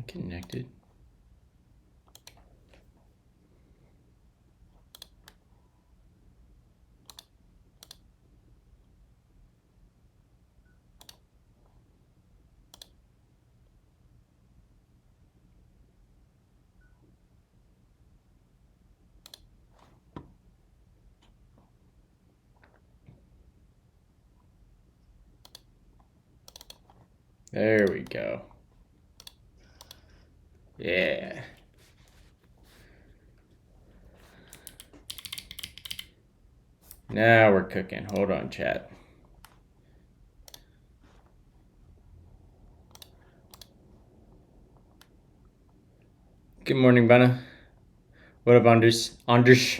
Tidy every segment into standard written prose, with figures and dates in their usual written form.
connected? There we go. Yeah. Now we're cooking. Hold on, chat. Good morning, Benna. What up, Anders? Anders.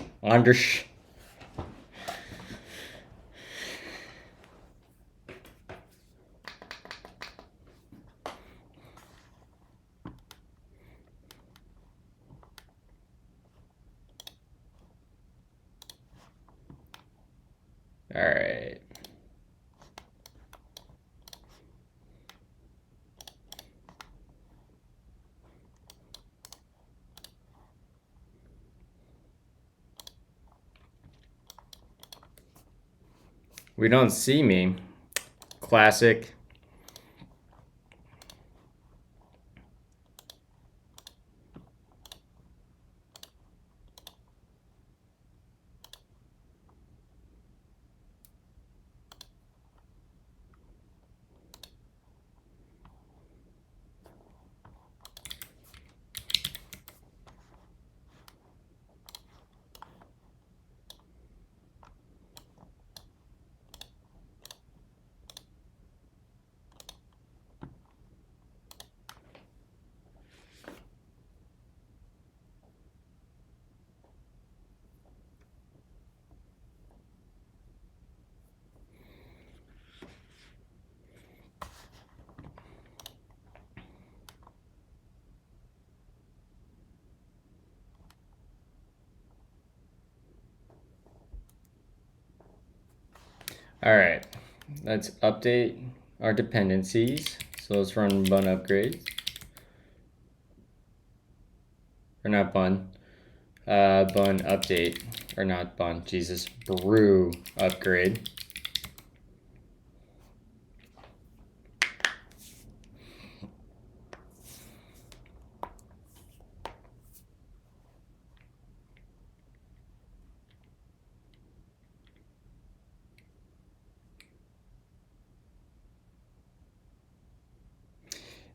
All right. We don't see me. Classic. All right, let's update our dependencies. So let's run bun upgrade. Or not bun. Bun update. Or not bun, Jesus. Brew upgrade.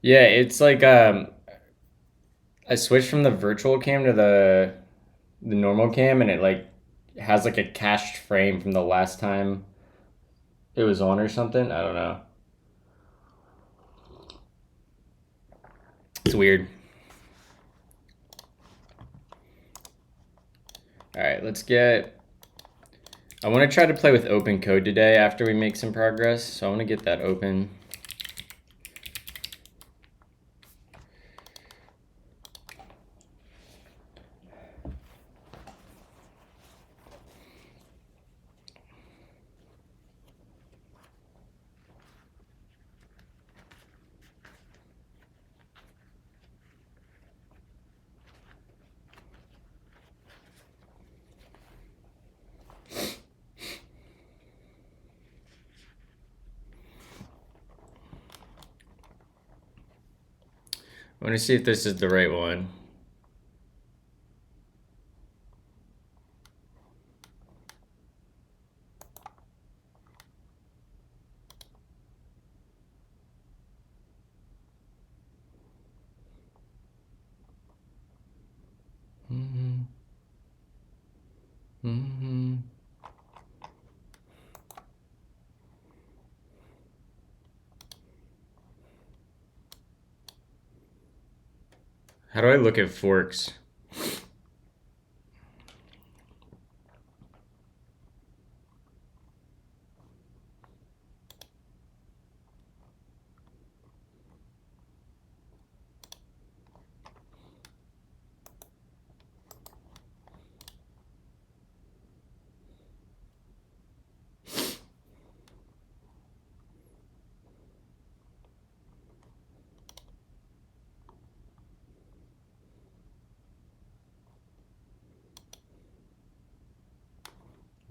Yeah, it's like I switched from the virtual cam to the normal cam, and it like has like a cached frame from the last time it was on or something. I don't know. It's weird. All right, let's get. I want to try to play with open code today after we make some progress, so I want to get that open. I want to see if this is the right one. How do I look at forks?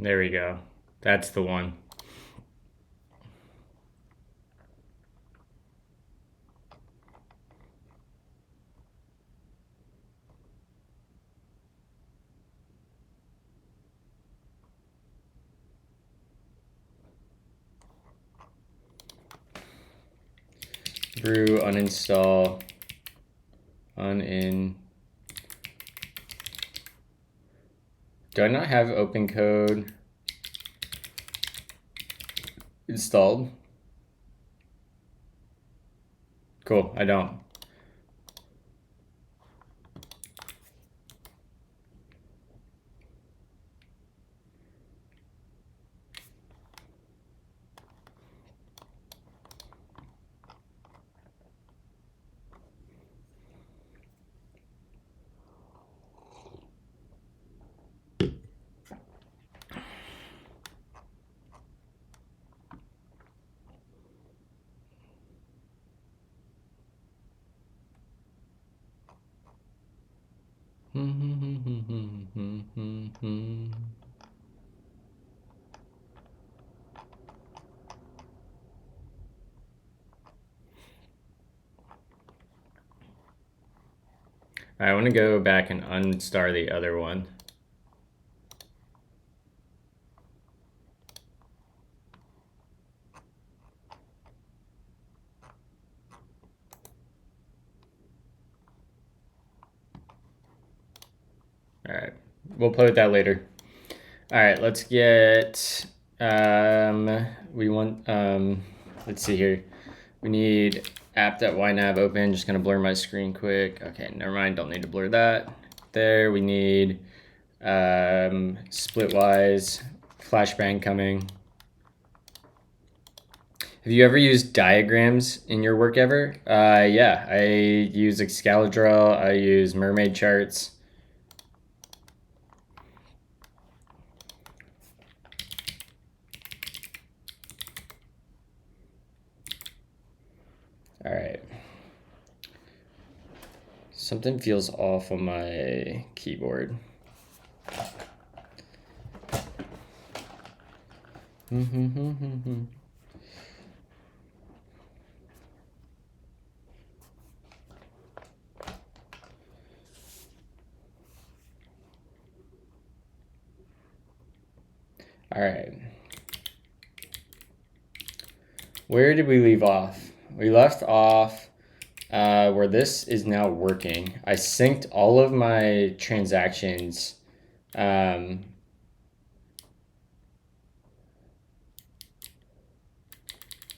There we go. That's the one. Brew, uninstall, unin. Do I not have open code installed? Cool, I don't. I want to go back and unstar the other one. All right, we'll play with that later. All right, let's get, we want, let's see here. We need app.ynab open. Just gonna blur my screen quick. Okay, never mind, don't need to blur that. There, we need Splitwise, flashbang coming. Have you ever used diagrams in your work ever? Yeah, I use Excalibur, I use mermaid charts. All right. Something feels off on my keyboard. All right. Where did we leave off? We left off where this is now working. I synced all of my transactions.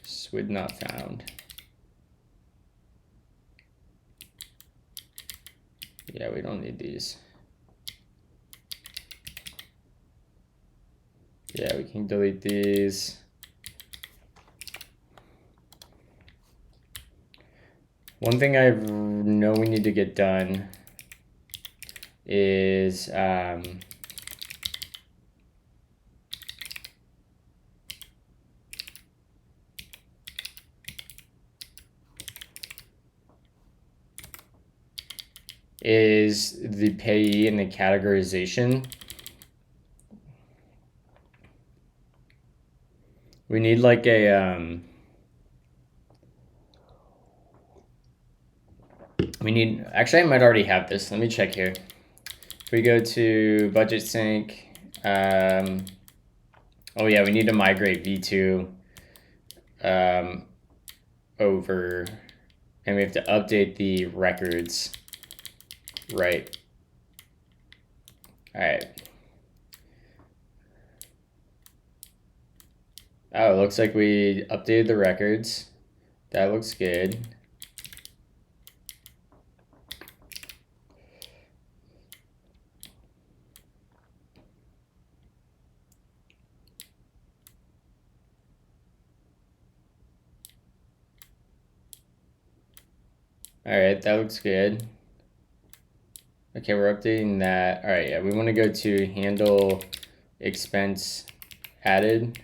Swid not found. Yeah, we don't need these. Yeah, we can delete these. One thing I know we need to get done is the payee and the categorization. We need like a actually I might already have this. Let me check here. If we go to budget sync, oh yeah, we need to migrate V2 over, and we have to update the records. Right. All right. Oh, it looks like we updated the records. That looks good. All right, that looks good. Okay, we're updating that. All right, yeah, we want to go to handle expense added.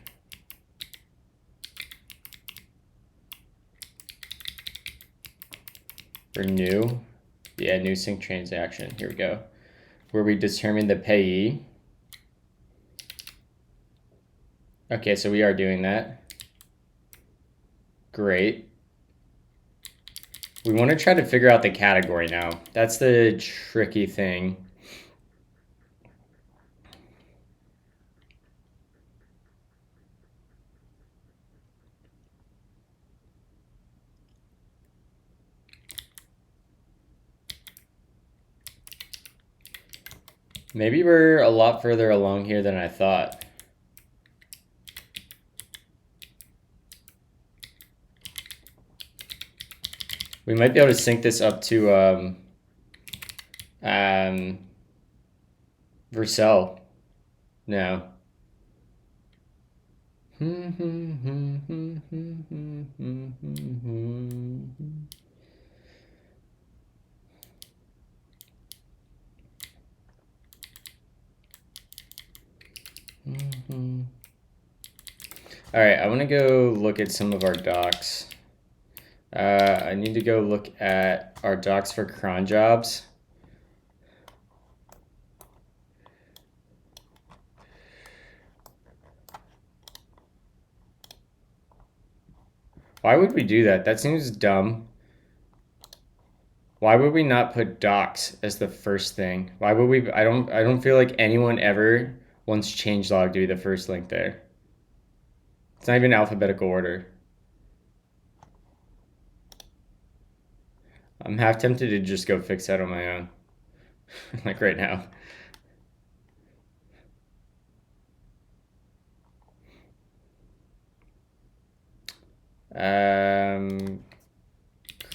For new, yeah, new sync transaction. Here we go. Where we determine the payee. Okay, so we are doing that. Great. We want to try to figure out the category now. That's the tricky thing. Maybe we're a lot further along here than I thought. We might be able to sync this up to Vercel. No. All right, I want to go look at some of our docs. I need to go look at our docs for cron jobs. Why would we do that? That seems dumb. Why would we not put docs as the first thing? Why would we? I don't feel like anyone ever wants changelog to be the first link there. It's not even alphabetical order. I'm half tempted to just go fix that on my own. Like right now.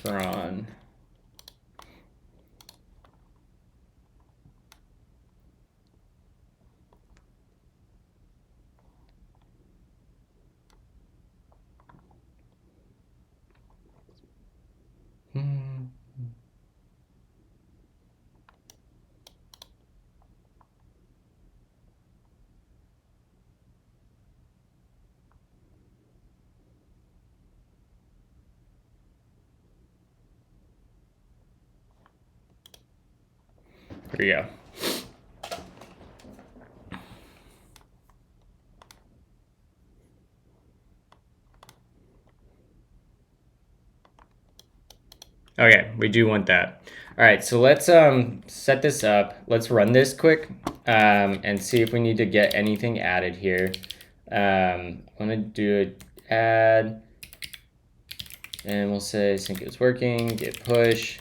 Cron. Here we go. Okay, we do want that. All right, so let's set this up. Let's run this quick and see if we need to get anything added here. I'm gonna do an add, and we'll say sync is working, git push,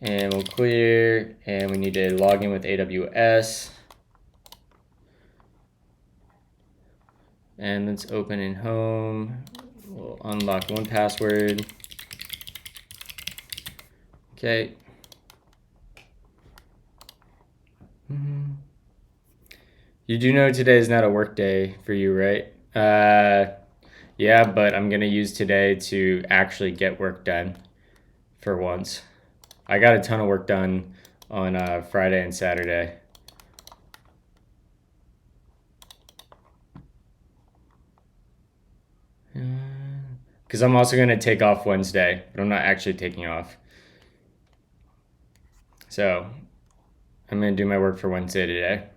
and we'll clear, and we need to log in with AWS. And let's open in home. We'll unlock one password. Okay. You do know today is not a work day for you, right? Yeah, but I'm gonna use today to actually get work done for once. I got a ton of work done on Friday and Saturday. Because I'm also gonna take off Wednesday, but I'm not actually taking off. So I'm gonna do my work for Wednesday today.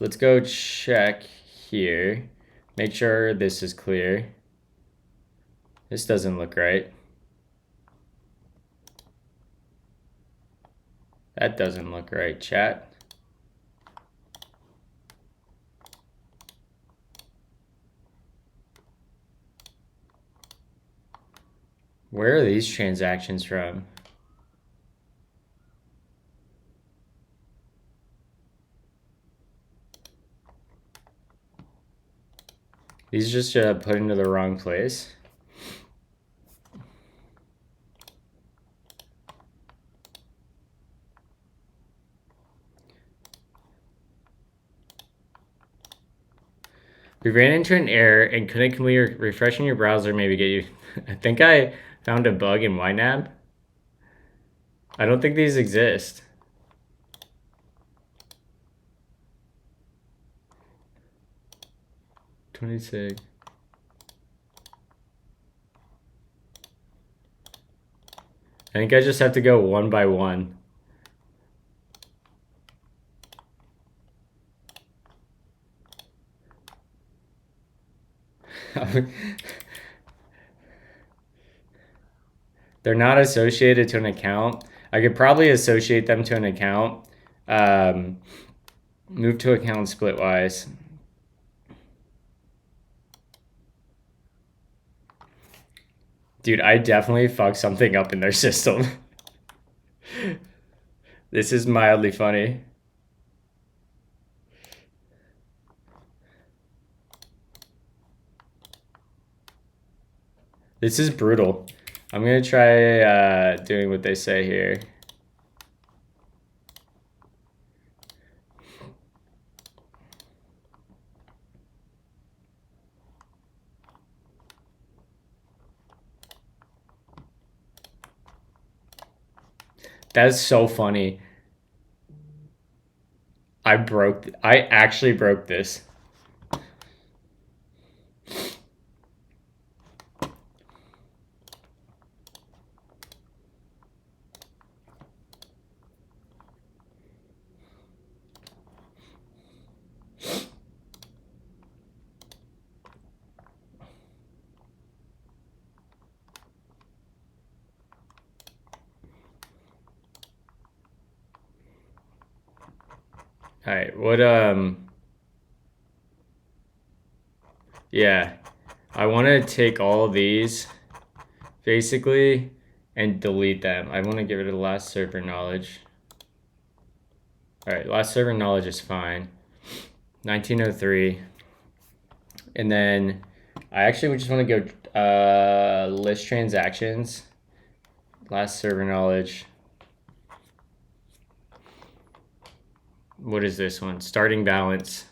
Let's go check here. Make sure this is clear. This doesn't look right. That doesn't look right, chat. Where are these transactions from? These just put into the wrong place. We ran into an error and couldn't complete refreshing your browser maybe get you. I think I found a bug in YNAB. I don't think these exist. I think I just have to go one by one. They're not associated to an account. I could probably associate them to an account. Move to account splitwise. Dude, I definitely fucked something up in their system. This is mildly funny. This is brutal. I'm gonna try doing what they say here. That's so funny. I actually broke this. All right, yeah, I want to take all of these basically and delete them. I want to give it a last server knowledge. All right, last server knowledge is fine. 1903. And then I actually just want to go list transactions, last server knowledge. What is this one? Starting balance.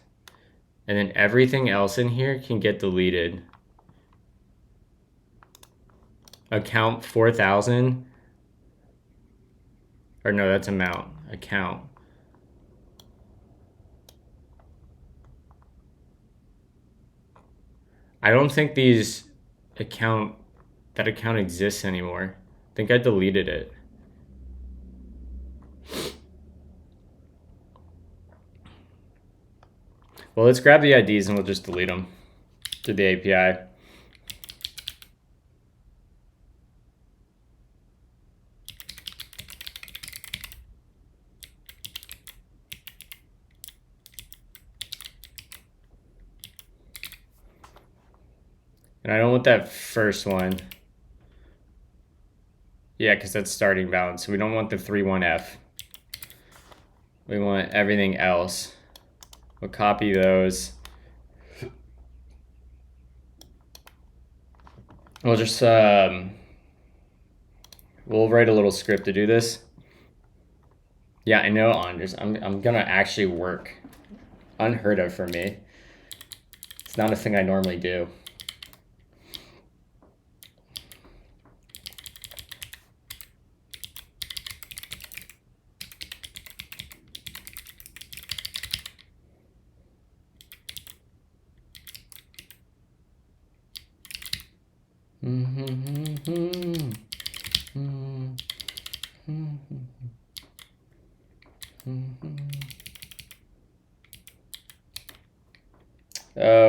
And then everything else in here can get deleted. Account 4,000. Or no, that's amount. Account. I don't think that account exists anymore. I think I deleted it. Well, let's grab the IDs and we'll just delete them through the API. And I don't want that first one. Yeah, because that's starting balance. So we don't want the 31F. We want everything else. We'll copy those. We'll just, we'll write a little script to do this. Yeah, I know, Anders. I'm gonna actually work. Unheard of for me. It's not a thing I normally do.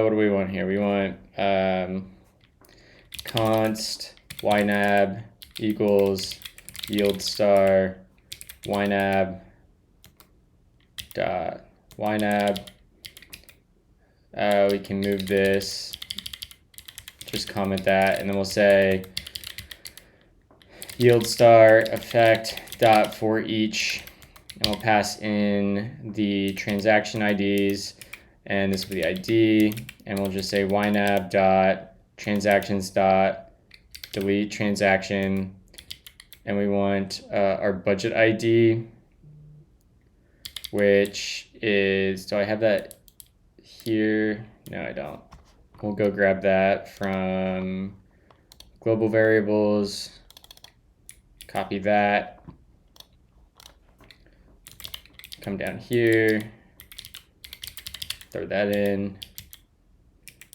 What do we want here? We want const YNAB equals yield star YNAB dot YNAB. We can move this, just comment that, and then we'll say yield star effect dot for each, and we'll pass in the transaction IDs, and this will be the ID, and we'll just say YNAB dot transactions dot delete transaction, and we want our budget ID, which is, do I have that here? No, I don't. We'll go grab that from global variables, copy that, come down here, throw that in,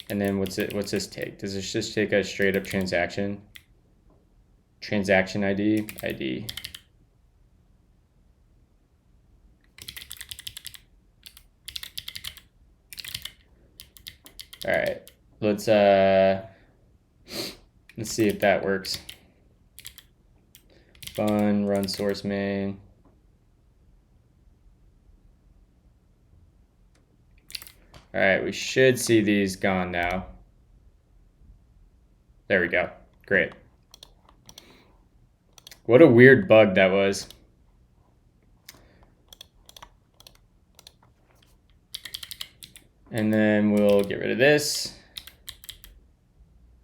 and then what's this take? Does this just take a straight up transaction? Transaction ID. All right, let's see if that works. Fun, run source main. All right, we should see these gone now. There we go. Great. What a weird bug that was. And then we'll get rid of this.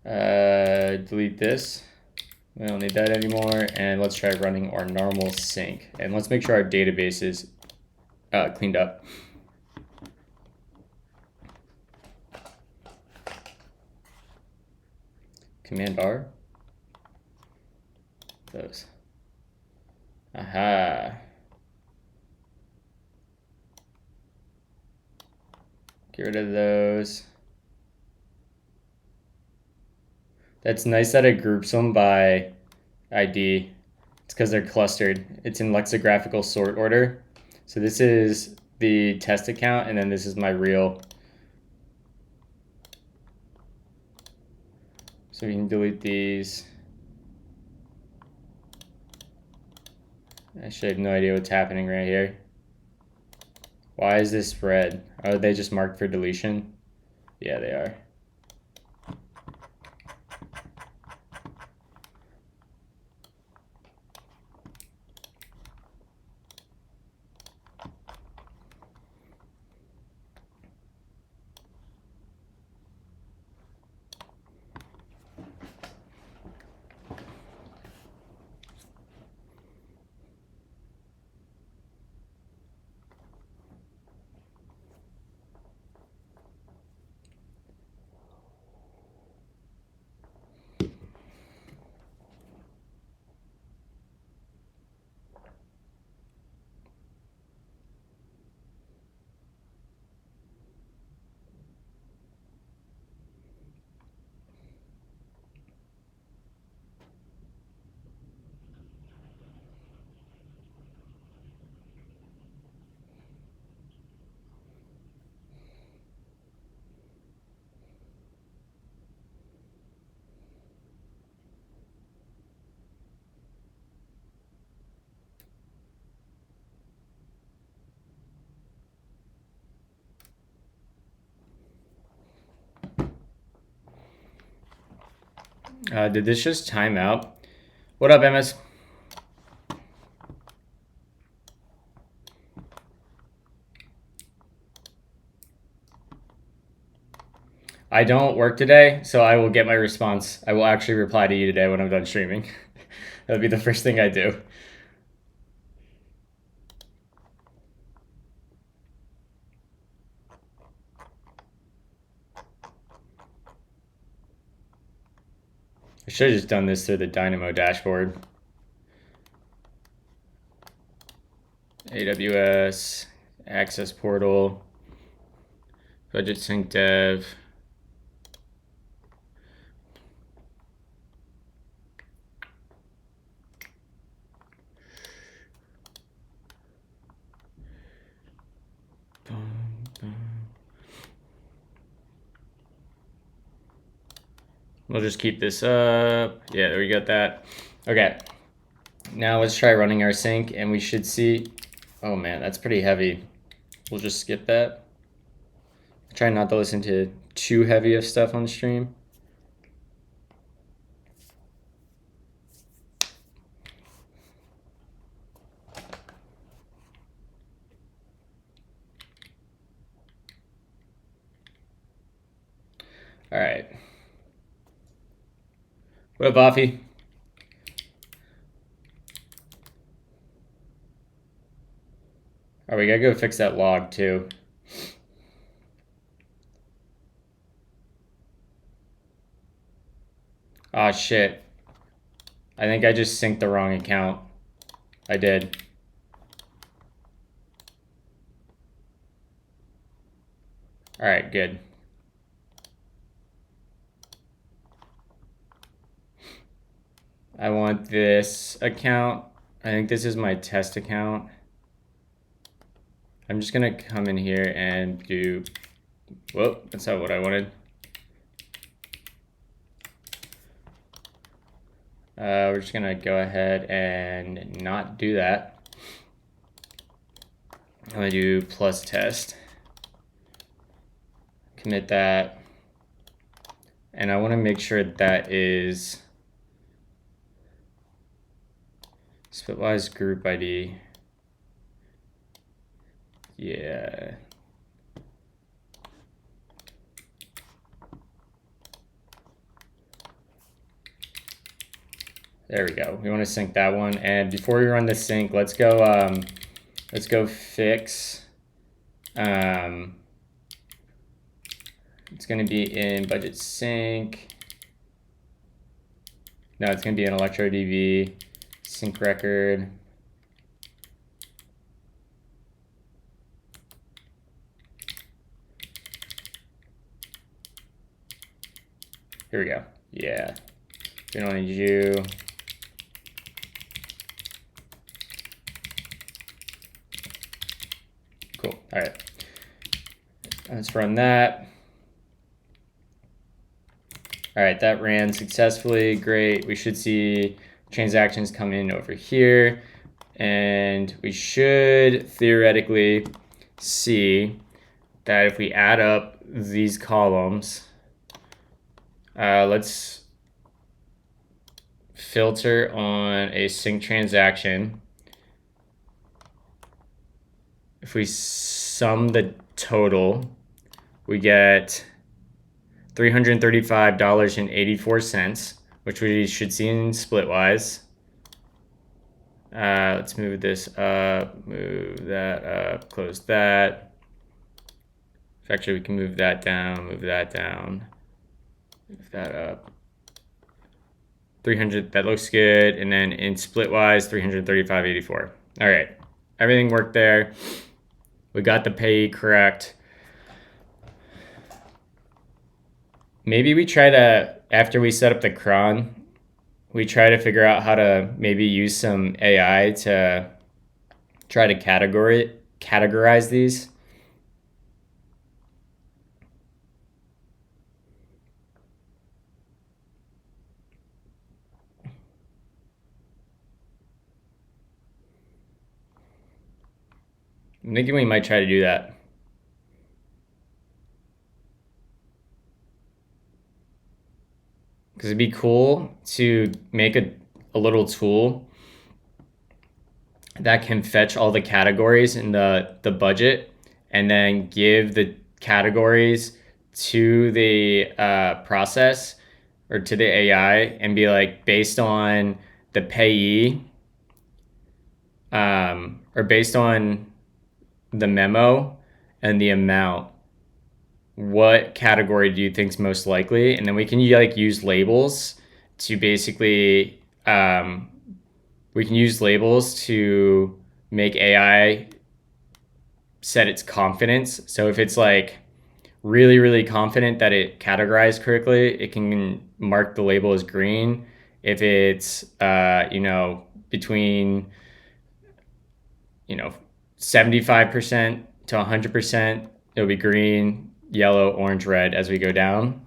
Delete this. We don't need that anymore. And let's try running our normal sync. And let's make sure our database is cleaned up. Command R. Those. Aha. Get rid of those. That's nice that it groups them by ID. It's because they're clustered. It's in lexicographical sort order. So this is the test account, and then this is my real. So we can delete these. I actually have no idea what's happening right here. Why is this red? Are they just marked for deletion? Yeah, they are. Did this just time out? What up, MS? I don't work today, so I will get my response. I will actually reply to you today when I'm done streaming. That'll be the first thing I do. I should have just done this through the Dynamo dashboard. AWS, Access Portal, Budget Sync Dev. We'll just keep this up. Yeah, there we got that. Okay. Now let's try running our sync, and we should see. Oh man, that's pretty heavy. We'll just skip that. Try not to listen to too heavy of stuff on the stream. All right. What up, Buffy? All right, we gotta go fix that log too. Oh shit. I think I just synced the wrong account. I did. All right, good. I want this account. I think this is my test account. I'm just gonna come in here and do, whoa, that's not what I wanted. We're just gonna go ahead and not do that. I'm gonna do plus test. Commit that. And I wanna make sure that is Splitwise group ID. Yeah. There we go. We want to sync that one. And before we run the sync, let's go fix. It's going to be in budget sync. No, it's going to be in ElectroDB sync record. Here we go. Yeah. We don't need you. Cool. All right. Let's run that. All right, that ran successfully. Great. We should see transactions come in over here. And we should theoretically see that if we add up these columns, let's filter on a sync transaction. If we sum the total, we get $335.84, which we should see in Splitwise. Let's move this up, move that up, close that. Actually, we can move that down, move that down, move that up. 300, that looks good. And then in Splitwise, 335.84. All right, everything worked there. We got the payee correct. Maybe we try to, after we set up the cron, we try to figure out how to maybe use some AI to try to categorize these. I'm thinking we might try to do that. Because it'd be cool to make a little tool that can fetch all the categories in the budget and then give the categories to the process or to the AI and be like, based on the payee or based on the memo and the amount, what category do you think is most likely? And then we can like use labels to basically we can use labels to make AI set its confidence. So if it's like really, really confident that it categorized correctly, it can mark the label as green. If it's between 75% to 100%, it'll be green, yellow, orange, red as we go down.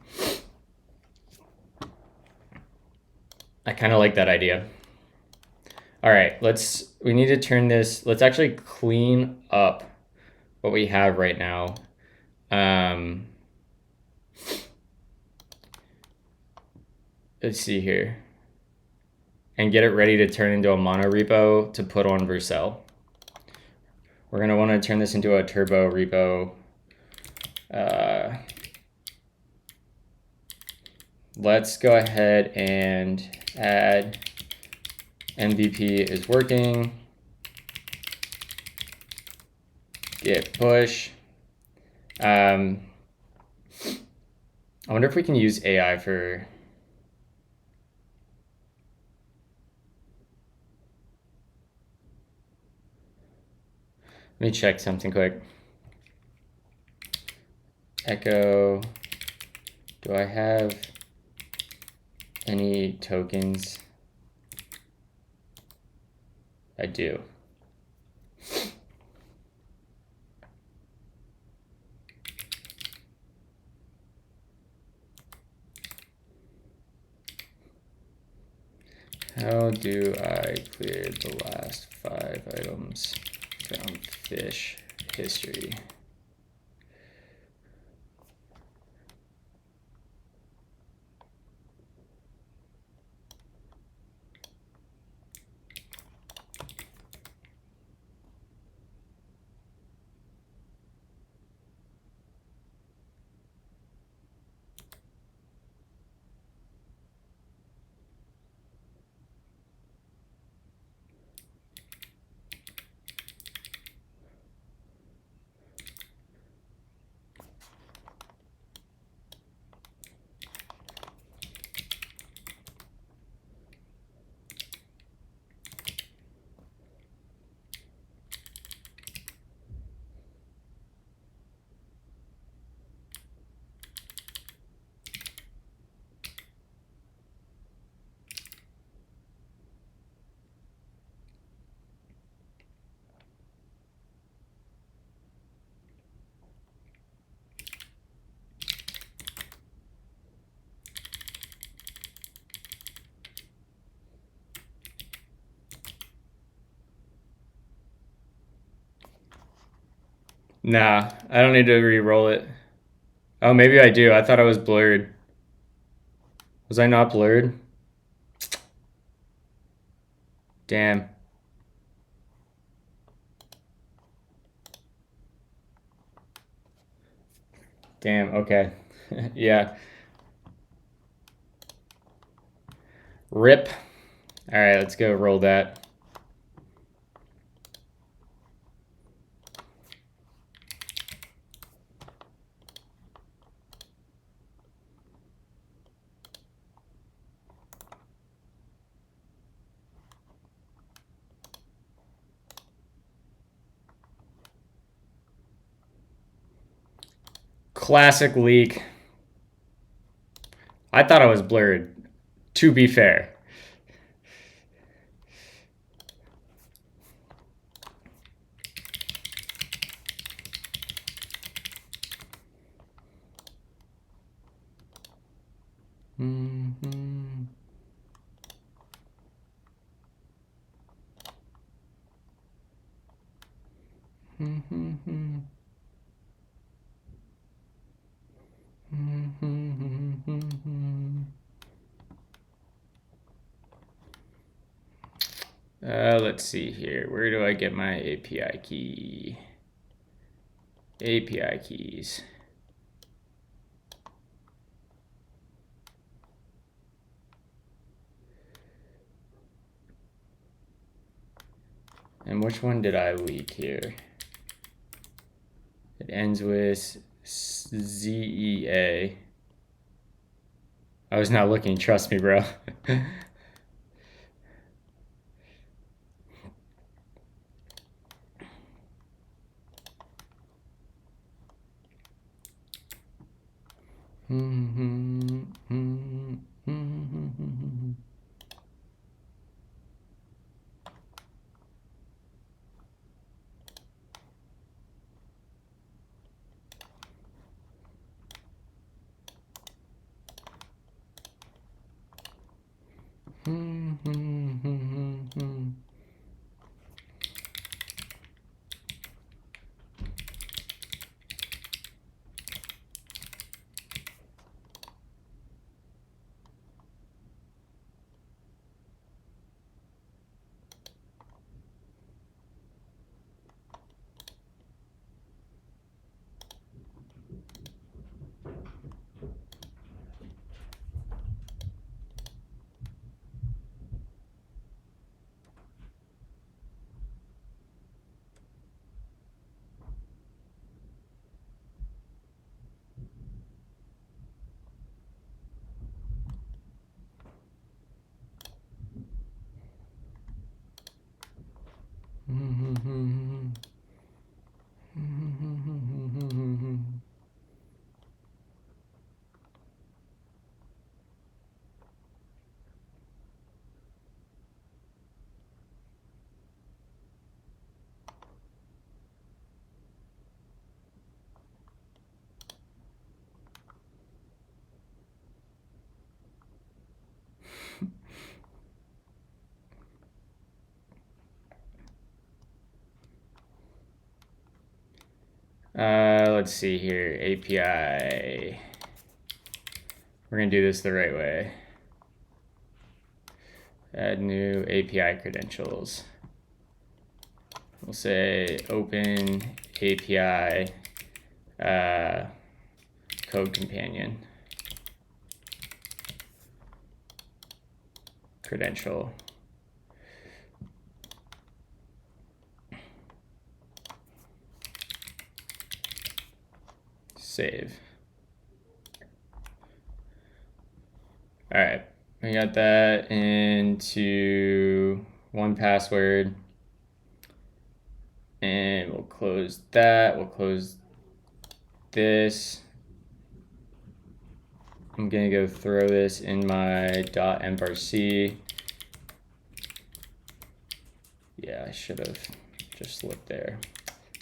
I kind of like that idea. All right, we need to turn this, let's actually clean up what we have right now. Let's see here. And get it ready to turn into a mono repo to put on Vercel. We're going to want to turn this into a turbo repo. Let's go ahead and add MVP is working. Git push. I wonder if we can use AI for... Let me check something quick. Echo, do I have any tokens? I do. How do I clear the last 5 items from fish history? Nah, I don't need to re-roll it. Oh, maybe I do. I thought I was blurred. Was I not blurred? Damn. Damn, okay. Yeah. Rip. All right, let's go roll that. Classic leak. I thought I was blurred, to be fair. Mm-hmm. Mm-hmm. Mm-hmm. Let's see here. Where do I get my API key? API keys. And which one did I leak here? It ends with ZEA. I was not looking, trust me, bro. Let's see here, API. We're gonna do this the right way. Add new API credentials. We'll say open API code companion credential. Save. All right, we got that into 1Password. And we'll close that. We'll close this. I'm gonna go throw this in my .mvrc. Yeah, I should have just looked there.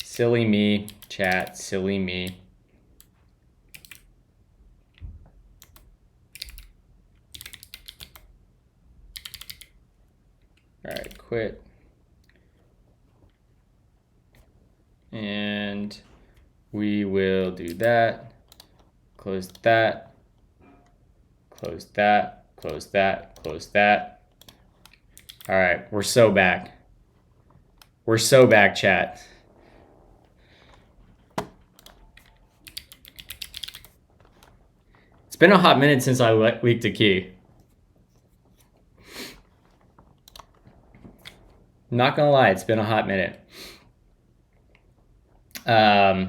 Silly me, chat, silly me. All right, quit. And we will do that. Close that. Close that. Close that. Close that. All right, we're so back. We're so back, chat. It's been a hot minute since I leaked a key. Not gonna lie, it's been a hot minute. I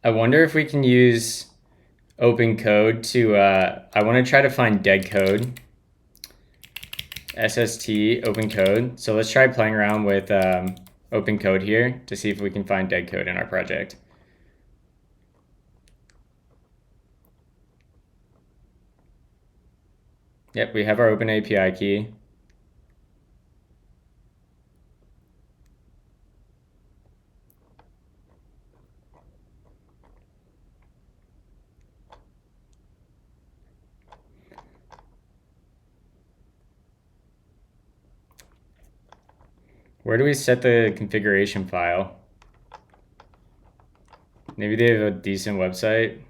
wonder if we can use open code to, I want to try to find dead code. SST open code. So let's try playing around with open code here to see if we can find dead code in our project. Yep, we have our open API key. Where do we set the configuration file? Maybe they have a decent website.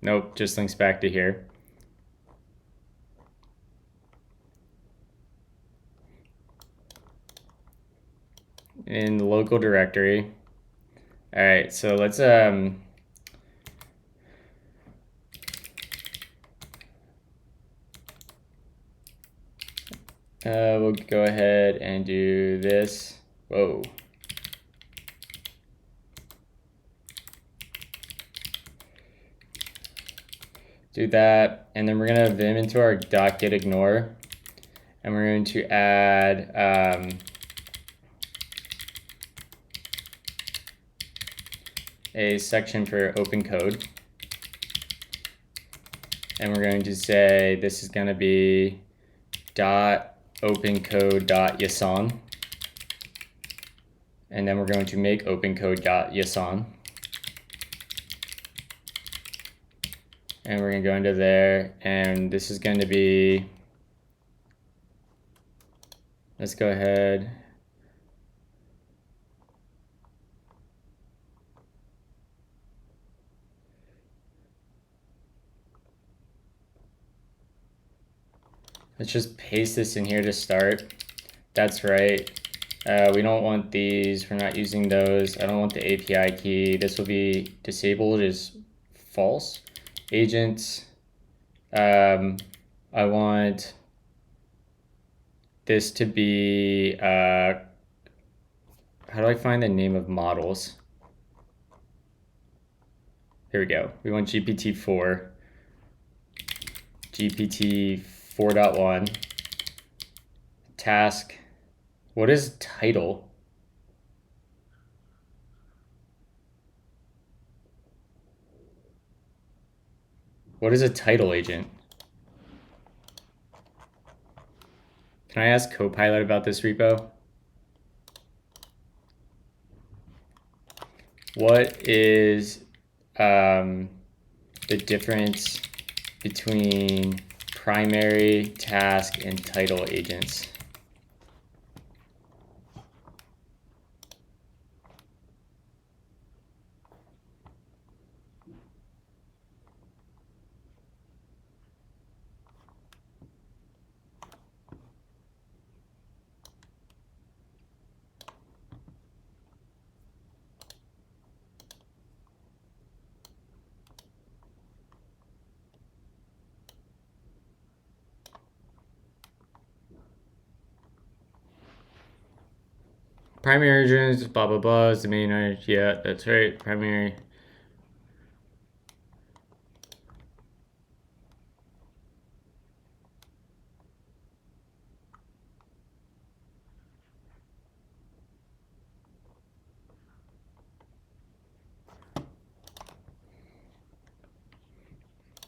Nope, just links back to here. In the local directory. All right, so let's we'll go ahead and do this. Whoa. Do that, and then we're gonna vim into our .getignore, and we're going to add a section for open code, and we're going to say this is going to be .opencode.json, and then we're going to make opencode.json, and we're going to go into there, and this is going to be, let's go ahead. Let's just paste this in here to start. That's right. We don't want these. We're not using those. I don't want the API key. This will be disabled as false. Agents. I want this to be, how do I find the name of models? Here we go. We want GPT-4. GPT 4.1 task. What is title? What is a title agent? Can I ask Copilot about this repo? What is the difference between primary, task, and title agents? primary origins, blah, blah, blah, is the main origin. Yeah, that's right, primary.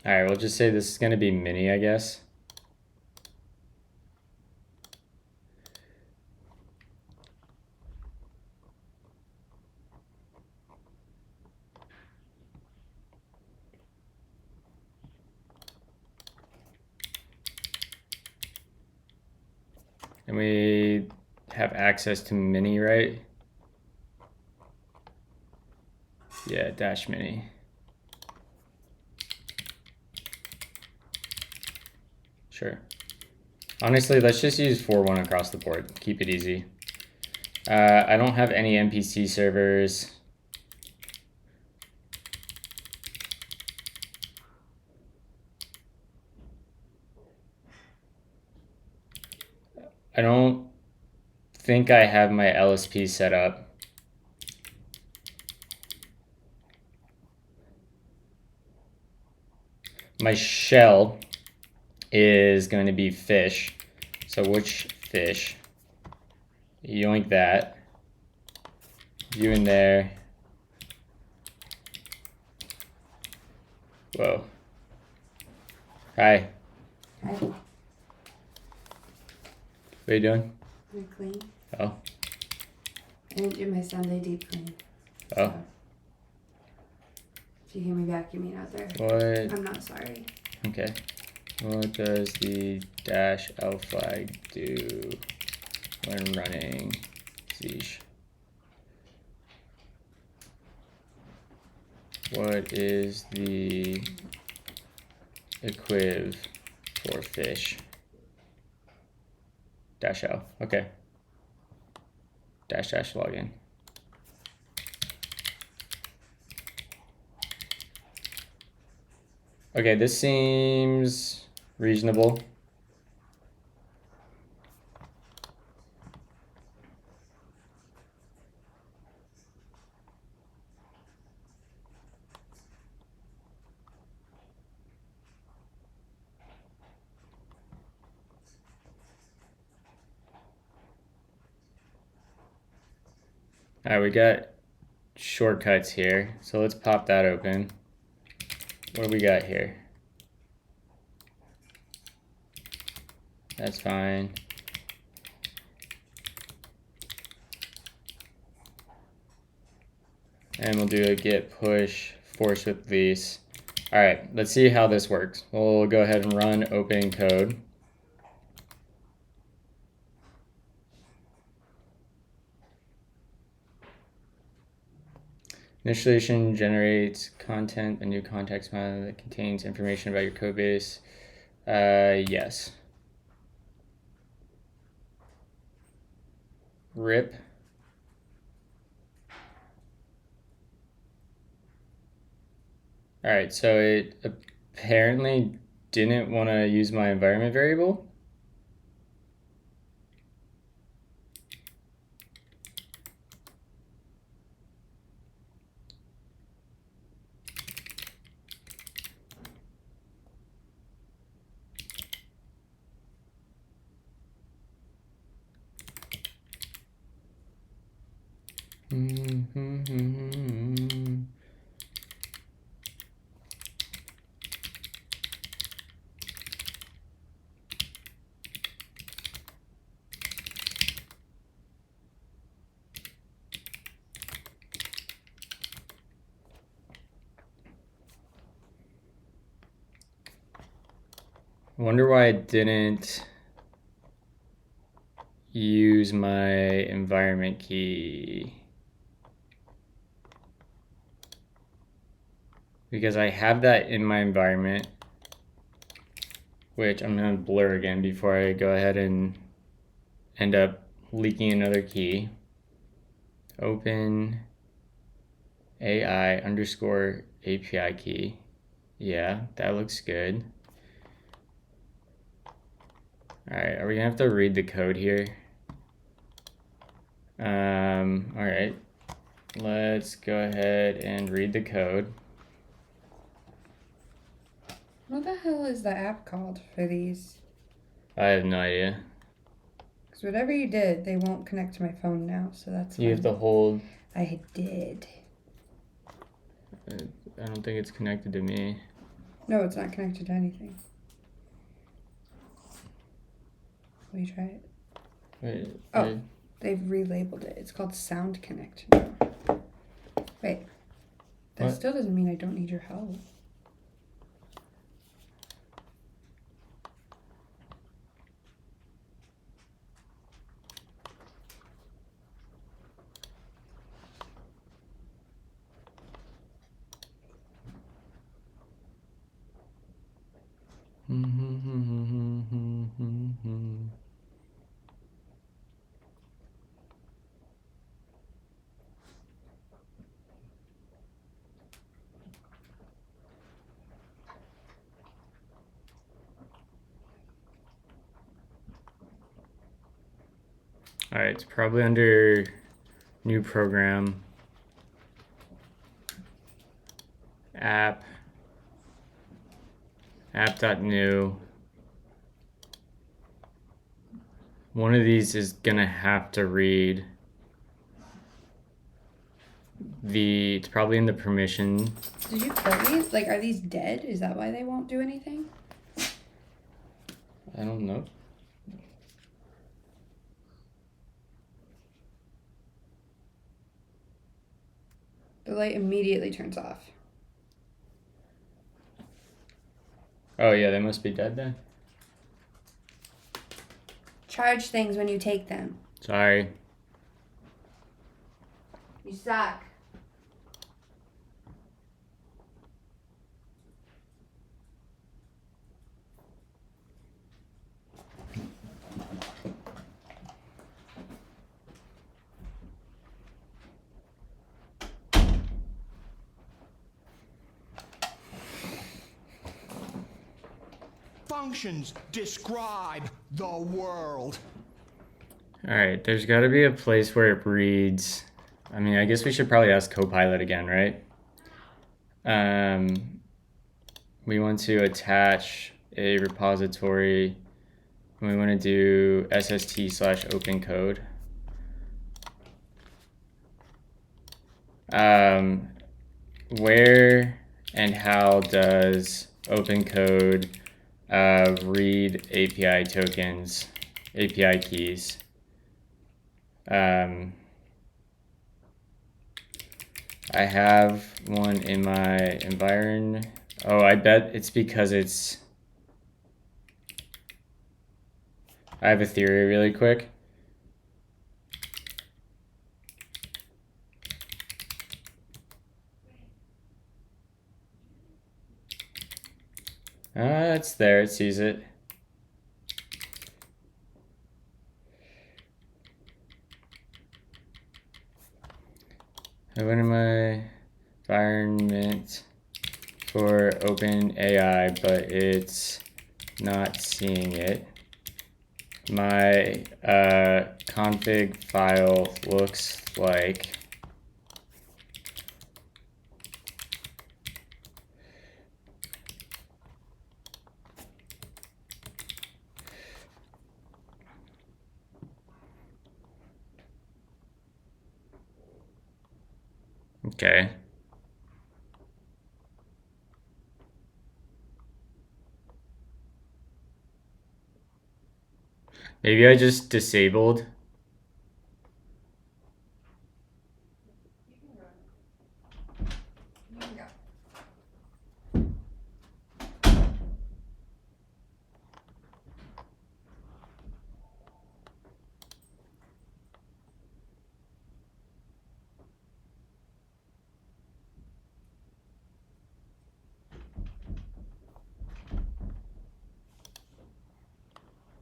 All right, we'll just say this is going to be mini, I guess. And we have access to mini, right? Yeah, dash mini. Sure. Honestly, let's just use 4.1 across the board. Keep it easy. I don't have any NPC servers. I don't think I have my LSP set up. My shell is going to be fish. So which fish? Yoink that. You in there. Whoa. Hi. Hi. What are you doing? I'm clean. Oh. I didn't do my Sunday deep clean. Oh. So if you hear me vacuuming out there, What? I'm not sorry. Okay. What does the dash L flag do when running Zeesh? What is the equiv for fish? Dash L. Okay. Dash login. Okay, this seems reasonable. All right, we got shortcuts here. So let's pop that open. What do we got here? That's fine. And we'll do a git push force with these. All right, let's see how this works. We'll go ahead and run open code. Initialization generates content, a new context file that contains information about your code base. Yes. RIP. All right, so it apparently didn't want to use my environment variable. I wonder why I didn't use my environment key. Because I have that in my environment, which I'm going to blur again before I go ahead and end up leaking another key. Open AI underscore API key. Yeah, that looks good. All right, are we gonna have to read the code here? All right. Let's go ahead and read the code. What the hell is the app called for these? I have no idea. Because whatever you did, they won't connect to my phone now, so that's You have to hold. I did. I don't think it's connected to me. No, it's not connected to anything. Will you try it? Wait. Oh, Wait. they've relabeled it. It's called Sound Connect now. Wait. That What? still doesn't mean I don't need your help. All right, it's probably under new program, app.new. One of these is gonna have to read it's probably in the permission. Did you kill these? Like, are these dead? Is that why they won't do anything? I don't know. The light immediately turns off. Oh yeah, they must be dead then. Charge things when you take them. Sorry. You suck. Functions describe the world. All right, there's got to be a place where it reads. I mean, I guess we should probably ask Copilot again, right? We want to attach a repository. We want to do sst/open code. Where and how does open code read API tokens, API keys? I have one in my environment. Oh, I bet it's because I have a theory really quick. It's there, it sees it. I went in my environment for OpenAI, but it's not seeing it. My config file looks like okay. Maybe I just disabled.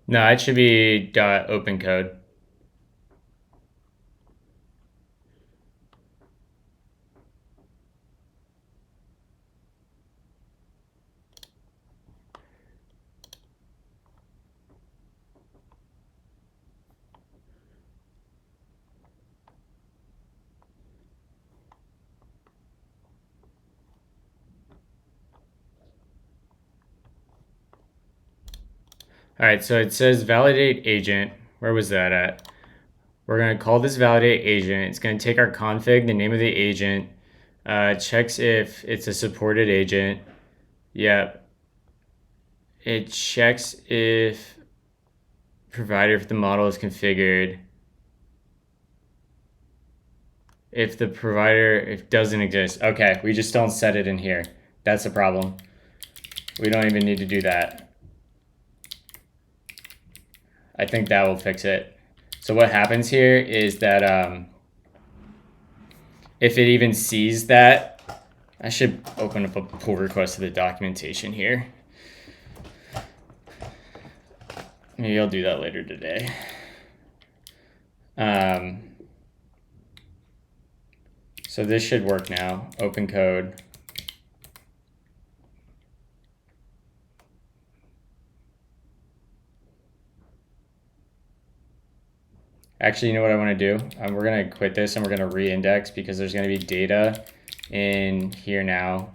No, it should be .open code. All right, so it says validate agent. Where was that at? We're going to call this validate agent. It's going to take our config, the name of the agent, checks if it's a supported agent. Yep. It checks if provider, if the model is configured. If the provider, if doesn't exist. Okay, we just don't set it in here. That's the problem. We don't even need to do that. I think that will fix it. So what happens here is that if it even sees that, I should open up a pull request to the documentation here. Maybe I'll do that later today. So this should work now. Open code. Actually, you know what I want to do? We're going to quit this and we're going to re-index because there's going to be data in here now.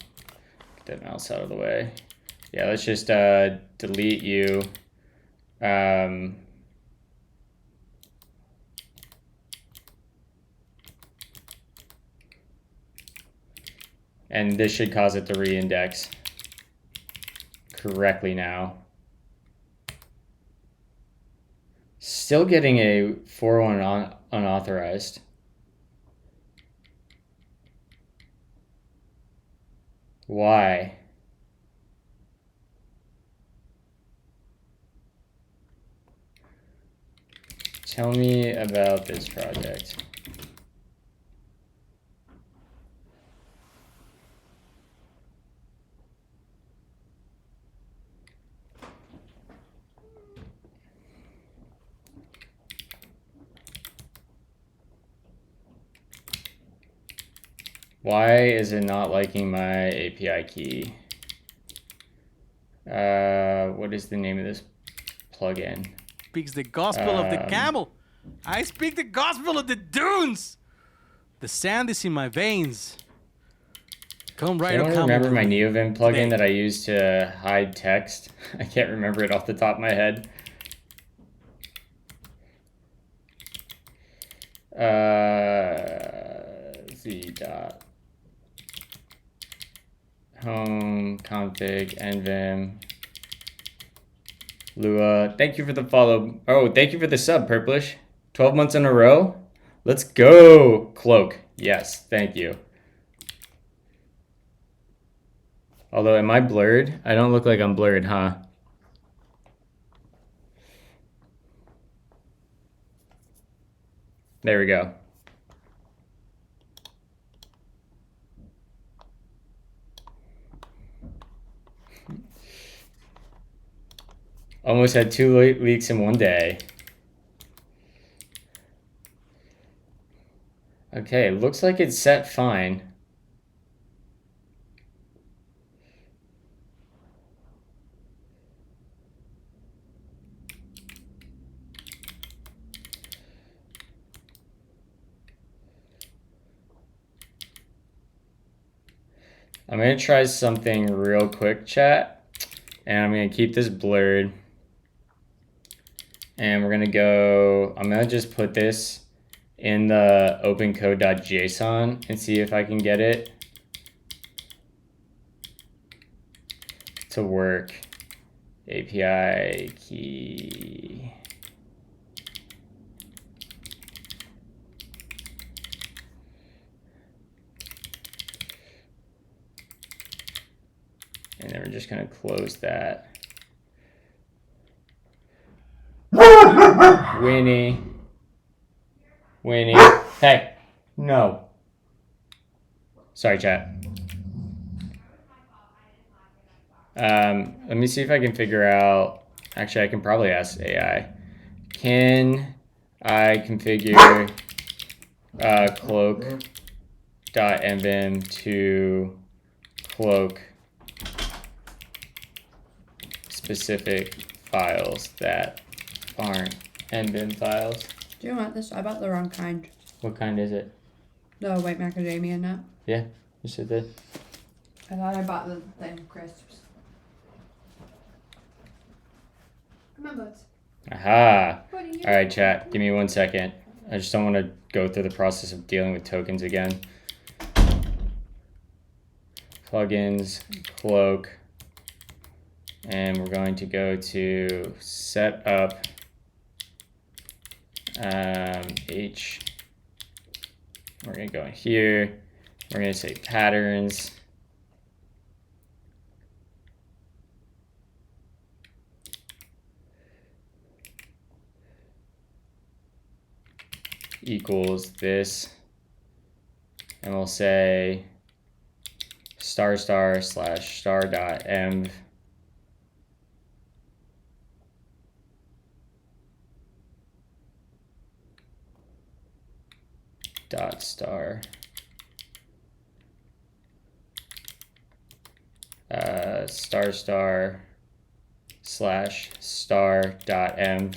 Get that mouse out of the way. Yeah, let's just delete you. And this should cause it to re-index correctly now. Still getting a 401 unauthorized. Why? Tell me about this project. Why is it not liking my API key? What is the name of this plugin? Speaks the gospel of the camel. I speak the gospel of the dunes. The sand is in my veins. Come right I don't on, remember my NeoVim plugin today. that I use to hide text. I can't remember it off the top of my head. Z dot home config nvim Lua. Thank you for the follow. Oh, thank you for the sub, Purplish. 12 months in a row. Let's go, Cloak. Yes, thank you. Although, am I blurred? I don't look like I'm blurred, huh? There we go. Almost had 2 leaks in one day. Okay, looks like it's set fine. I'm going to try something real quick, chat. And I'm going to keep this blurred. And we're going to go, I'm going to just put this in the opencode.json and see if I can get it to work. API key. And then we're just going to close that. Winnie. Hey, no. Sorry, chat. Let me see if I can figure out. Actually, I can probably ask AI. Can I configure cloak.nvim to cloak specific files that aren't nvim files? Do you want this? I bought the wrong kind. What kind is it? The white macadamia nut. Yeah, you said that. I thought I bought the thin crisps. Aha. All right, chat. Give me 1 second. I just don't want to go through the process of dealing with tokens again. Plugins, cloak, and we're going to go to set up H. We're going to go in here. We're going to say patterns. Equals this, and we'll say star star slash star dot env dot star star star slash star dot env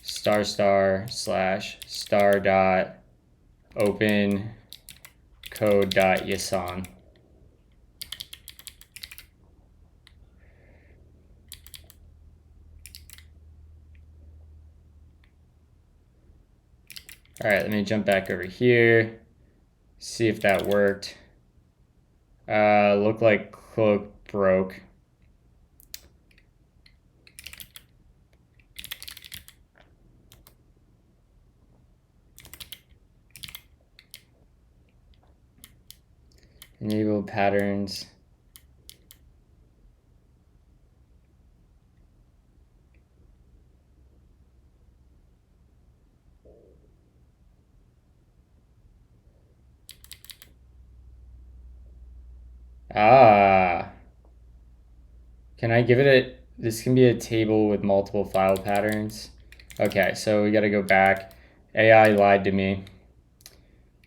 star star slash star dot open code dot yasan. All right, let me jump back over here, see if that worked. Looked like cloak broke. Enable patterns. Ah. Can I give it a, this can be a table with multiple file patterns. Okay, so we gotta go back. AI lied to me.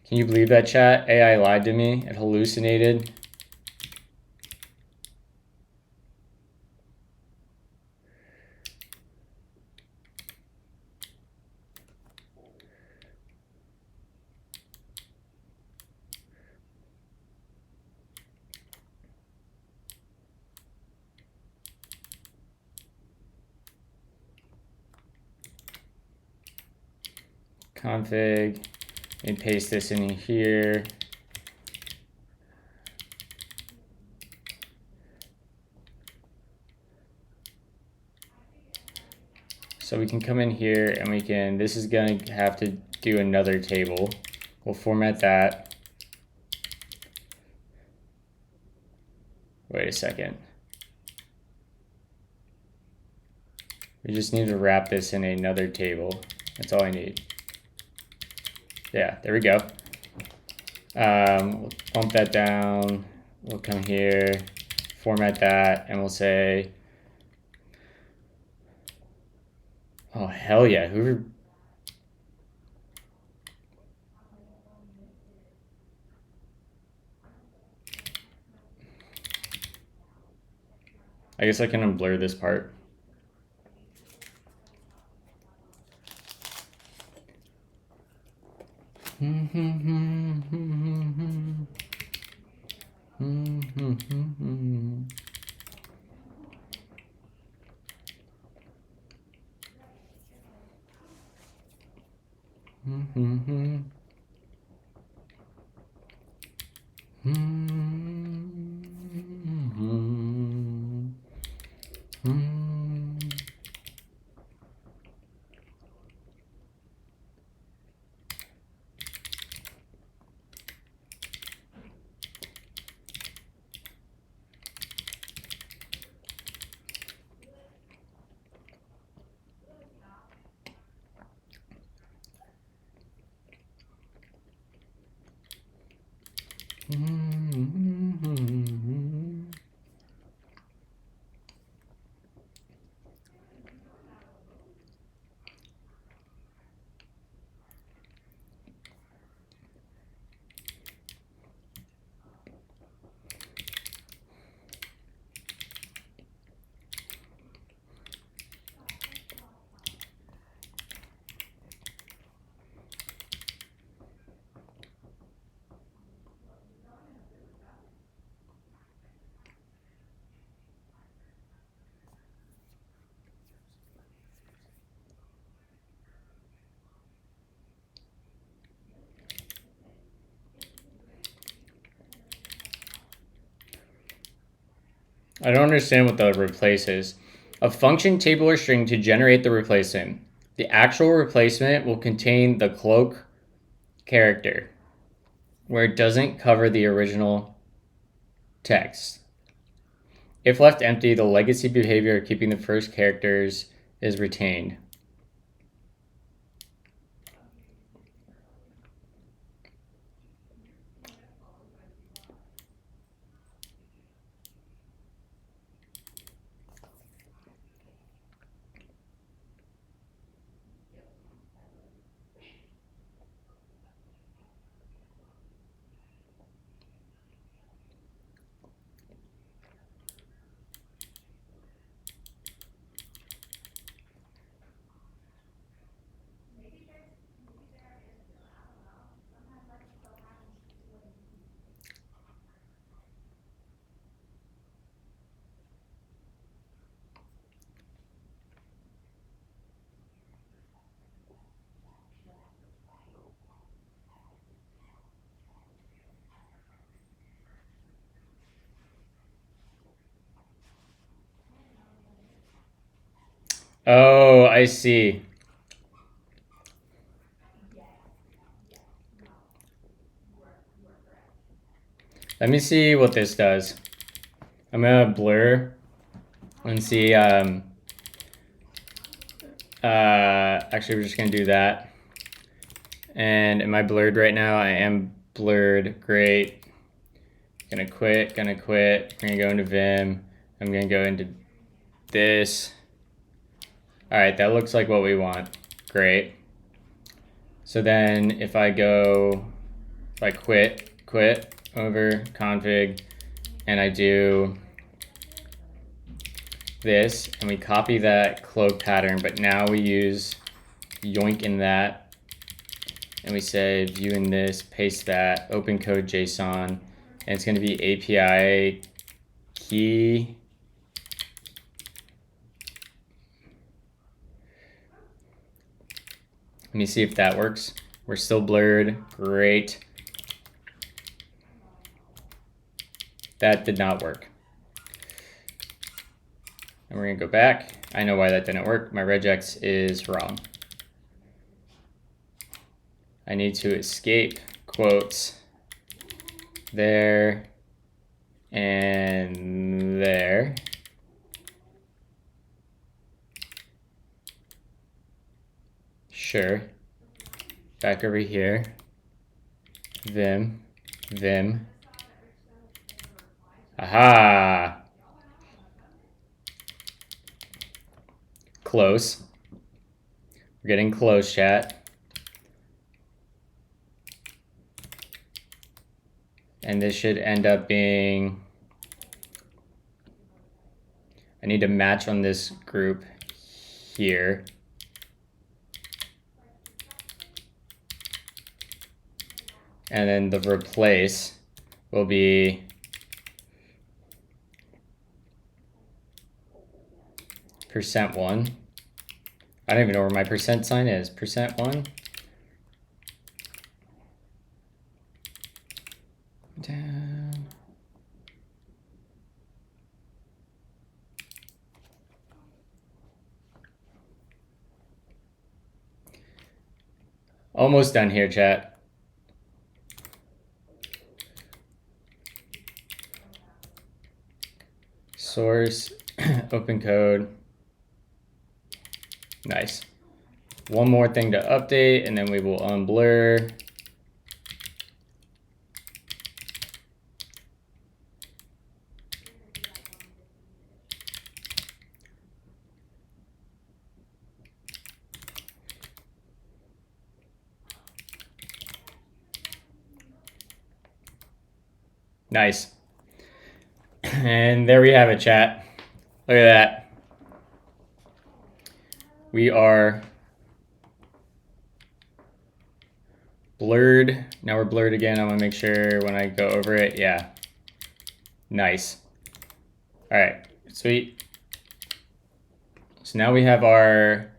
Can you believe that, chat? AI lied to me. It hallucinated. Config, and paste this in here. So we can come in here and we can, this is gonna have to do another table. We'll format that. Wait a second. We just need to wrap this in another table. That's all I need. Yeah, there we go. We'll bump that down. We'll come here, format that, and we'll say, oh, hell yeah. Whoever. I guess I can unblur this part. I don't understand what the replace is. A function, table, or string to generate the replacement. The actual replacement will contain the cloak character, where it doesn't cover the original text. If left empty, the legacy behavior of keeping the first characters is retained. Oh, I see. Let me see what this does. I'm gonna blur and see. Actually, we're just gonna do that. And am I blurred right now? I am blurred. Great. Gonna quit. Gonna quit. I'm gonna go into Vim. I'm gonna go into this. All right, that looks like what we want. Great. So then if I quit over config, and I do this, and we copy that cloak pattern, but now we use yoink in that, and we say view in this, paste that, open code JSON, and it's going to be API key. Let me see if that works. We're still blurred. Great. That did not work. And we're gonna go back. I know why that didn't work. My regex is wrong. I need to escape quotes there and there. Sure. Back over here. Vim. Aha! Close. We're getting close, chat. And this should end up being... I need to match on this group here. And then the replace will be %1. I don't even know where my percent sign is. %1. Down. Almost done here, chat. Source, open code. Nice. One more thing to update, and then we will unblur. Nice. And there we have it, chat. Look at that. We are blurred. Now we're blurred again. I want to make sure when I go over it. Yeah. Nice. All right. Sweet. So now we have our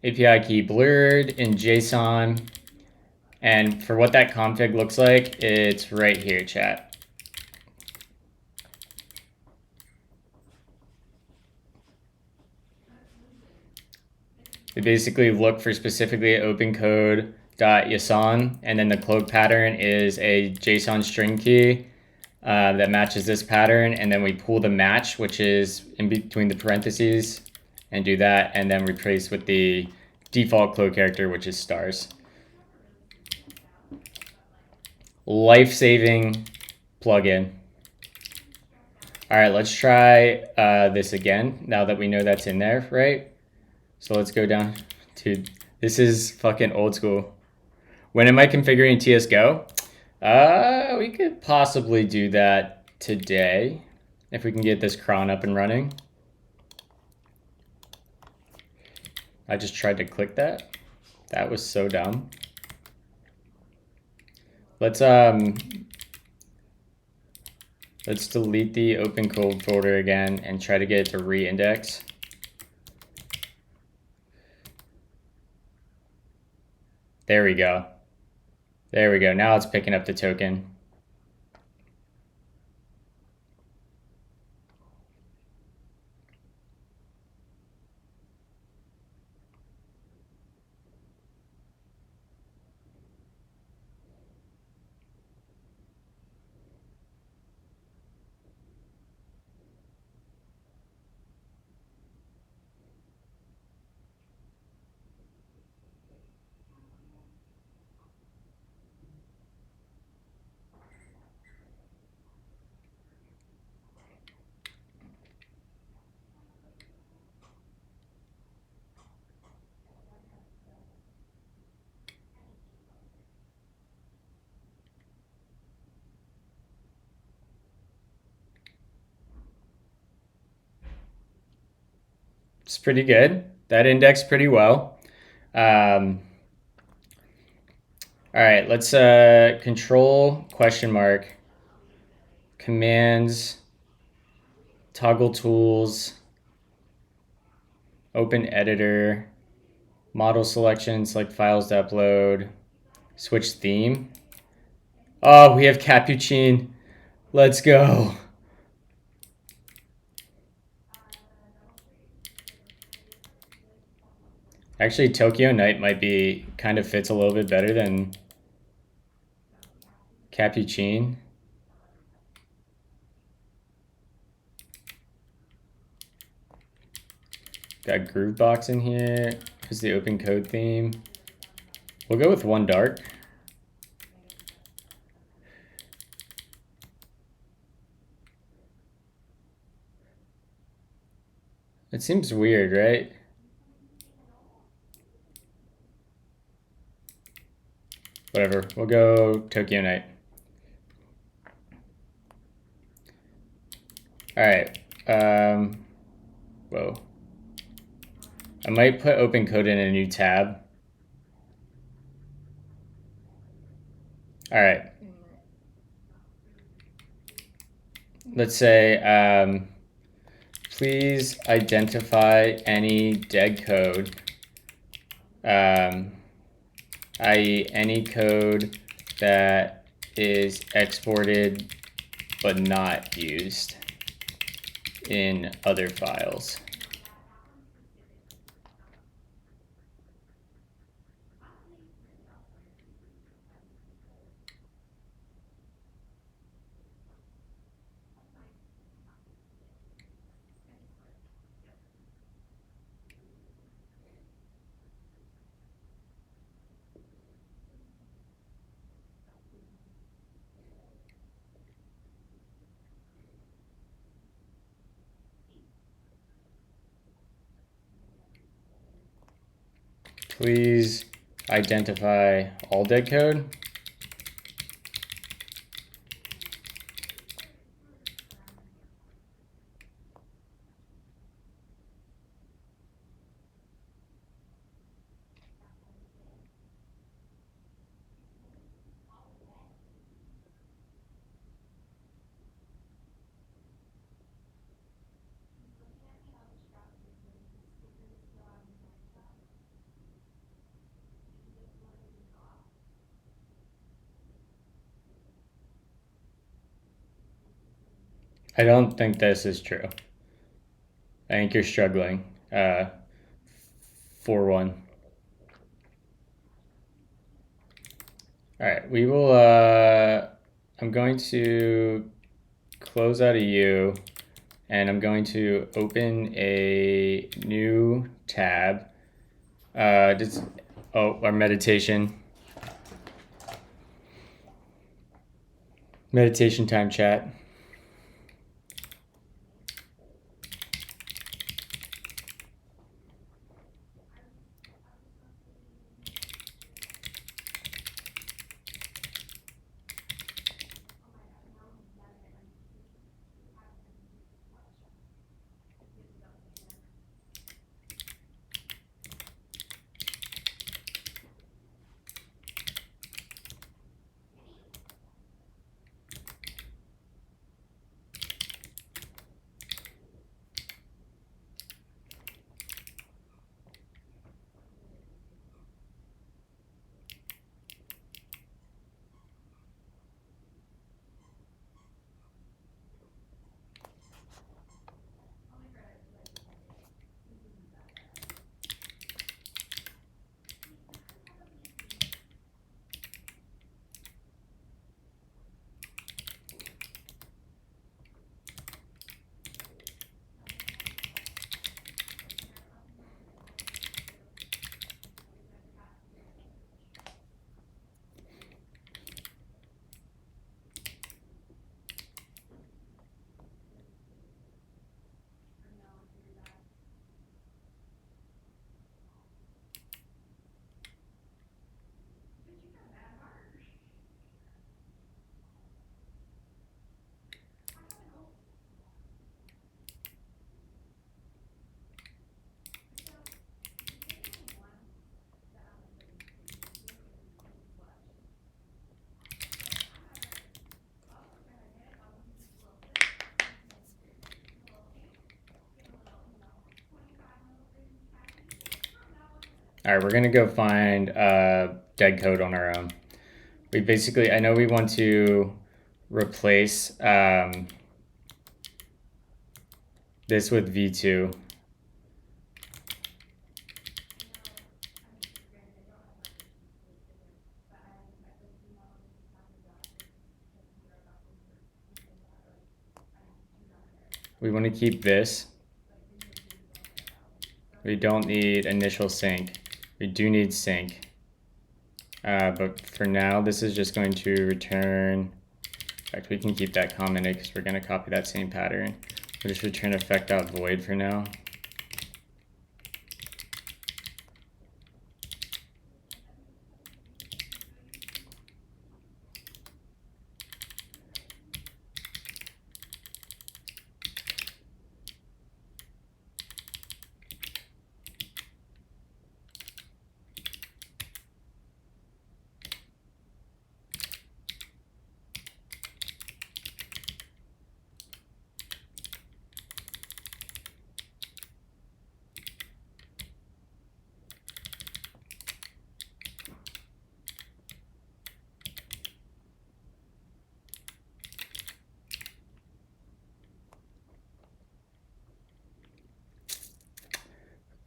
API key blurred in JSON. And for what that config looks like, it's right here, chat. we basically look for specifically opencode.json, and then the cloak pattern is a JSON string key that matches this pattern, and then we pull the match, which is in between the parentheses, and do that, and then replace with the default cloak character, which is stars. Life-saving plugin. All right, let's try this again now that we know that's in there, right? So let's go down to, this is fucking old school. When am I configuring TS Go? We could possibly do that today if we can get this cron up and running. I just tried to click that. That was so dumb. Let's delete the open code folder again and try to get it to re-index. There we go. There we go. Now it's picking up the token. It's pretty good. That indexed pretty well. All right, let's control question mark commands toggle tools open editor model selection, select files to upload, switch theme. Oh, we have Capuchin. Let's go. Actually, Tokyo Night might be kind of fits a little bit better than Capuchin. Got Groovebox in here. Here's the open code theme. We'll go with one dark. It seems weird, right? Whatever, we'll go Tokyo Night. All right, whoa. I might put open code in a new tab. All right. Let's say, please identify any dead code, i.e. any code that is exported but not used in other files. Please identify all dead code. I don't think this is true. I think you're struggling. 4-1. All right, we will, I'm going to close out of you, and I'm going to open a new tab. Our meditation. Meditation time chat. All right, we're gonna go find dead code on our own. We basically, I know we want to replace this with V2. We want to keep this. We don't need initial sync. We do need sync. But for now, this is just going to return. In fact, we can keep that commented because we're going to copy that same pattern. We'll just return effect.void for now.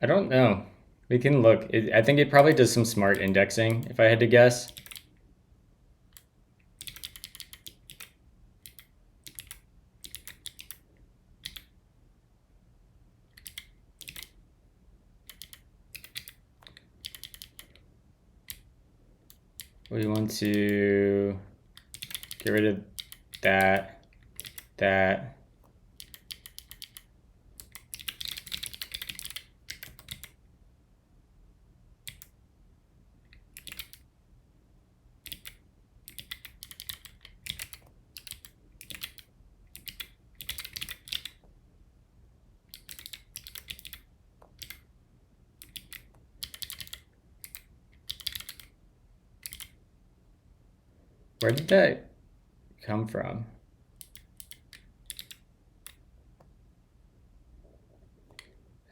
I don't know. We can look. I think it probably does some smart indexing, if I had to guess. We want to get rid of that. Where did that come from?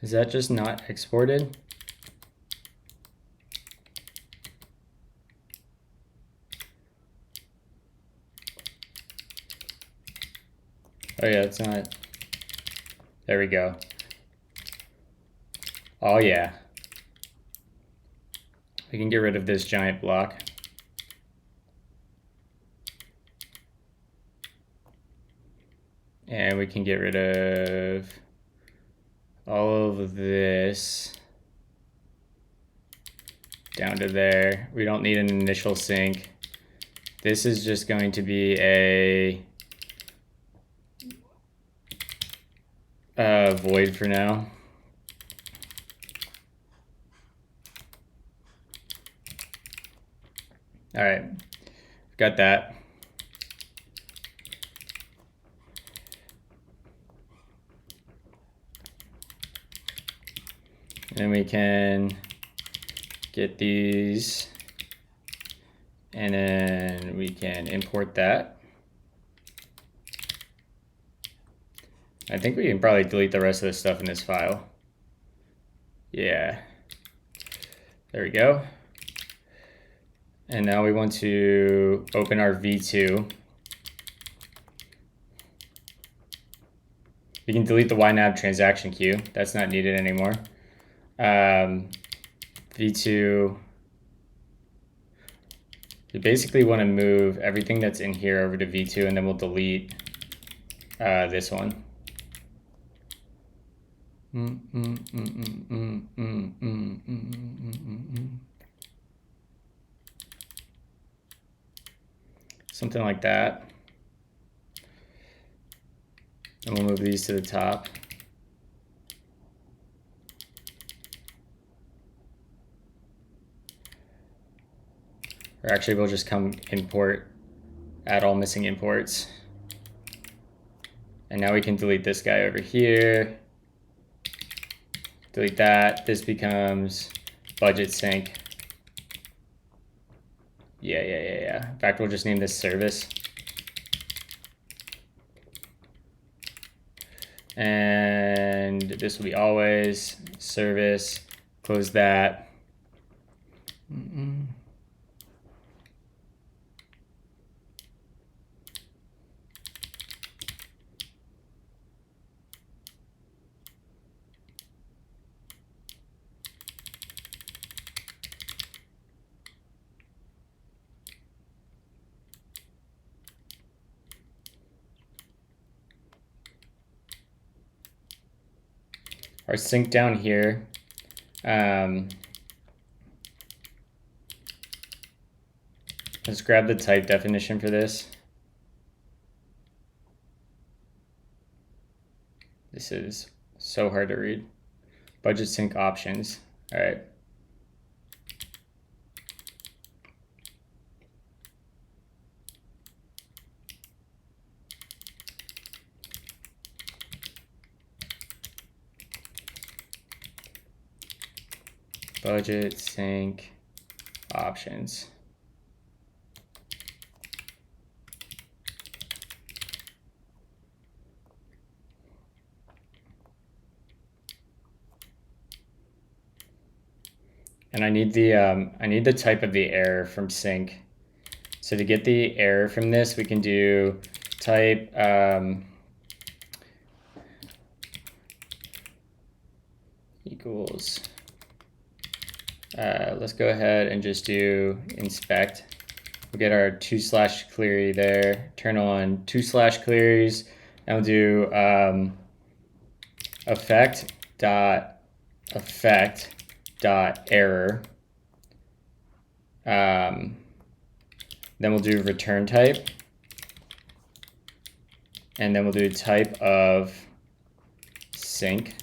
Is that just not exported? Oh yeah, it's not. There we go. Oh yeah. We can get rid of this giant block. And we can get rid of all of this down to there. We don't need an initial sync. This is just going to be a void for now. All right, got that. And we can get these, and then we can import that. I think we can probably delete the rest of the stuff in this file. Yeah, there we go. And now we want to open our V2. We can delete the YNAB transaction queue. That's not needed anymore. V2, you basically want to move everything that's in here over to V2, and then we'll delete this one. Something like that. And we'll move these to the top. Or actually, we'll just come import, add all missing imports. And now we can delete this guy over here. Delete that. This becomes budget sync. Yeah. In fact, we'll just name this service. And this will be always service. Close that. Our sync down here. Let's grab the type definition for this. This is so hard to read. Budget sync options. All right. Budget sync options. And I need the type of the error from sync. So to get the error from this, we can do type equals. Let's go ahead and just do inspect. We'll get our 2/ query there. Turn on 2/ queries, and we'll do effect.error. Then we'll do return type, and then we'll do type of sync.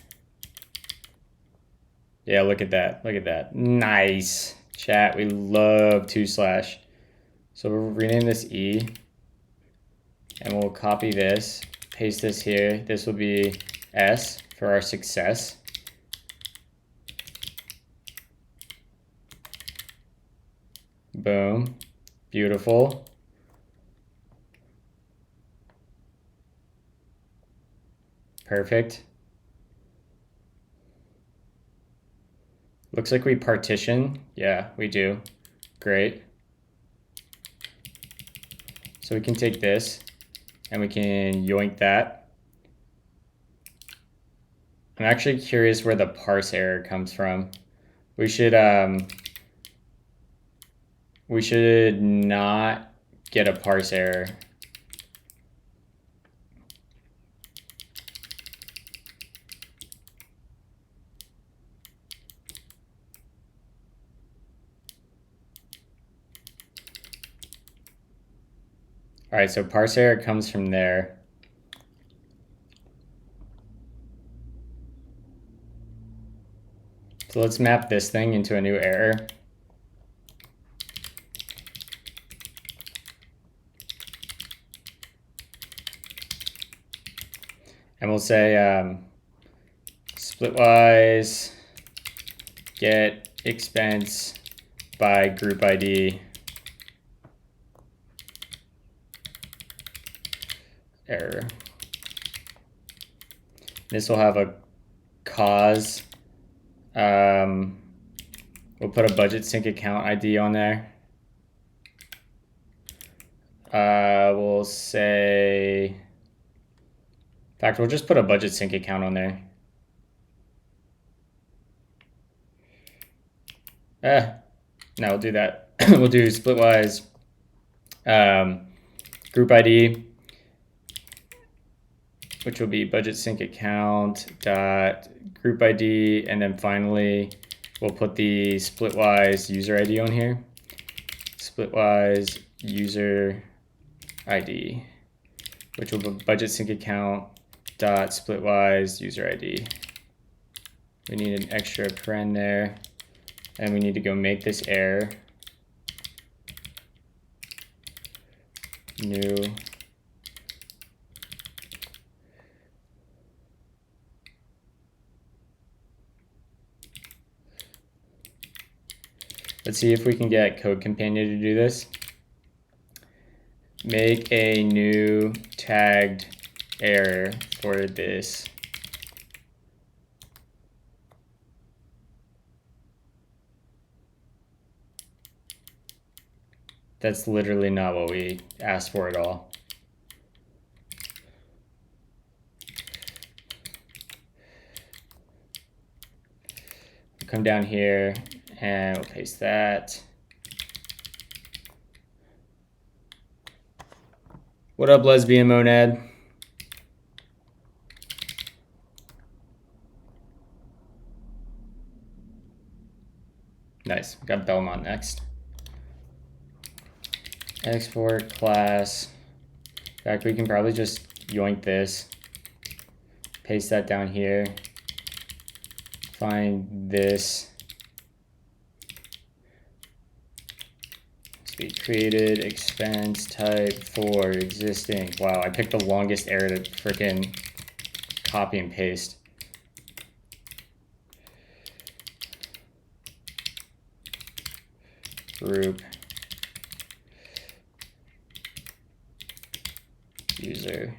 Yeah, look at that. Look at that. Nice. Chat, we love 2/. So we'll rename this E. And we'll copy this, paste this here. This will be S for our success. Boom. Beautiful. Perfect. Looks like we partition. Yeah, we do. Great. So we can take this and we can yoink that. I'm actually curious where the parse error comes from. We should we should not get a parse error. All right, so parse error comes from there. So let's map this thing into a new error. And we'll say splitwise get expense by group ID error. This will have a cause. We'll put a budget sync account ID on there. We'll say, in fact, we'll just put a budget sync account on there. No, we'll do that. We'll do splitwise group ID, which will be budget sync account dot group ID, and then finally we'll put the splitwise user ID on here. Splitwise user ID, which will be budget sync account dot splitwise user ID. We need an extra paren there, and we need to go make this error new. Let's see if we can get Code Companion to do this. Make a new tagged error for this. That's literally not what we asked for at all. We'll come down here and we'll paste that. What up, lesbian monad? Nice, got Belmont next. Export class. In fact, we can probably just yoink this, paste that down here, find this. Be created expense type for existing. Wow, I picked the longest error to freaking copy and paste. Group user.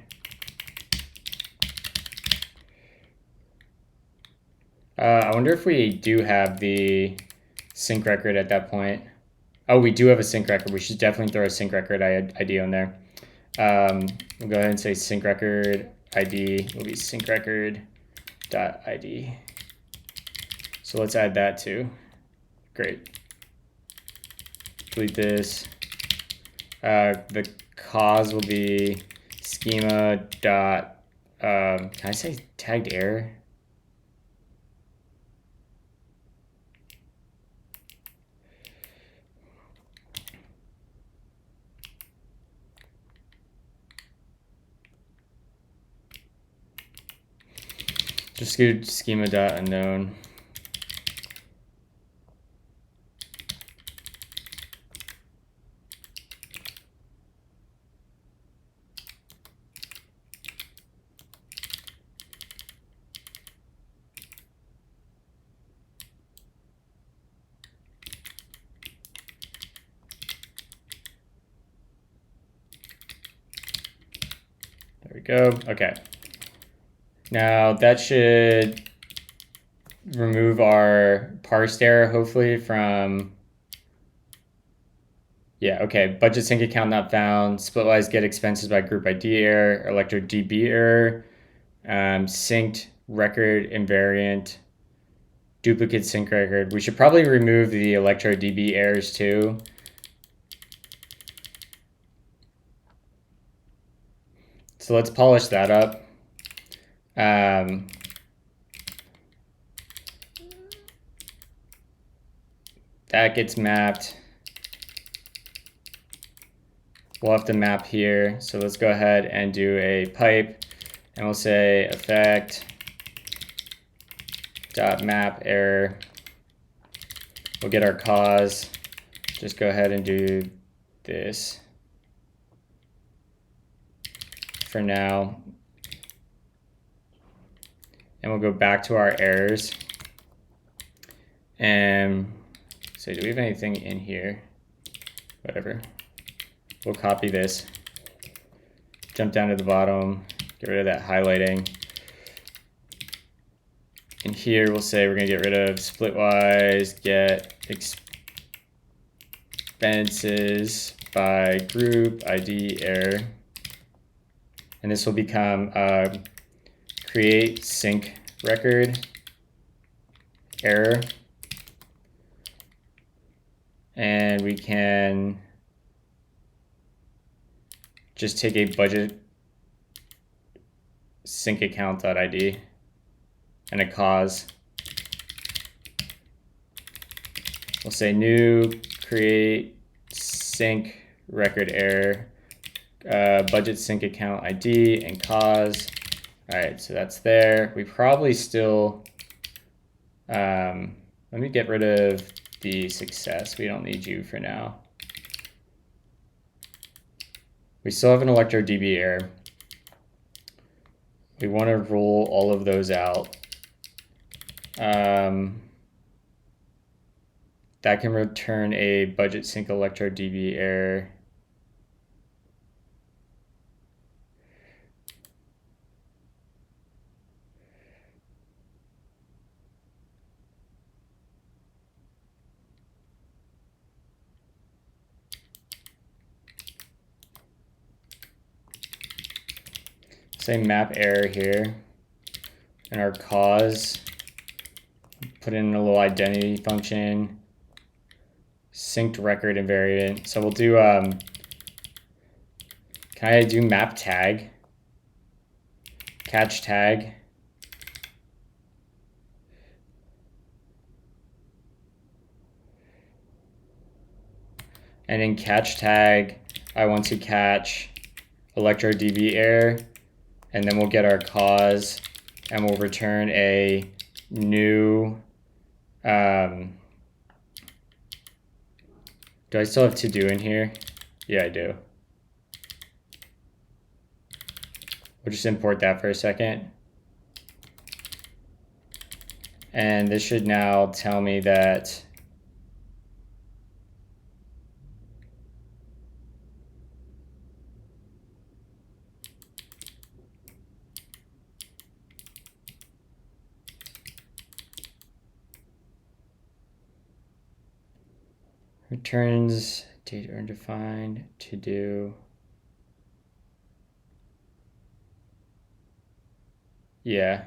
I wonder if we do have the sync record at that point. Oh, we do have a sync record. We should definitely throw a sync record ID on there. We'll go ahead and say sync record ID will be sync record dot ID. So let's add that too. Great. Delete this. The cause will be schema dot. Can I say tagged error? Just do schema dot unknown. There we go. Okay. Now that should remove our parsed error, hopefully, from, yeah, okay, budget sync account not found, splitwise get expenses by group ID error, electro DB error, synced record invariant, duplicate sync record. We should probably remove the electro DB errors too. So let's polish that up. That gets mapped. We'll have to map here. So let's go ahead and do a pipe, and we'll say effect dot map error. We'll get our cause. Just go ahead and do this for now. And we'll go back to our errors. And so do we have anything in here? Whatever. We'll copy this. Jump down to the bottom. Get rid of that highlighting. And here we'll say we're going to get rid of splitwise, get expenses by group ID error. And this will become create sync record error. And we can just take a budget sync account.id and a cause. We'll say new create sync record error, budget sync account ID and cause. All right, so that's there. We probably still, let me get rid of the success. We don't need you for now. We still have an ElectroDB error. We want to roll all of those out. That can return a budget sync ElectroDB error. Say map error here, and our cause, put in a little identity function, synced record invariant. So we'll do, can I do map tag, catch tag, and in catch tag, I want to catch ElectroDB error, and then we'll get our cause, and we'll return a new, do I still have to do in here? Yeah, I do. We'll just import that for a second. And this should now tell me that returns data undefined to do. Yeah.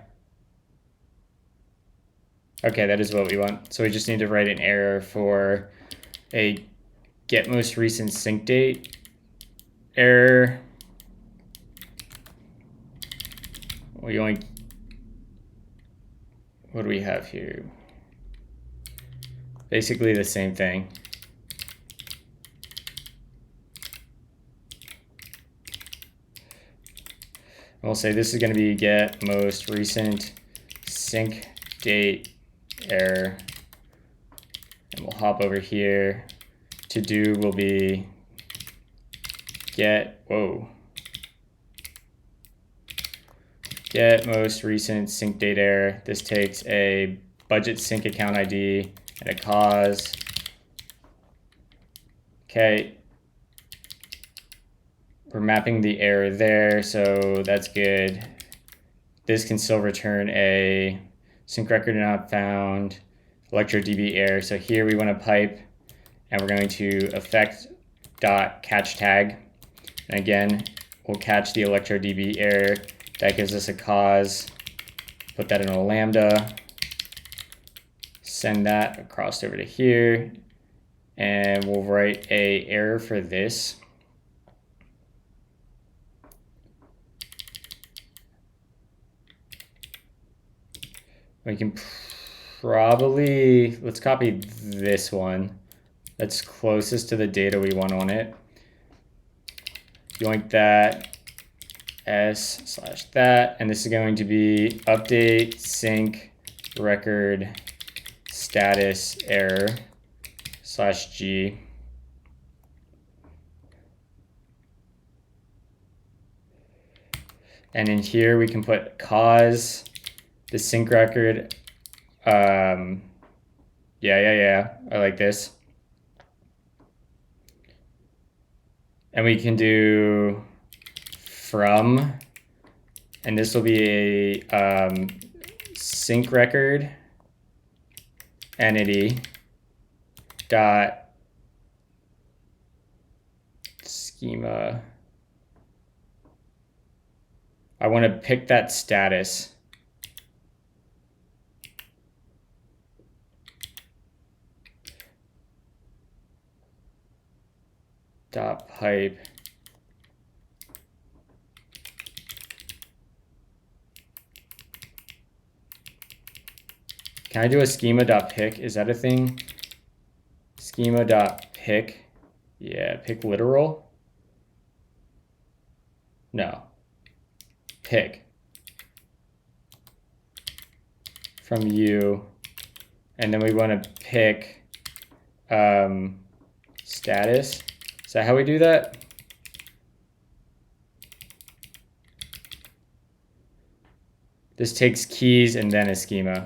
Okay, that is what we want. So we just need to write an error for a get most recent sync date error. We only, what do we have here? Basically the same thing. And we'll say this is going to be get most recent sync date error. And we'll hop over here. To do will be get, get most recent sync date error. This takes a budget sync account ID and a cause. Okay. We're mapping the error there, so that's good. This can still return a sync record not found, ElectroDB error. So here we want to pipe, and we're going to effect.catch tag. And again, we'll catch the ElectroDB error. That gives us a cause. Put that in a lambda. Send that across over to here. And we'll write a error for this. We can probably, let's copy this one. That's closest to the data we want on it. Yoink that, s/that, and this is going to be update sync record status error /g. And in here we can put cause the sync record. Yeah, I like this. And we can do from, and this will be a sync record entity dot schema. I want to pick that status. Dot pipe. Can I do a schema.pick? Is that a thing? Schema.pick. Yeah, pick literal. No. Pick. From you. And then we want to pick status. Is that how we do that? This takes keys and then a schema.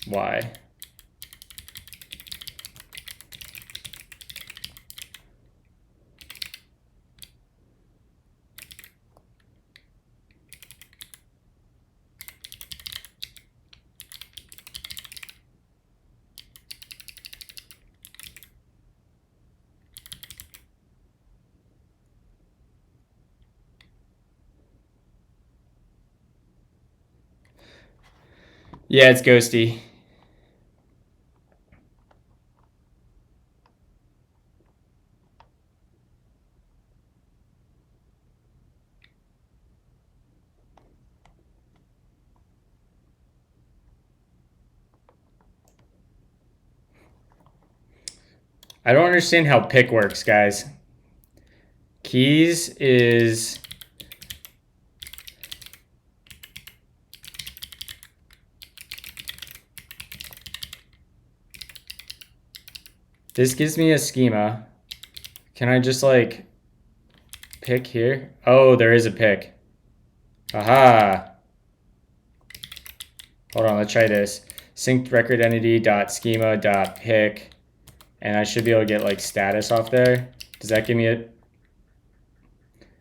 Why? Yeah, it's ghosty. I don't understand how pick works, guys. Keys is this gives me a schema. Can I just like pick here? Oh, there is a pick. Aha. Hold on, let's try this. Synced record entity dot schema dot pick. And I should be able to get like status off there. Does that give me a...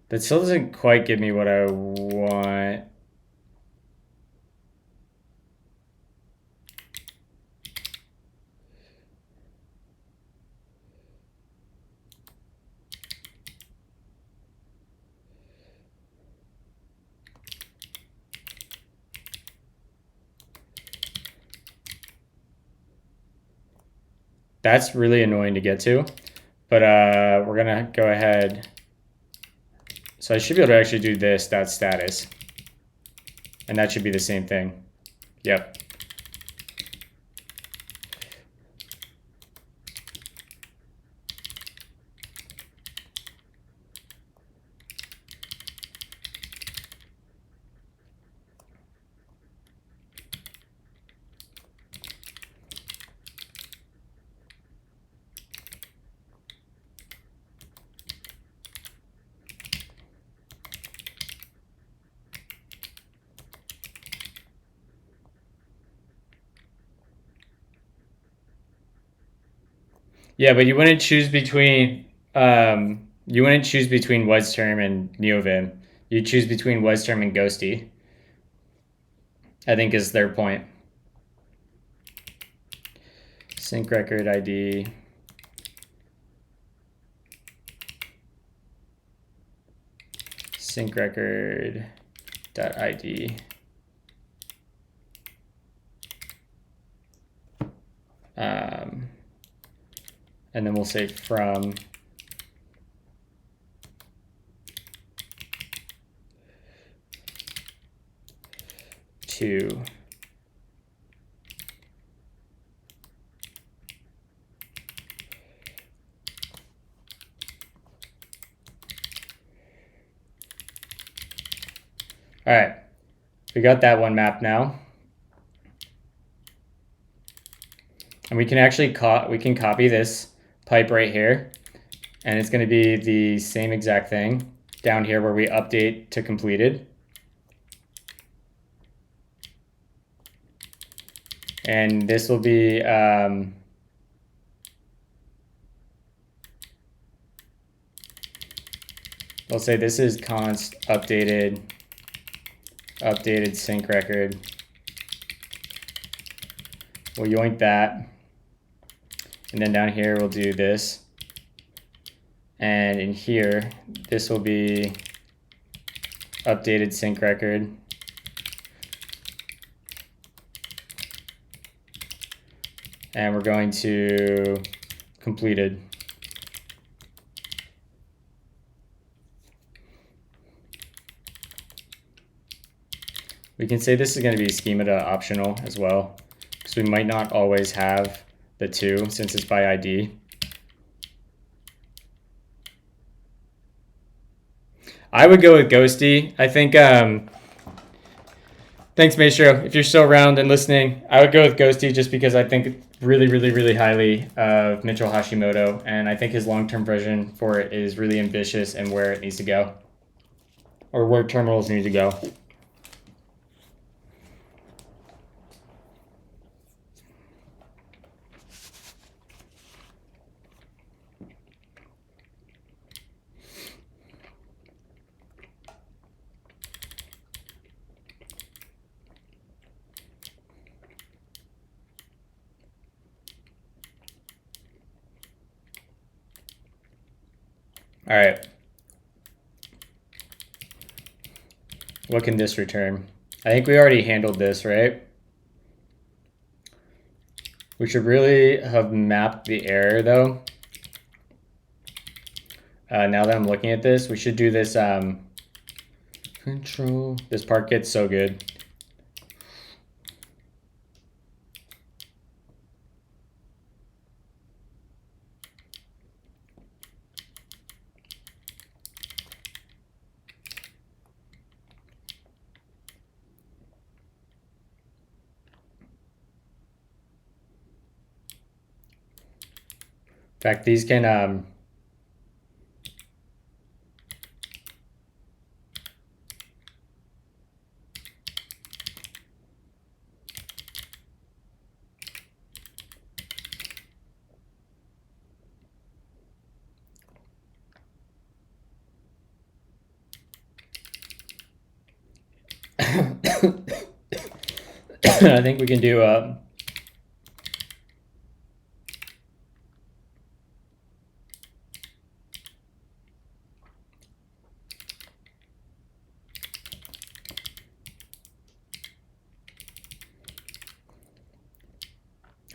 That still doesn't quite give me what I want. That's really annoying to get to, but we're gonna go ahead. So I should be able to actually do this, that status, and that should be the same thing. Yep. Yeah, but you wouldn't choose between WasTerm and NeoVim. You choose between WasTerm and Ghosty, I think is their point. Sync record ID. Sync record dot ID. And then we'll say from 2. All right, we got that one mapped now. And we can actually copy this pipe right here, and it's going to be the same exact thing down here where we update to completed. And this will be we'll say this is const updated sync record. We'll yoink that. And then down here we'll do this. And in here, this will be updated sync record. And we're going to completed. We can say this is going to be schema to optional as well, because we might not always have the 2 since it's by ID. I would go with Ghosty. I think, thanks Maestro, if you're still around and listening, I would go with Ghosty just because I think really, really, really highly of Mitchell Hashimoto, and I think his long-term version for it is really ambitious and where it needs to go, or where terminals need to go. All right. What can this return? I think we already handled this, right? We should really have mapped the error though. Now that I'm looking at this, we should do this control. This part gets so good. In fact, these can I think we can do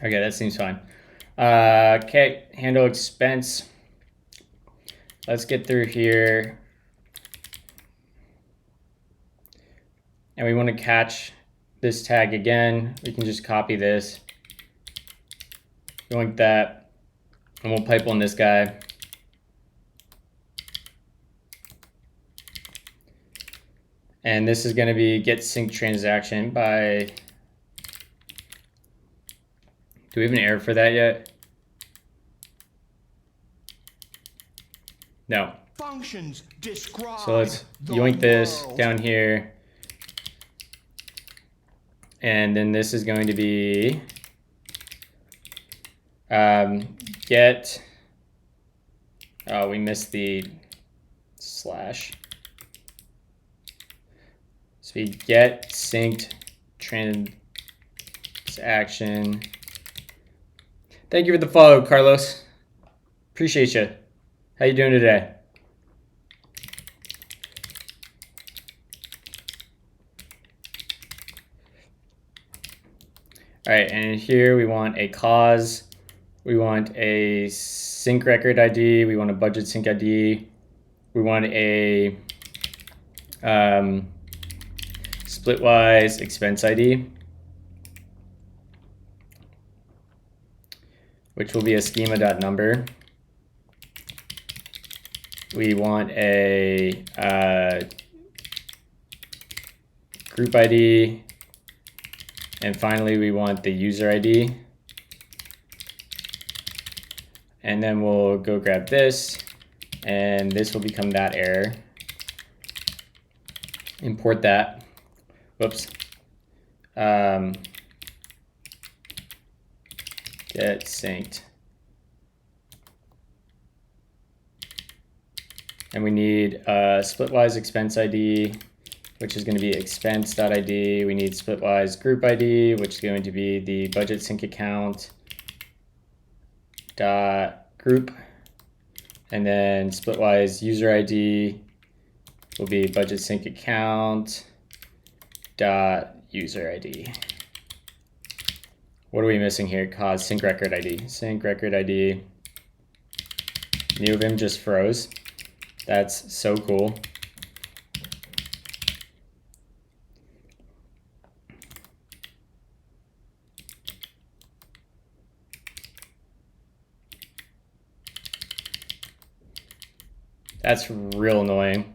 okay, that seems fine. Okay, handle expense. Let's get through here. And we want to catch this tag again. We can just copy this. Like that. And we'll pipe on this guy. And this is going to be get sync transaction by... Do we have an error for that yet? No. Functions describe So let's the yoink this world. down here. And then this is going to be get, oh, we missed the slash. So we get synced transaction. Thank you for the follow, Carlos. Appreciate you. How you doing today? All right, and here we want a cause, we want a sync record ID, we want a budget sync ID, we want a Splitwise expense ID, which will be a schema.number. We want a group ID, and finally we want the user ID. And then we'll go grab this, and this will become that error. Import that. Whoops. Get synced. And we need Splitwise expense ID, which is going to be expense.id. We need Splitwise group ID, which is going to be the budget sync account dot group, and then Splitwise user ID will be budget sync account dot user ID. What are we missing here? Cause sync record ID. Sync record ID. NeoVim just froze. That's so cool. That's real annoying.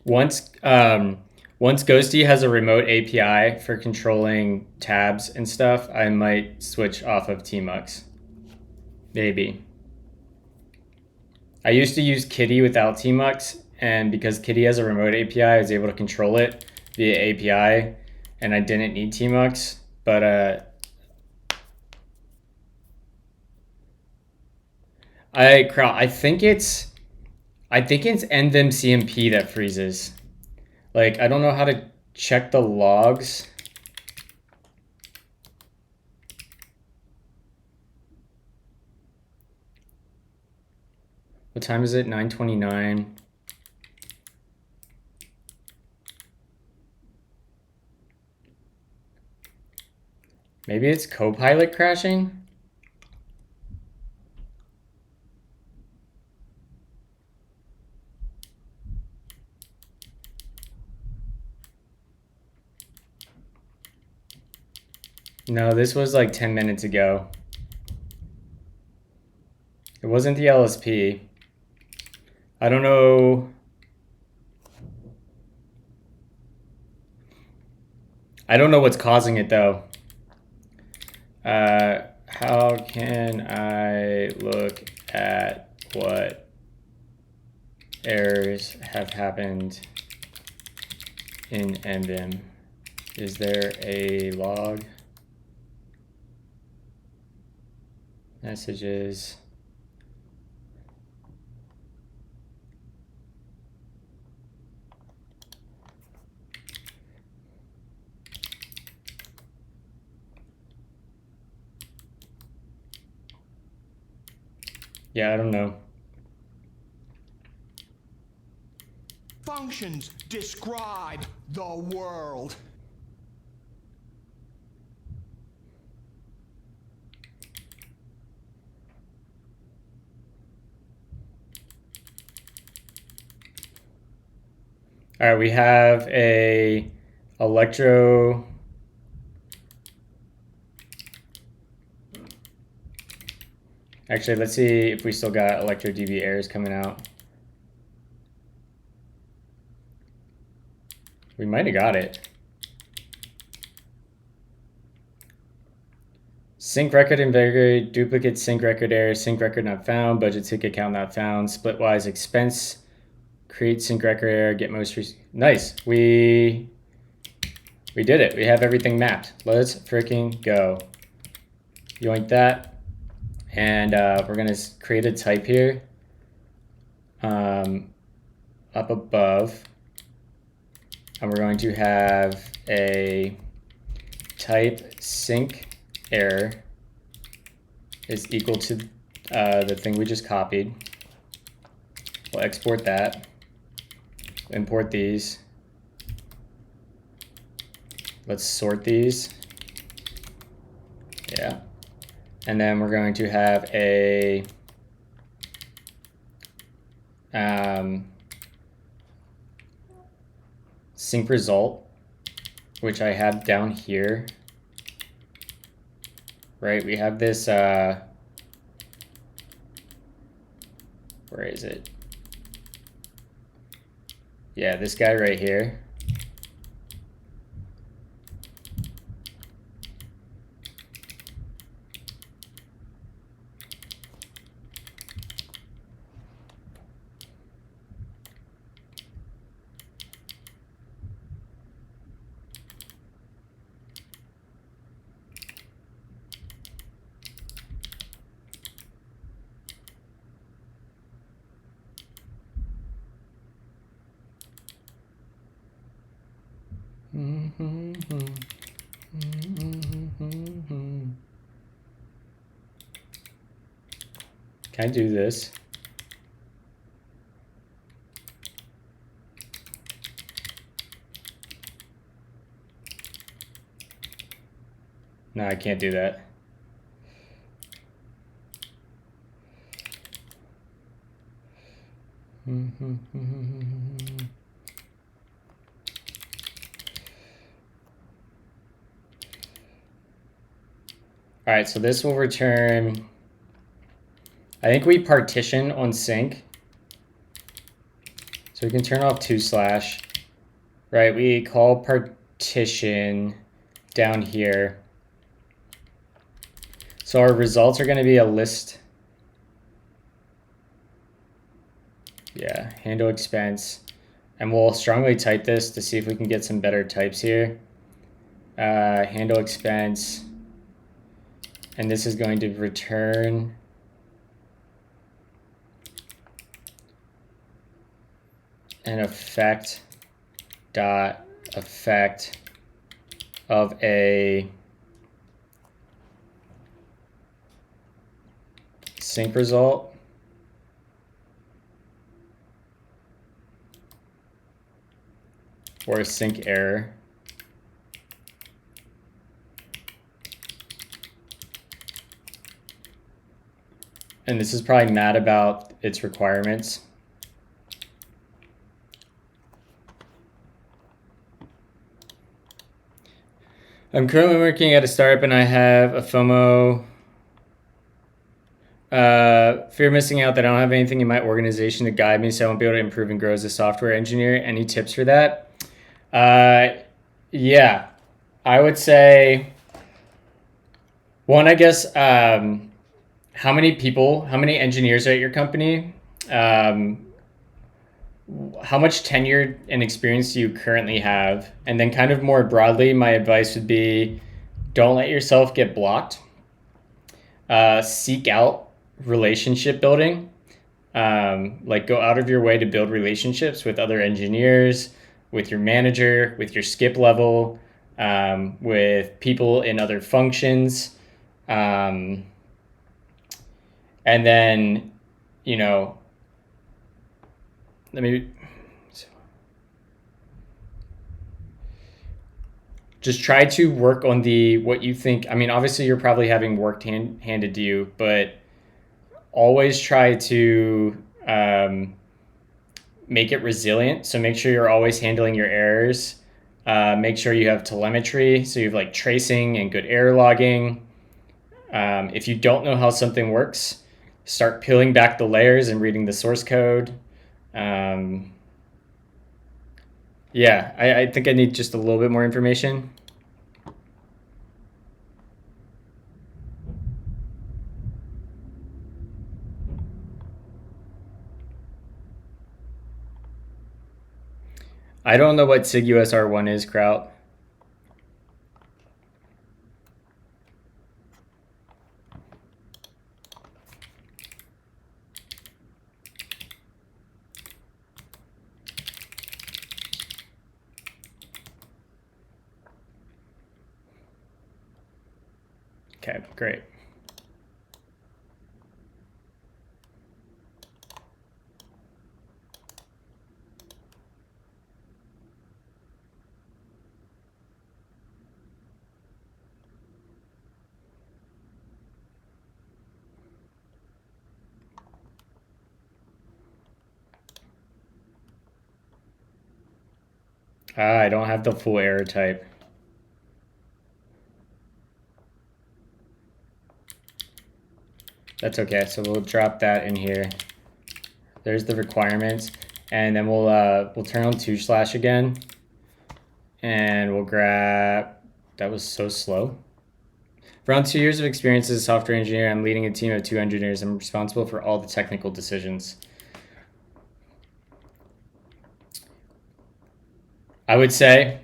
Once Ghosty has a remote API for controlling tabs and stuff, I might switch off of Tmux. Maybe. I used to use Kitty without Tmux, and because Kitty has a remote API, I was able to control it via API, and I didn't need Tmux. But I think it's NVim CMP that freezes. Like, I don't know how to check the logs. What time is it? 9:29. Maybe it's Copilot crashing? No, this was like 10 minutes ago. It wasn't the LSP. I don't know. I don't know what's causing it though. How can I look at what errors have happened in NVim? Is there a log? Messages. Yeah, I don't know. Functions describe the world. All right, we have a electro. Actually, let's see if we still got ElectroDB errors coming out. We might have got it. Sync record invariant, duplicate sync record error, sync record not found, budget sync account not found, splitwise expense, create sync record error, get most nice. We did it. We have everything mapped. Let's freaking go. Yoink that. And we're gonna create a type here up above, and we're going to have a type sync error is equal to the thing we just copied. We'll export that, import these. Let's sort these. Yeah. And then we're going to have a sync result, which I have down here. Right, we have this, where is it? Yeah, this guy right here. Can I do this? No, I can't do that. All right, so this will return, I think we partition on sync. So we can turn off /, right? We call partition down here. So our results are going to be a list. Yeah, handle expense. And we'll strongly type this to see if we can get some better types here. Handle expense. And this is going to return an effect of a sync result. Or a sync error. And this is probably mad about its requirements. I'm currently working at a startup and I have a FOMO. Fear of missing out that I don't have anything in my organization to guide me, so I won't be able to improve and grow as a software engineer. Any tips for that? Yeah, I would say, one, I guess, how many engineers are at your company? How much tenure and experience do you currently have? And then kind of more broadly, my advice would be, don't let yourself get blocked. Seek out relationship building. Like, go out of your way to build relationships with other engineers, with your manager, with your skip level, with people in other functions. And then, just try to work on what you think. I mean, obviously you're probably having work handed to you, but always try to make it resilient. So make sure you're always handling your errors. Make sure you have telemetry. So you have like tracing and good error logging. If you don't know how something works, start peeling back the layers and reading the source code. Yeah, I think I need just a little bit more information. I don't know what SIG-USR1 is, Kraut. Okay, great. I don't have the full error type. That's okay, so we'll drop that in here. There's the requirements, and then we'll turn on 2/ again, and we'll grab, that was so slow. For around 2 years of experience as a software engineer, I'm leading a team of 2 engineers. I'm responsible for all the technical decisions. I would say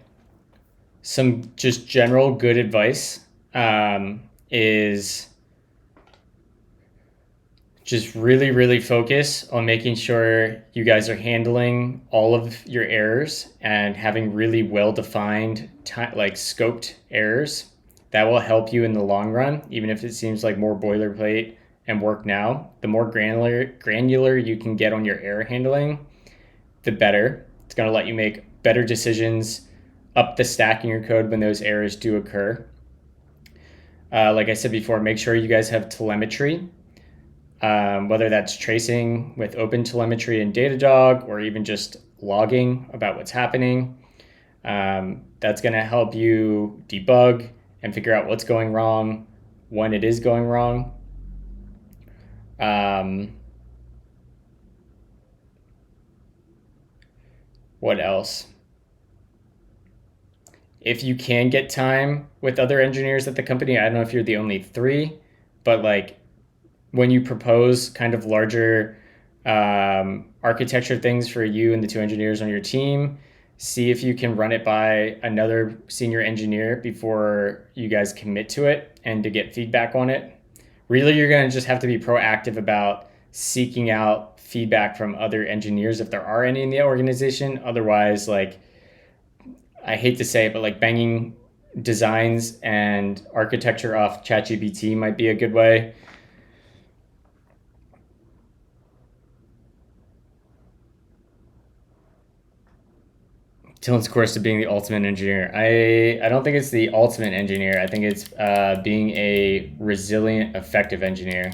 some just general good advice is just really focus on making sure you guys are handling all of your errors and having really well-defined, like scoped errors. That will help you in the long run, even if it seems like more boilerplate and work now. The more granular you can get on your error handling, the better. It's going to let you make better decisions up the stack in your code when those errors do occur. Like I said before, make sure you guys have telemetry. Whether that's tracing with open telemetry in Datadog or even just logging about what's happening. That's going to help you debug and figure out what's going wrong when it is going wrong. What else? If you can get time with other engineers at the company, I don't know if you're the only 3, but like when you propose kind of larger architecture things for you and the 2 engineers on your team, see if you can run it by another senior engineer before you guys commit to it and to get feedback on it. Really, you're going to just have to be proactive about seeking out feedback from other engineers if there are any in the organization. Otherwise, like, I hate to say it, but like banging designs and architecture off ChatGPT might be a good way. Dylan's course to being the ultimate engineer. I don't think it's the ultimate engineer. I think it's being a resilient, effective engineer.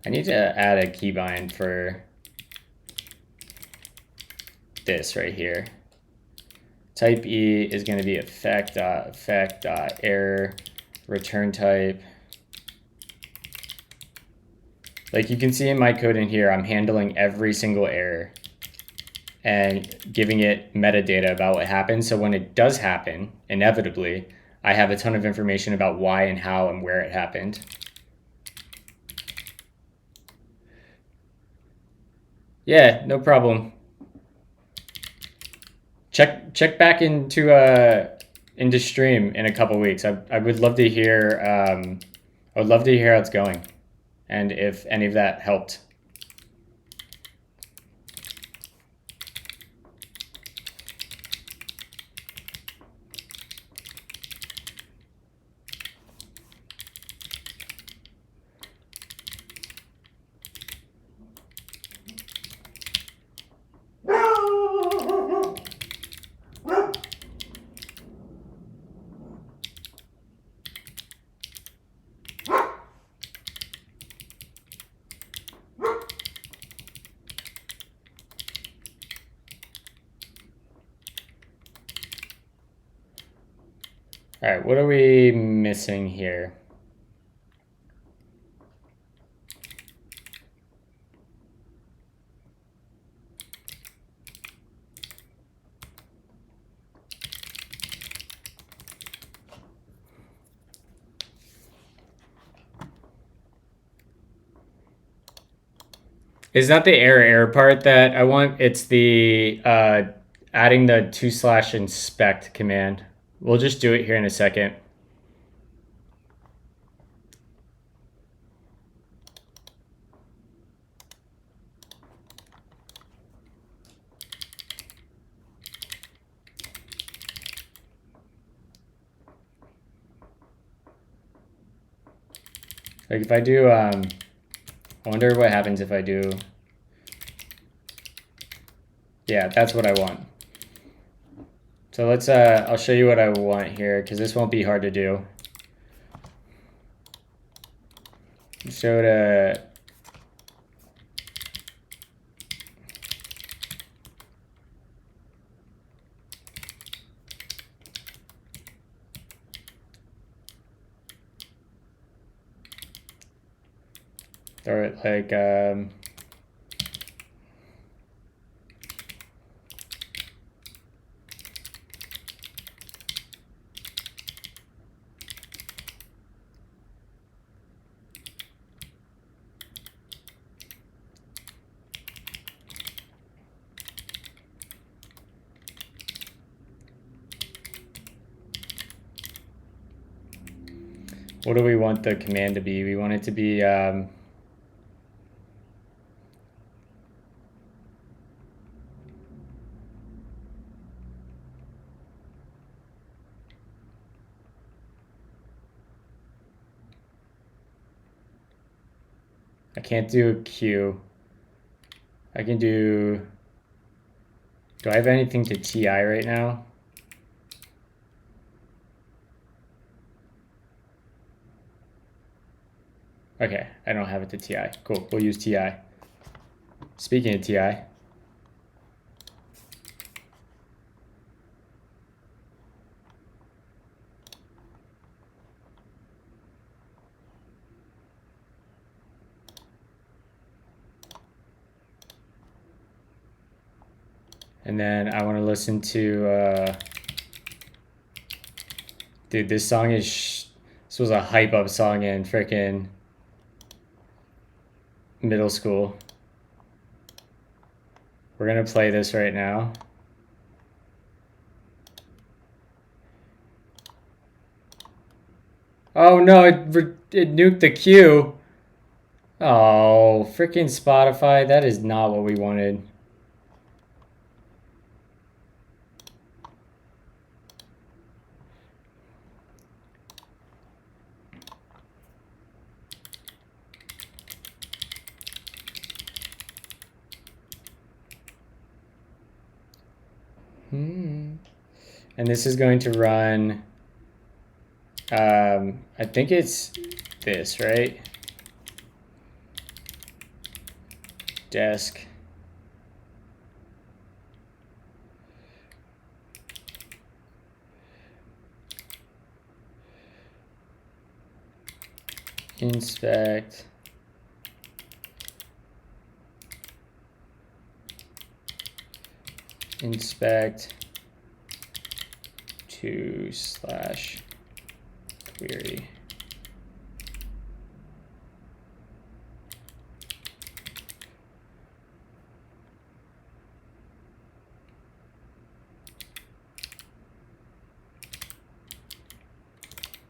I need to add a keybind for this right here. Type E is going to be effect.error return type. Like you can see in my code in here, I'm handling every single error and giving it metadata about what happened. So when it does happen, inevitably, I have a ton of information about why and how and where it happened. Yeah, no problem. Check back into stream in a couple weeks. I would love to hear I would love to hear how it's going and if any of that helped. All right, what are we missing here? It's not the error part that I want. It's the adding the /inspect command. We'll just do it here in a second. Like if I do, I wonder what happens if I do, yeah, that's what I want. So let's, I'll show you what I want here, because this won't be hard to do. Show to, throw it like, what do we want the command to be? We want it to be, I can't do a Q. I can do I have anything to TI right now? Okay, I don't have it to TI. Cool, we'll use TI. Speaking of TI, and then I want to listen to, dude, this song is, this was a hype up song in frickin' middle school. We're gonna play this right now. Oh no, it nuked the queue. Oh, freaking Spotify, that is not what we wanted. And this is going to run, I think it's this, right? Desk. Inspect. Inspect to slash query.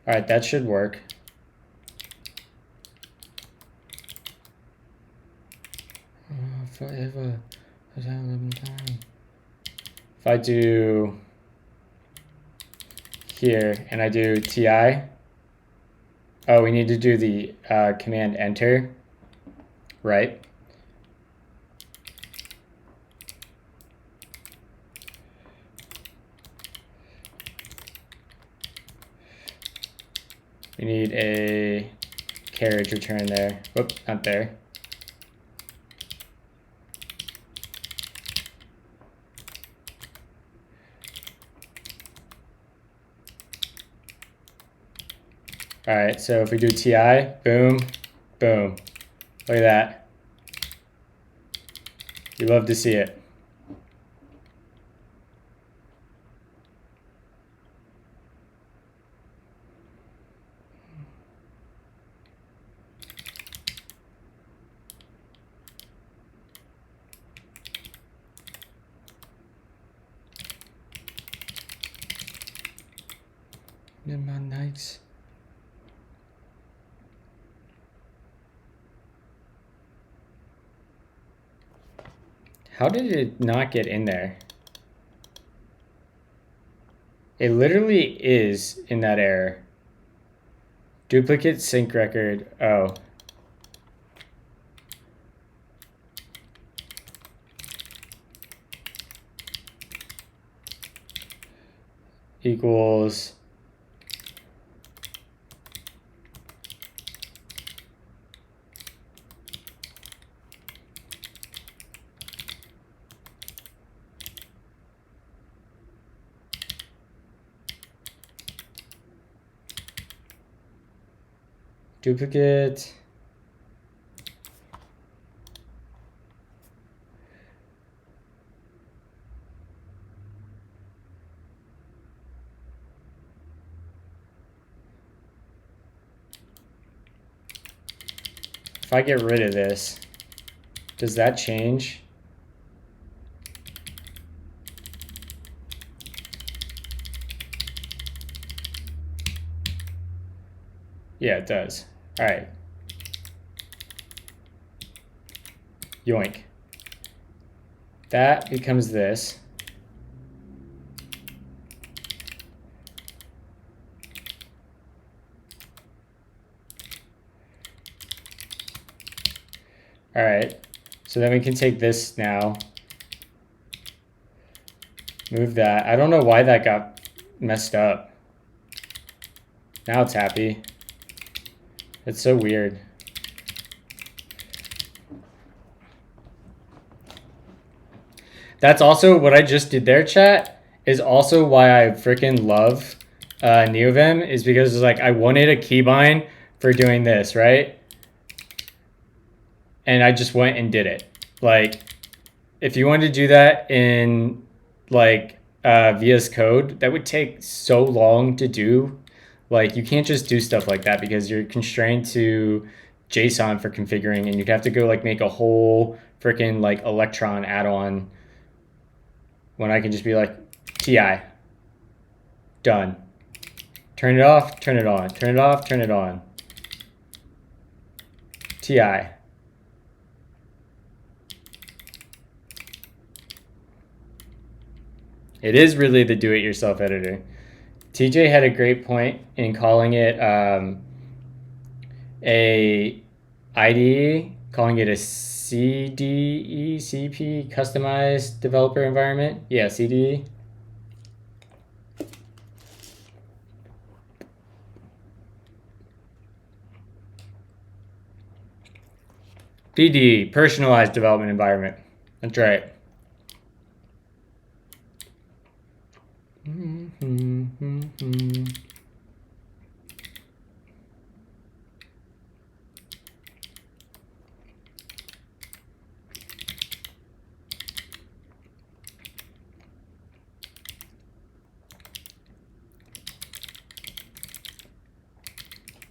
All right, that should work. Forever. If I do here and I do TI, oh, we need to do the command enter, right? We need a carriage return there. Whoop, not there. All right, so if we do TI, boom, boom. Look at that. You love to see it. Nice. How did it not get in there? It literally is in that error. Duplicate sync record. Oh. Equals duplicate if I get rid of this, does that change? Yeah, it does. All right. Yoink. That becomes this. All right. So then we can take this now. Move that. I don't know why that got messed up. Now it's happy. It's so weird. That's also what I just did there, chat, is also why I freaking love NeoVim, is because it's like I wanted a keybind for doing this, right? And I just went and did it. Like, if you wanted to do that in like VS Code, that would take so long to do. Like, you can't just do stuff like that because you're constrained to JSON for configuring, and you'd have to go like make a whole freaking like Electron add-on when I can just be like, TI, done. Turn it off, turn it on, turn it off, turn it on. TI. It is really the do-it-yourself editor. TJ had a great point in calling it a IDE, calling it a CDE, CP, customized developer environment. Yeah, CDE. PD, personalized development environment. That's right.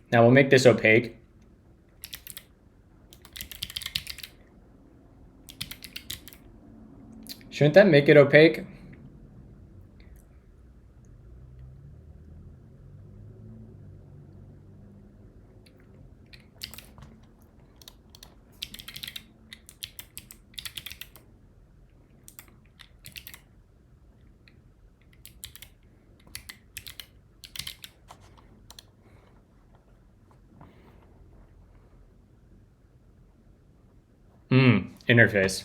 Now we'll make this opaque. Shouldn't that make it opaque? Interface.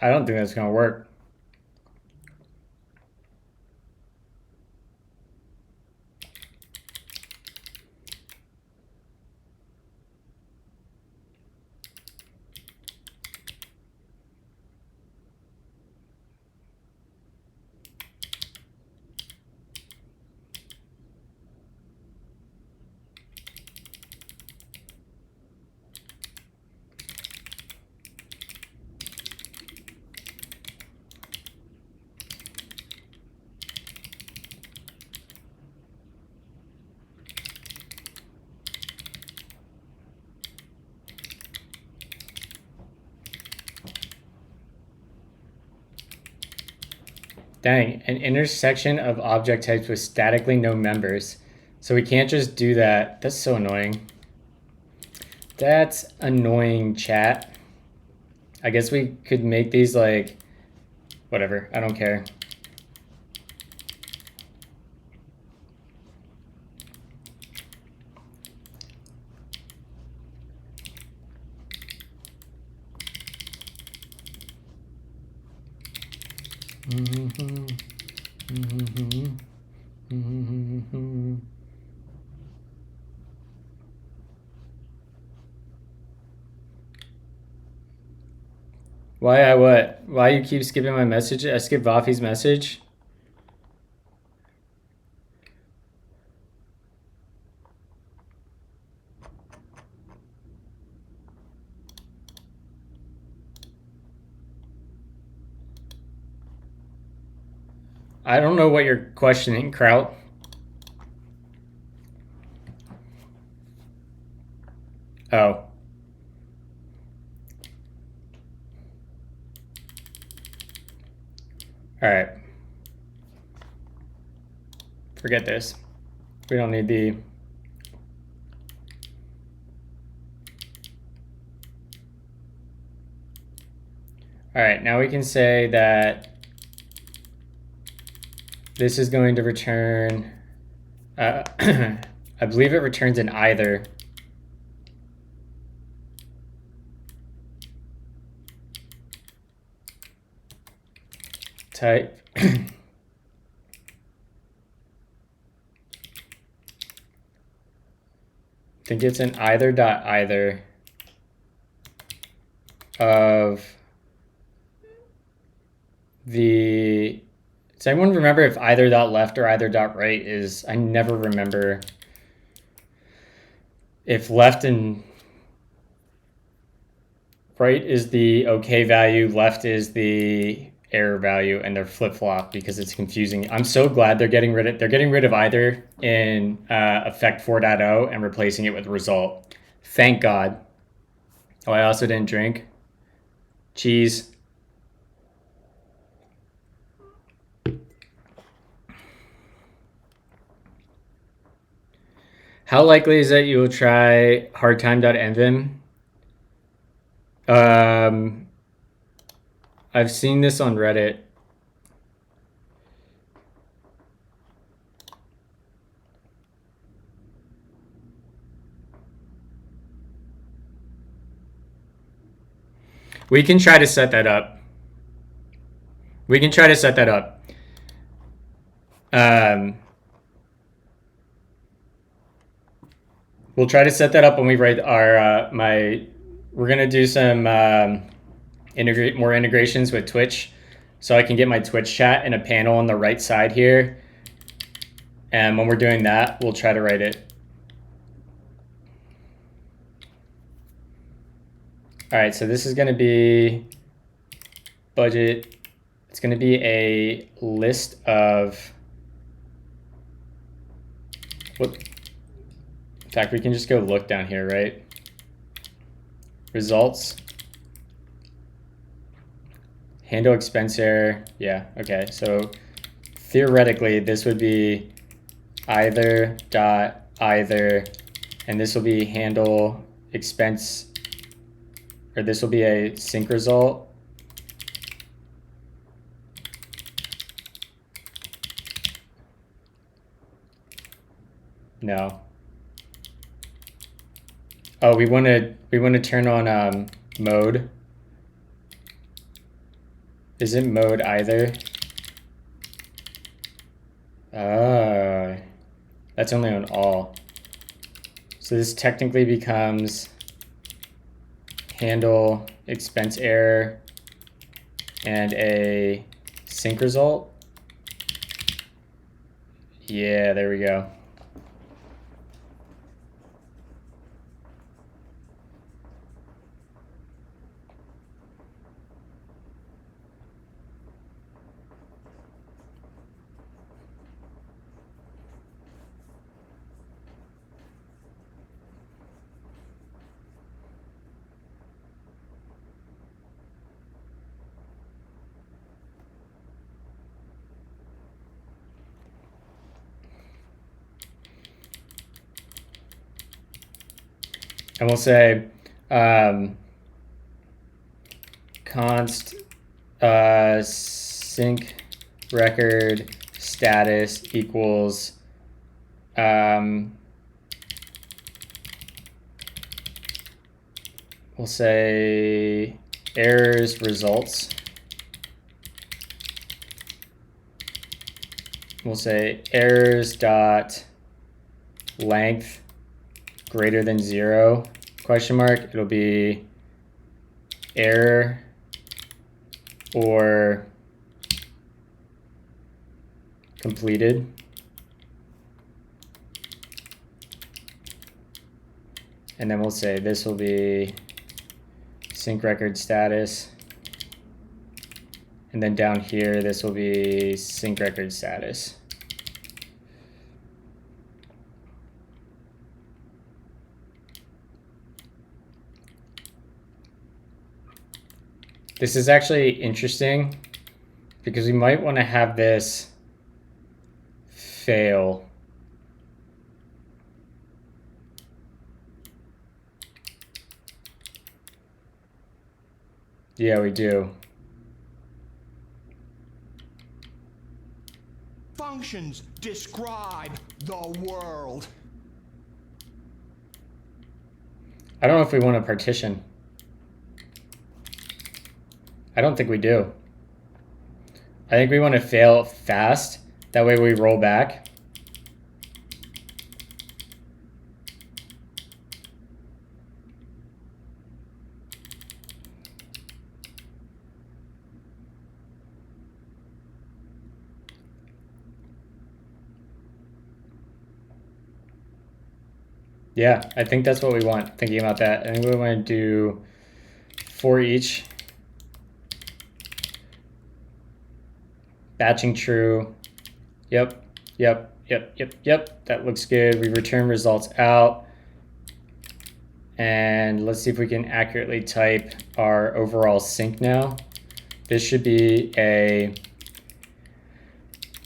I don't think that's gonna work. Dang, an intersection of object types with statically no members. So we can't just do that. That's so annoying. That's annoying, chat. I guess we could make these like, whatever, I don't care. Why I what? Why you keep skipping my message? I skip Vafi's message. I don't know what you're questioning, Kraut. Oh. All right. Forget this. We don't need the... All right, now we can say that this is going to return... I believe it returns an either. Type. I think it's an either dot either of the... Does anyone remember if either dot left or either dot right is... I never remember if left and right is the okay value, left is the error value, and they're flip-flop because it's confusing. I'm so glad they're getting rid of either in Effect 4.0 and replacing it with result. Thank God. Oh, I also didn't drink. Cheese. How likely is that you will try hardtime.envim? I've seen this on Reddit. We can try to set that up. We can try to set that up. We'll try to set that up when we write our we're gonna do some more integrations with Twitch, so I can get my Twitch chat in a panel on the right side here. And when we're doing that, we'll try to write it. All right, so this is gonna be budget. It's gonna be a list of what. In fact, we can just go look down here, right? Results. Handle expense error. Yeah, okay. So theoretically, this would be either dot either, and this will be handle expense, or this will be a sync result. No. Oh, we want to turn on mode. isn't mode either. That's only on all. So this technically becomes handle expense error and a sync result. Yeah, there we go. And we'll say const sync record status equals we'll say errors results. We'll say errors dot length greater than 0 question mark. It'll be error or completed. And then we'll say this will be sync record status. And then down here, this will be sync record status. This is actually interesting because we might want to have this fail. Yeah, we do. Functions describe the world. I don't know if we want a partition. I don't think we do. I think we want to fail fast. That way we roll back. Yeah, I think that's what we want, thinking about that. I think we want to do for each. Batching true. Yep. That looks good. We return results out. And let's see if we can accurately type our overall sync now. This should be a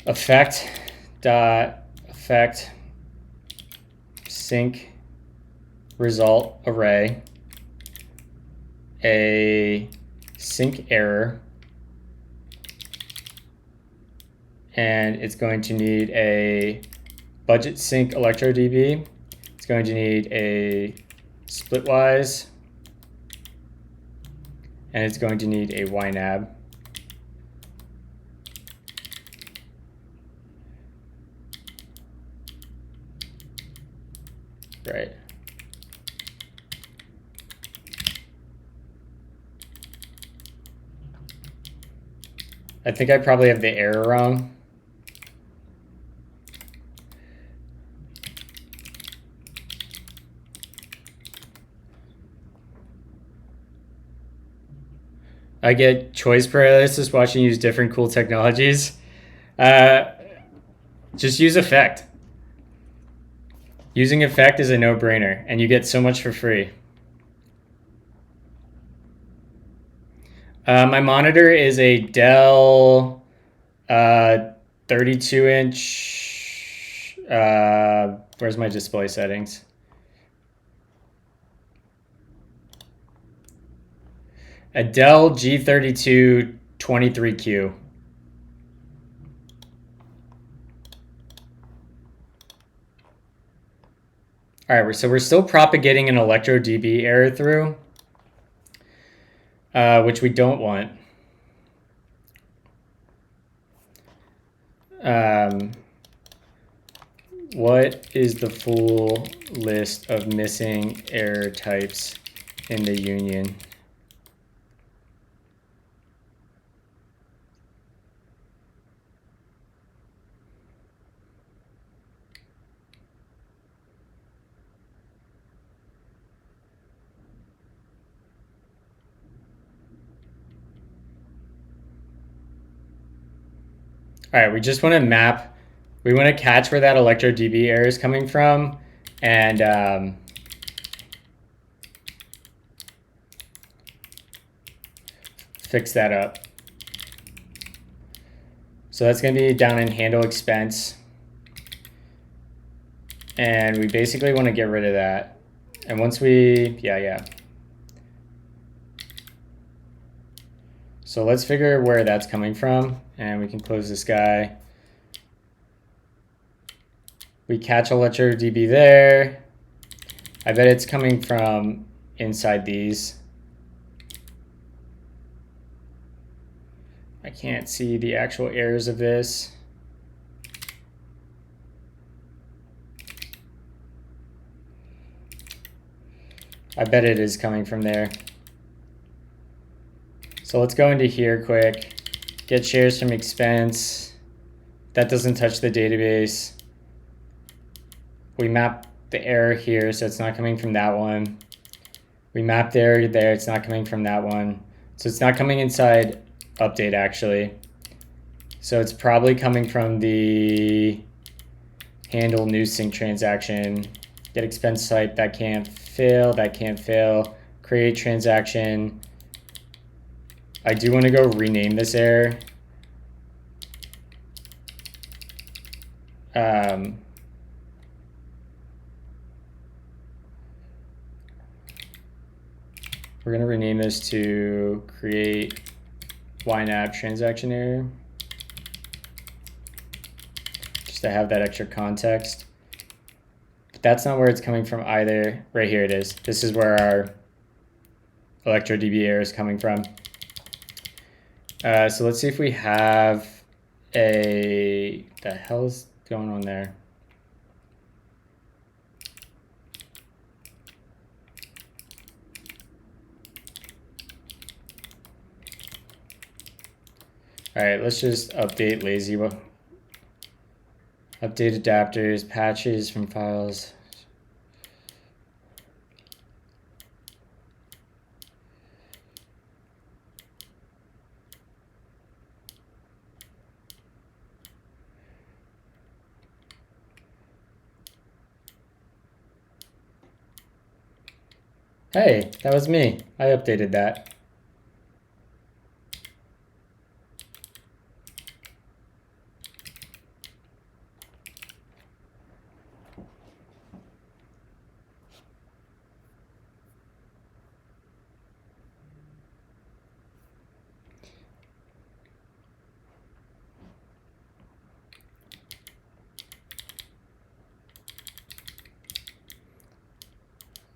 effect sync result array, a sync error, and it's going to need a budget sync ElectroDB. It's going to need a Splitwise, and it's going to need a YNAB. Right. I think I probably have the error wrong. I get choice paralysis watching you use different cool technologies. Just use effect. Using effect is a no-brainer, and you get so much for free. My monitor is a Dell 32-inch. Where's my display settings? A Dell G32 23Q. All right, so we're still propagating an ElectroDB error through, which we don't want. What is the full list of missing error types in the union? All right, we just want to map. We want to catch where that ElectroDB error is coming from, and fix that up. So that's going to be down in handle expense. And we basically want to get rid of that. And once we, yeah. So let's figure where that's coming from, and we can close this guy. We catch ElectroDB there. I bet it's coming from inside these. I can't see the actual errors of this. I bet it is coming from there. So let's go into here quick. Get shares from expense. That doesn't touch the database. We map the error here, so it's not coming from that one. We map the error there, it's not coming from that one. So it's not coming inside update actually. So it's probably coming from the handle new sync transaction. Get expense type, that can't fail, that can't fail. Create transaction. I do want to go rename this error. We're going to rename this to create YNAB transaction error, just to have that extra context. But that's not where it's coming from either. Right here it is. This is where our ElectroDB error is coming from. So let's see if we have a, the hell is going on there? All right, let's just update lazy. Update adapters, patches from files. Hey, that was me. I updated that.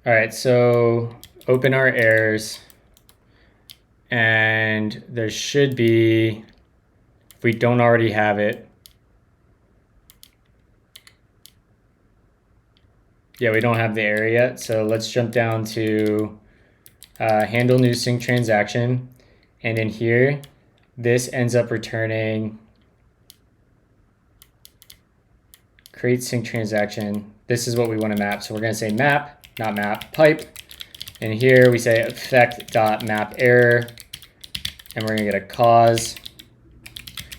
All right, so open our errors, and there should be, if we don't already have it, yeah, we don't have the error yet. So let's jump down to handle new sync transaction, and in here, this ends up returning create sync transaction. This is what we want to map. So we're going to say map, not map, pipe. And here we say effect.map error, and we're going to get a cause.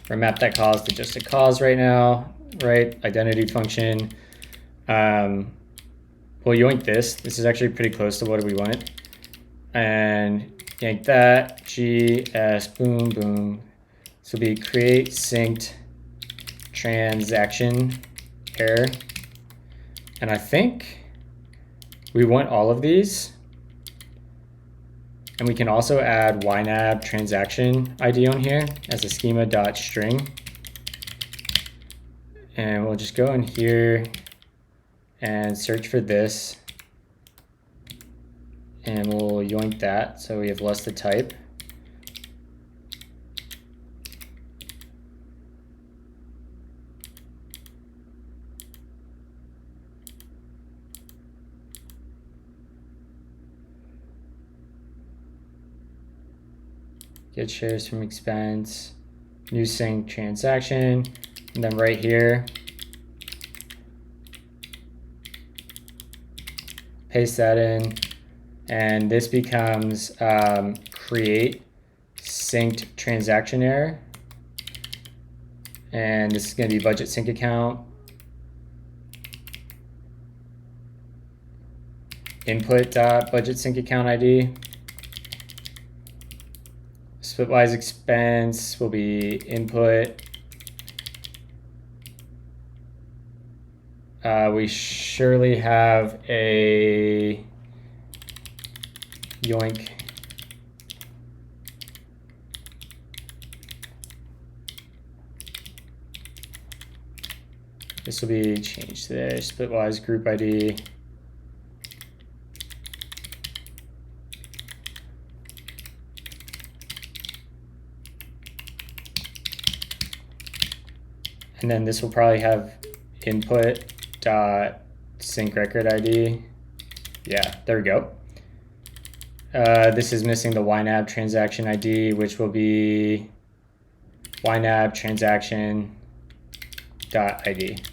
We're going to map that cause to just a cause right now, right? Identity function. We'll yoink this. This is actually pretty close to what we wanted. And yank that, GS, boom, boom. This will be create synced transaction error. And I think we want all of these. And we can also add YNAB transaction ID on here as a schema.string. And we'll just go in here and search for this. And we'll yoink that so we have less to type. get shares from expense, new sync transaction, and then right here, paste that in, and this becomes create synced transaction error, and this is going to be budget sync account, input budget sync account ID. Splitwise expense will be input. We surely have a yoink. This will be changed there. Splitwise group ID. And then this will probably have input dot sync record ID. Yeah, there we go. This is missing the YNAB transaction ID, which will be YNAB transaction dot ID.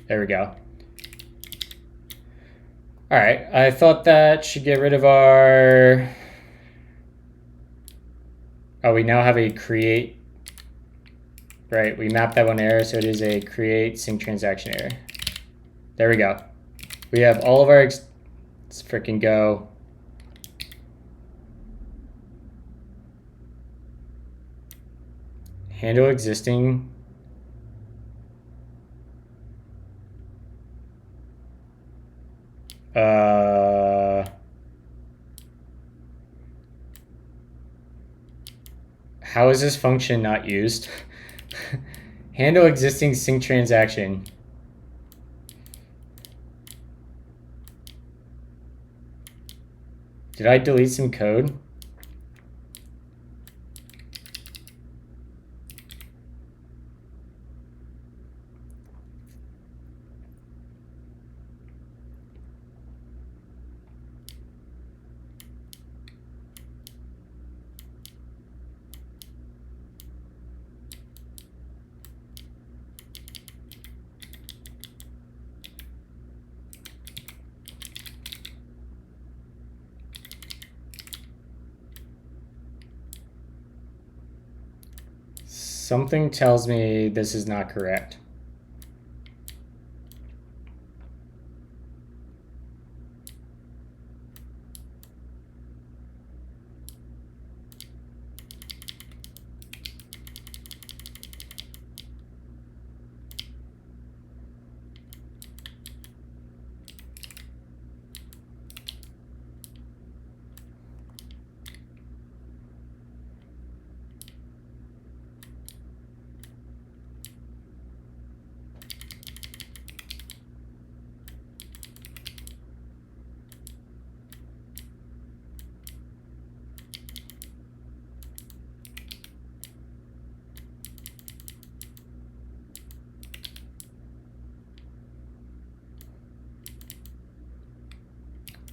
There we go. All right, I thought that should get rid of our. Oh, we now have a create. Right, we mapped that one error, so it is a create sync transaction error. There we go. We have all of our, let's freaking go. Handle existing. How is this function not used? Handle existing sync transaction. Did I delete some code? Something tells me this is not correct.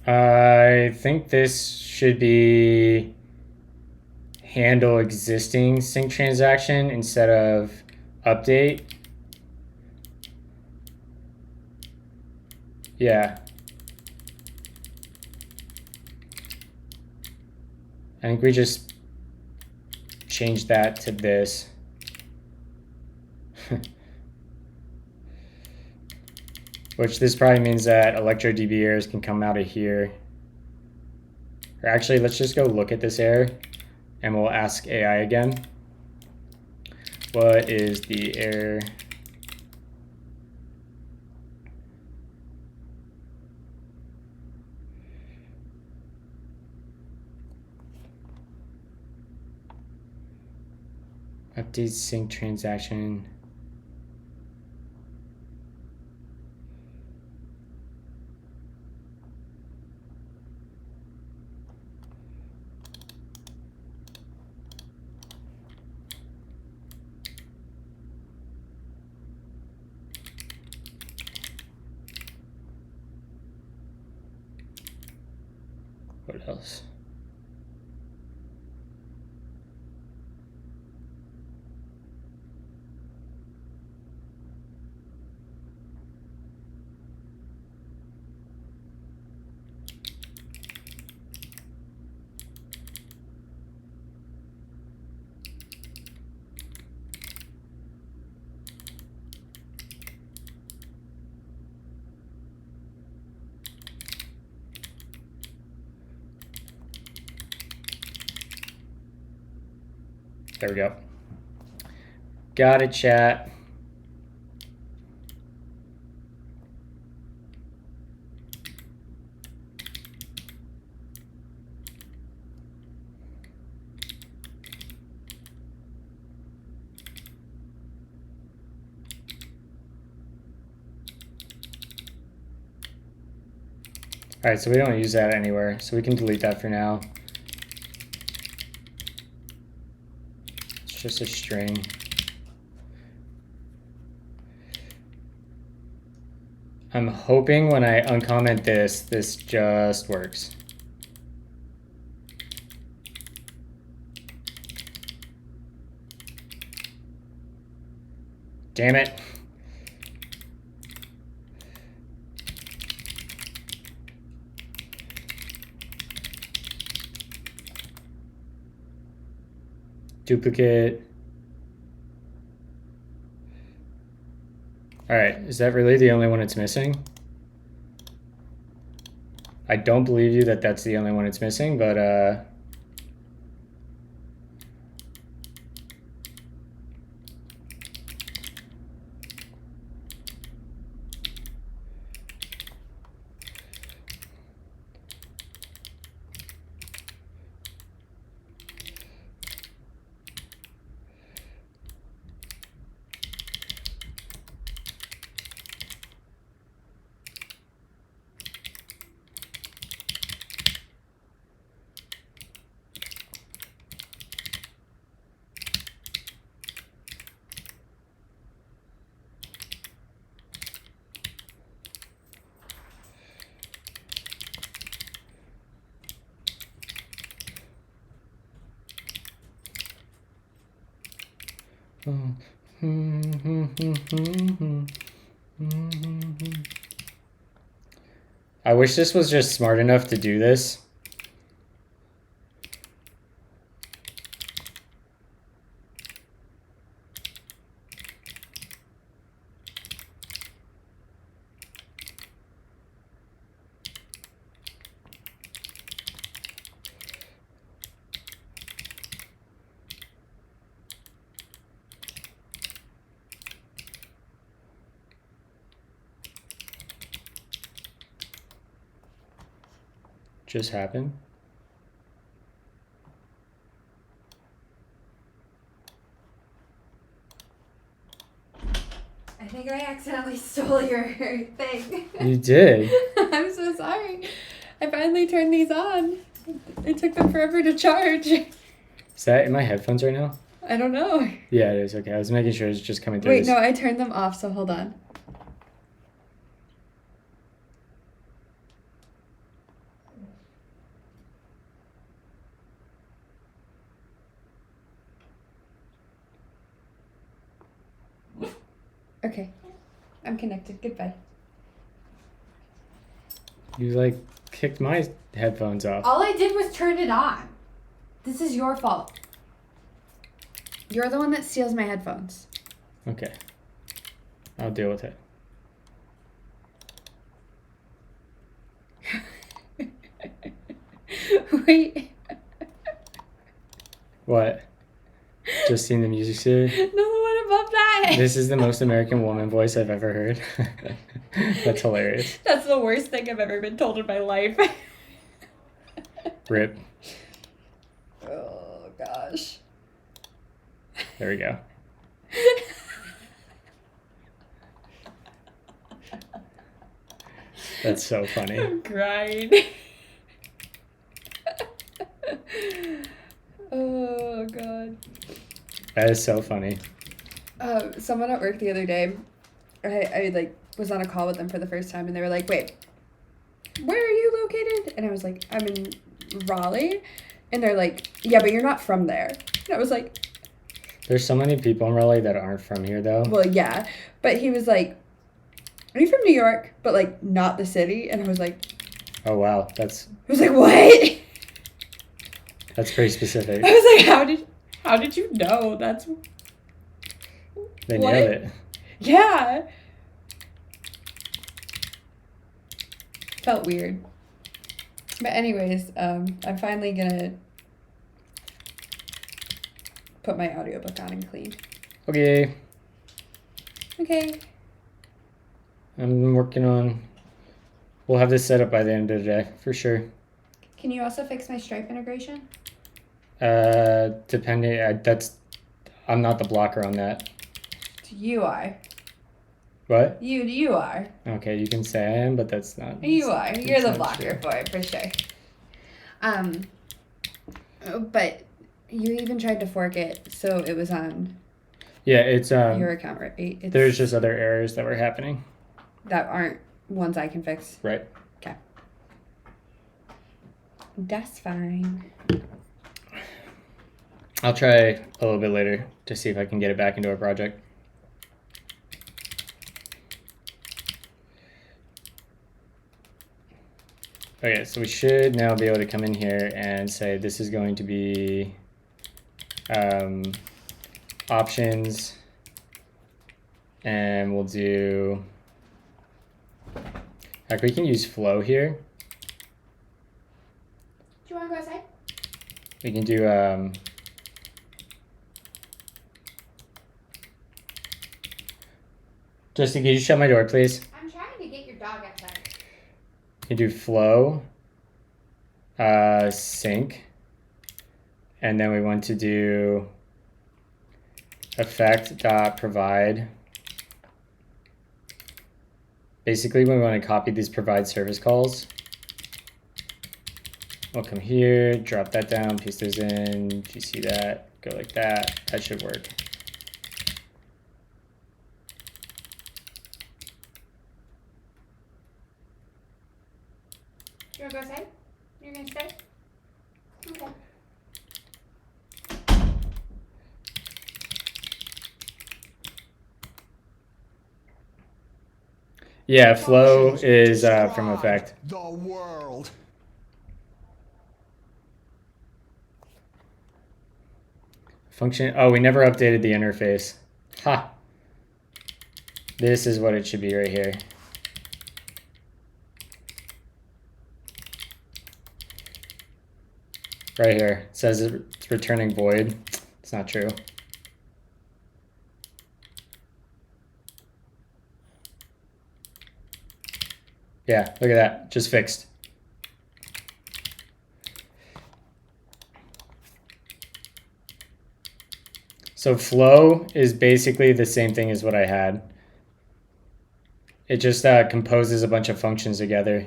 I think this should be handle existing sync transaction instead of update. Yeah. I think we just changed that to this. Which this probably means that ElectroDB errors can come out of here. Or actually, let's just go look at this error and we'll ask AI again. What is the error? Update sync transaction. What else? There we go. Got it, chat. All right, so we don't use that anywhere, so we can delete that for now. It's just a string. I'm hoping when I uncomment this, this just works. Damn it. Duplicate. All right, is that really the only one it's missing? I don't believe you that that's the only one it's missing, but I wish this was just smart enough to do this. Just happened. I think I accidentally stole your thing. You did. I'm so sorry. I finally turned these on. It took them forever to charge. Is that in my headphones right now? I don't know. Yeah, it is. Okay, I was making sure it's just coming through. Wait, no, I turned them off, so hold on. Okay, I'm connected. Goodbye. You like kicked my headphones off. All I did was turn it on. This is your fault. You're the one that steals my headphones. Okay. I'll deal with it. Wait. What? Just seen the music series? No, the one above that. This is the most American woman voice I've ever heard. That's hilarious. That's the worst thing I've ever been told in my life. Rip. Oh, gosh. There we go. That's so funny. I'm crying. Oh, God. That is so funny. Someone at work the other day, I like was on a call with them for the first time, and they were like, "Wait, where are you located?" And I was like, "I'm in Raleigh," and they're like, "Yeah, but you're not from there." And I was like, There's so many people in Raleigh that aren't from here, though. "Well, yeah," but he was like, "Are you from New York, but like not the city?" And I was like, Oh, wow. I was like, "What?" That's pretty specific. I was like, how did you know? That's They what? nailed it. Yeah. Felt weird. But anyways, I'm finally gonna put my audiobook on and clean. Okay. Okay. I'm working on. We'll have this set up by the end of the day for sure. Can you also fix my Stripe integration? Depending. I'm not the blocker on that. You are. What? You are. Okay, you can say I am, but that's not. You are. You're the not blocker true. for it, for sure. But you even tried to fork it so it was on Yeah, it's your account, right? It's, there's just other errors that were happening. that aren't ones I can fix. Right. Okay. That's fine. I'll try a little bit later to see if I can get it back into our project. Okay, so we should now be able to come in here and say this is going to be options, and we'll do, heck, we can use flow here. Do you want to go outside? We can do Justin, can you shut my door, please? I'm trying to get your dog outside. You do flow, sync, and then we want to do effect.provide. Basically, we want to copy these provide service calls. We'll come here, drop that down, paste those in, GC that, go like that. That should work. You want to go outside? You're going to stay? Okay. Yeah, flow Functions is describe from effect. The world. Function, oh, we never updated the interface. Ha! This is what it should be right here. Right here, it says it's returning void. It's not true. Yeah, look at that, just fixed. So flow is basically the same thing as what I had. It just composes a bunch of functions together.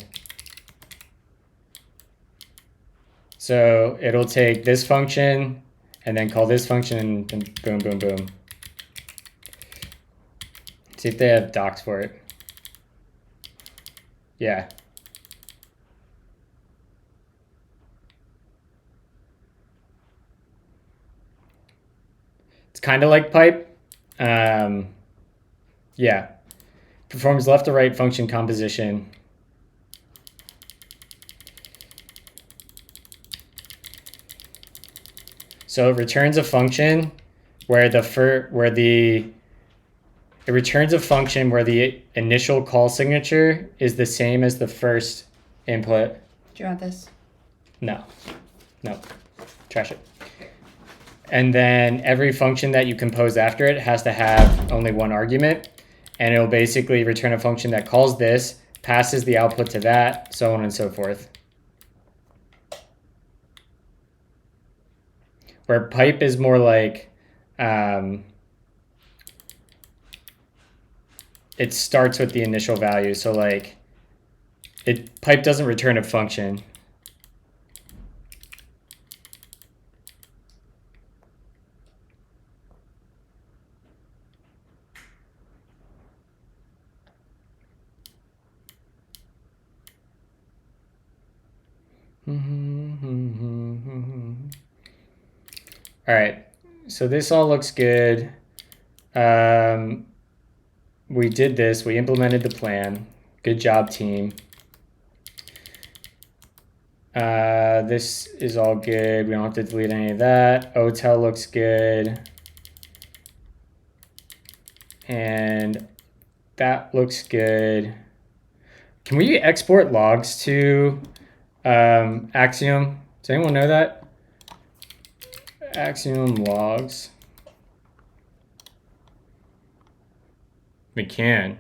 So it'll take this function and then call this function and boom, boom, boom. See if they have docs for it. Yeah. It's kind of like pipe. Yeah. Performs left to right function composition. So it returns a function where the initial call signature is the same as the first input. Do you want this? No. Trash it. And then every function that you compose after it has to have only one argument, and it'll basically return a function that calls this, passes the output to that, so on and so forth. Where pipe is more like it starts with the initial value. So like pipe doesn't return a function. All right, so this all looks good. We did this, we implemented the plan. Good job, team. This is all good. We don't have to delete any of that. OTel looks good. And that looks good. Can we export logs to Axiom? Does anyone know that? Axiom logs. We can.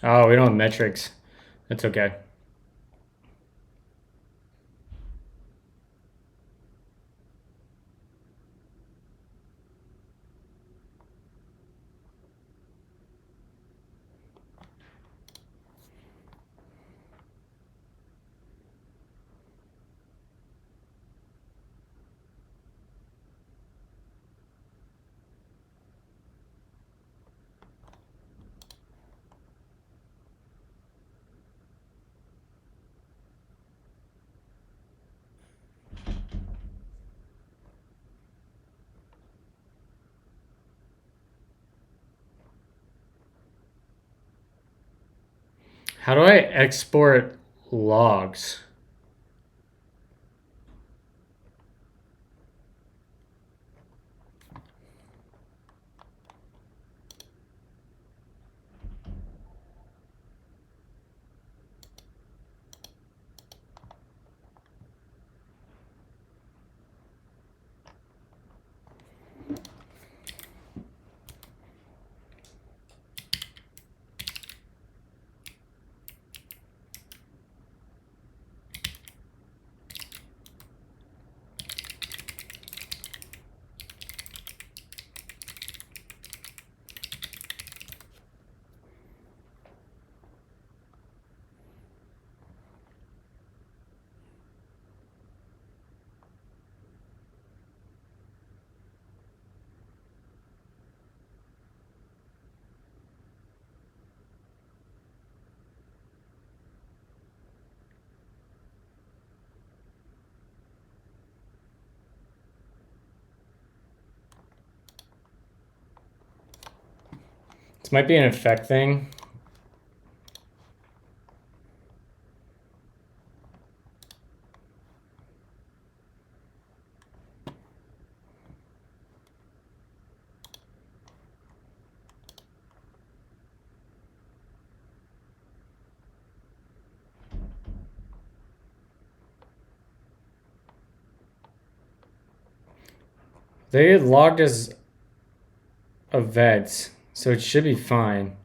Oh, we don't have metrics. That's okay. How do I export logs? This might be an effect thing. They get logged as events, so it should be fine.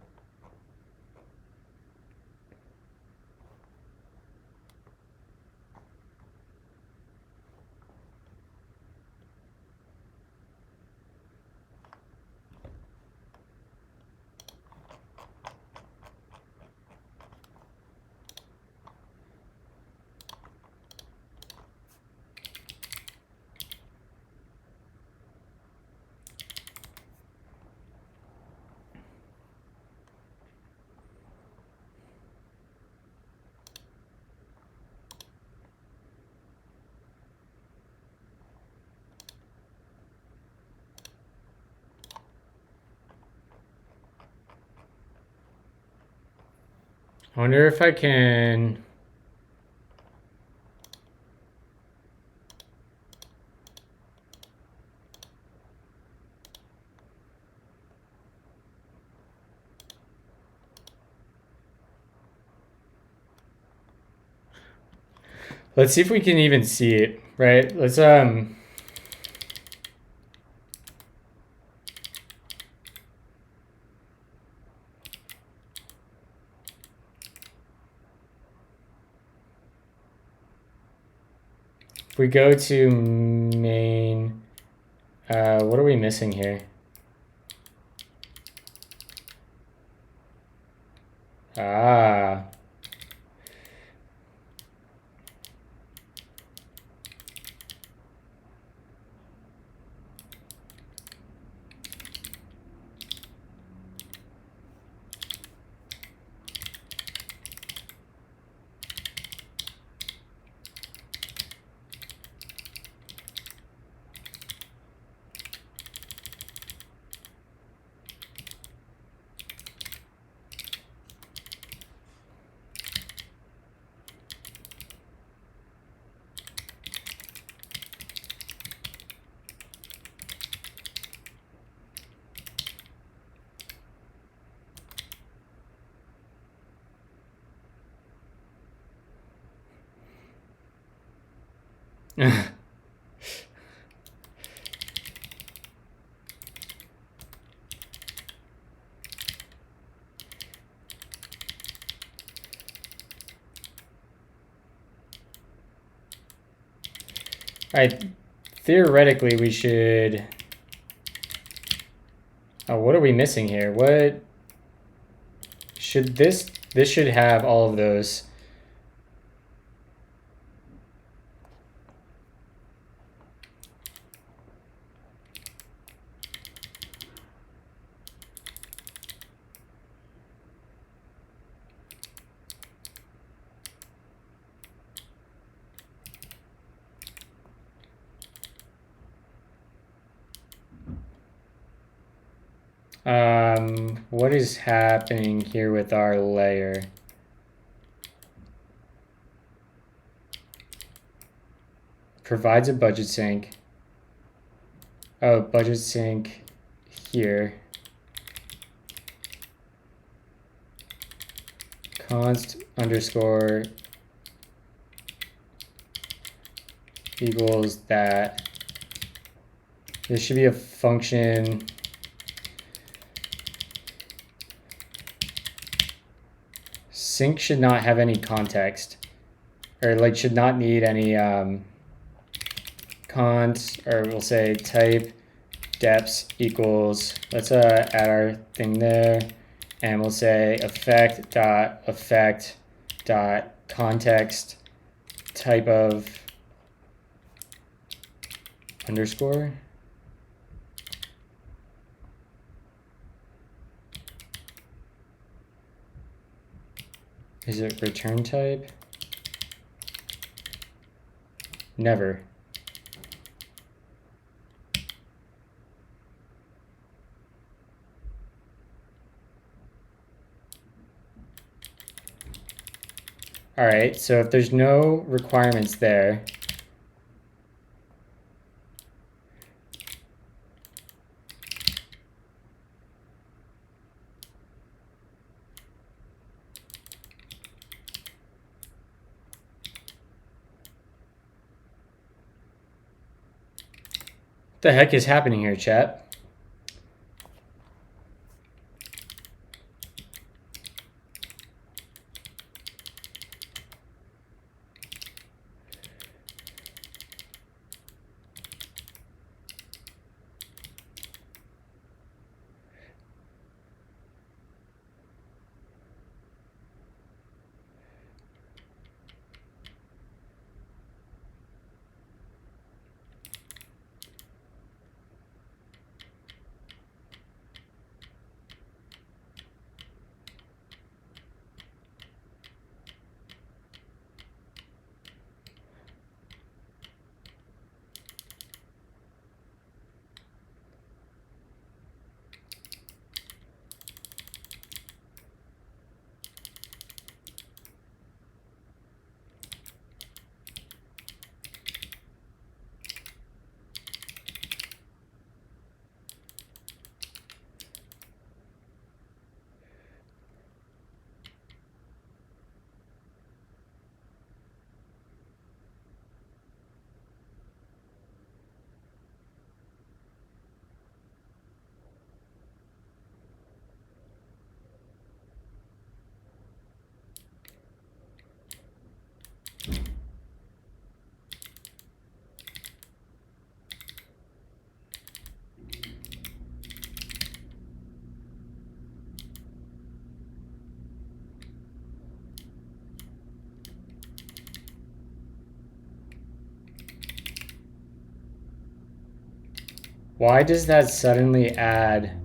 I wonder if I can. Let's see if we can even see it, right? Let's if we go to main, what are we missing here? Ah. Alright, theoretically we should... Oh, what are we missing here? What... Should this should have all of those. What is happening here with our layer? Provides a budget sync. Oh, budget sync here. Const underscore equals that. This should be a function. Sync should not have any context, or like should not need any const, or we'll say type depths equals, let's add our thing there, and we'll say effect dot context type of underscore. Is it return type? Never. All right, so if there's no requirements there, what the heck is happening here, chat? Why does that suddenly add?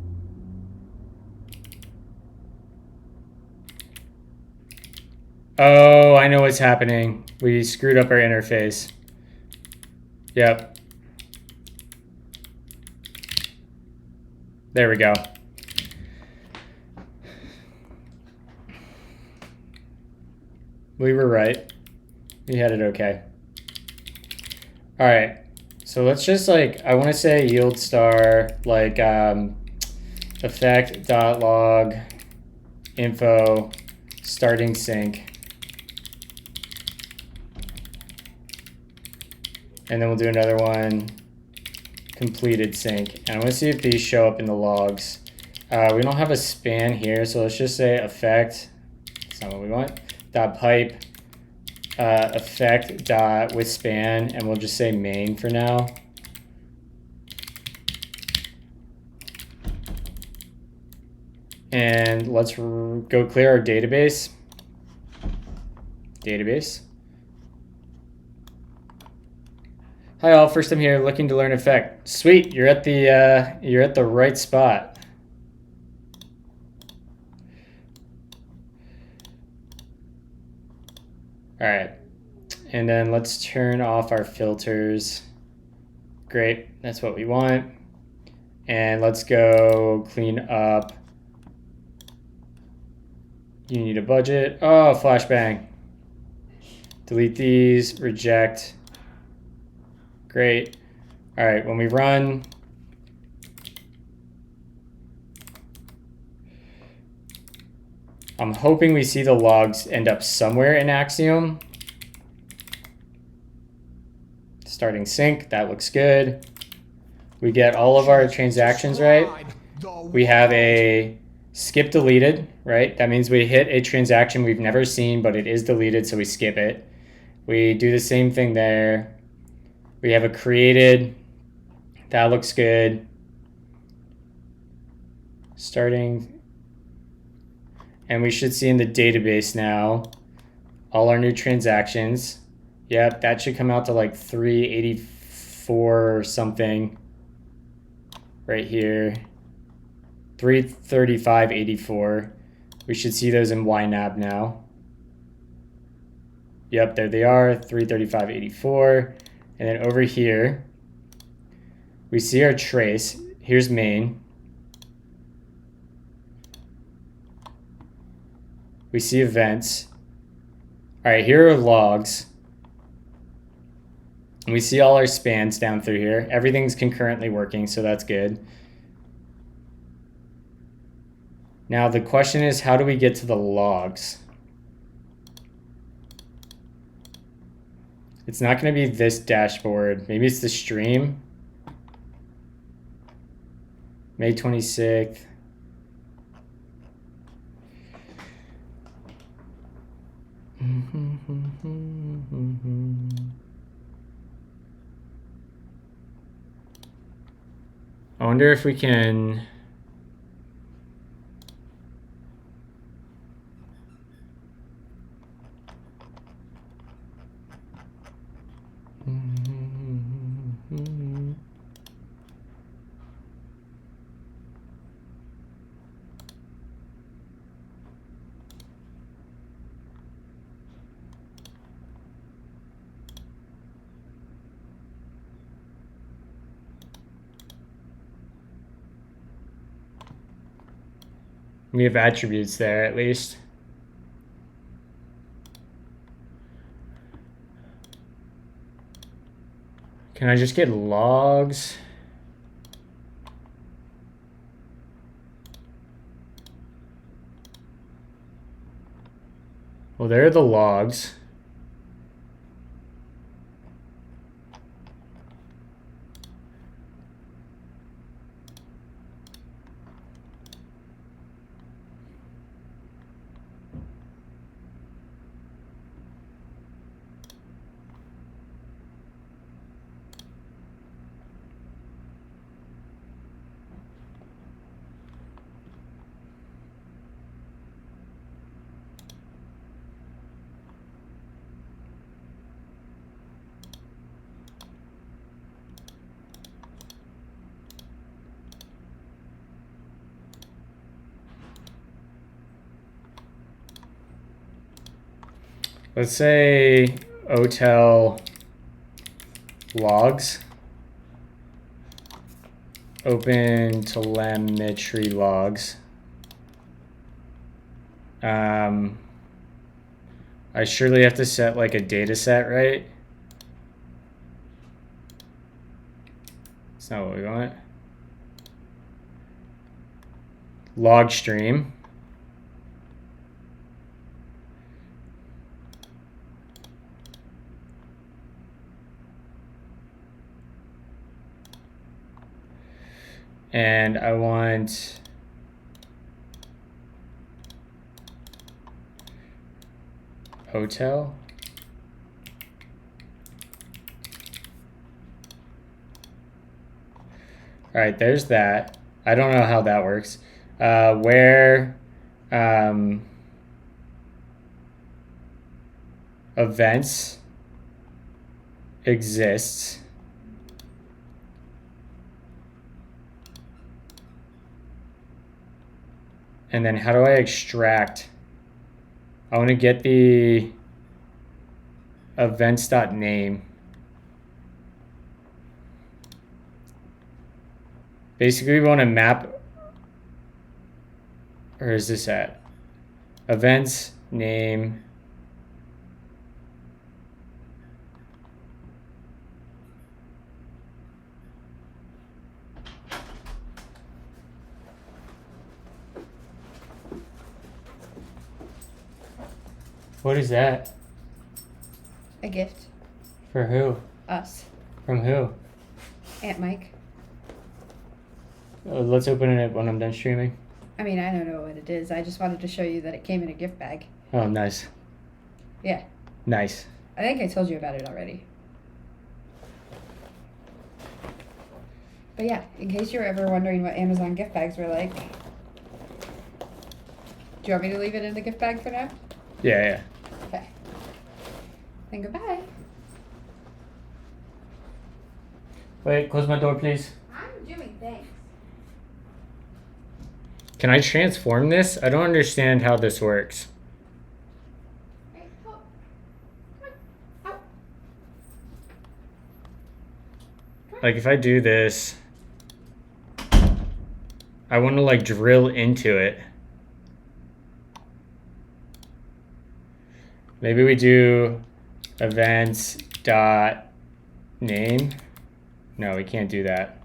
Oh, I know what's happening. We screwed up our interface. Yep. There we go. We were right. We had it okay. All right. So let's just like, I want to say yield star like effect.log info starting sync. And then we'll do another one, completed sync. And I want to see if these show up in the logs. We don't have a span here, so let's just say effect. That's not what we want. Dot pipe effect dot with span, and we'll just say main for now. And let's go clear our database. Hi all, first time here, looking to learn effect. Sweet, you're at the right spot. All right, and then let's turn off our filters. Great, that's what we want. And let's go clean up. You need a budget. Oh, flashbang. Delete these, reject. Great. All right, when we run, I'm hoping we see the logs end up somewhere in Axiom. Starting sync, that looks good. We get all of our transactions right. We have a skip deleted, right? That means we hit a transaction we've never seen, but it is deleted, so we skip it. We do the same thing there. We have a created, that looks good. Starting, and we should see in the database now all our new transactions. Yep, that should come out to like 384 or something right here. 335.84. We should see those in YNAB now. Yep, there they are, 335.84. And then over here, we see our trace. Here's main. We see events. All right, here are logs. And we see all our spans down through here. Everything's concurrently working, so that's good. Now the question is, how do we get to the logs? It's not going to be this dashboard. Maybe it's the stream. May 26th. I wonder if we can... We have attributes there at least. Can I just get logs? Well, there are the logs. Let's say hotel logs, open telemetry logs. I surely have to set like a data set, right? That's not what we want. Log stream. And I want hotel. All right, there's that. I don't know how that works. Where events exists. And then how do I extract? I want to get the events.name. Basically, we want to map, or is this at? Events name. What is that? A gift. For who? Us. From who? Aunt Mike. Let's open it when I'm done streaming. I mean, I don't know what it is. I just wanted to show you that it came in a gift bag. Oh, nice. Yeah. Nice. I think I told you about it already. But yeah, in case you're ever wondering what Amazon gift bags were like, do you want me to leave it in the gift bag for now? Yeah. Okay. Then goodbye. Wait, close my door, please. I'm doing things. Can I transform this? I don't understand how this works. Hey, help. Come on. Out. Like, if I do this, I want to, like, drill into it. Maybe we do events dot name. No, we can't do that.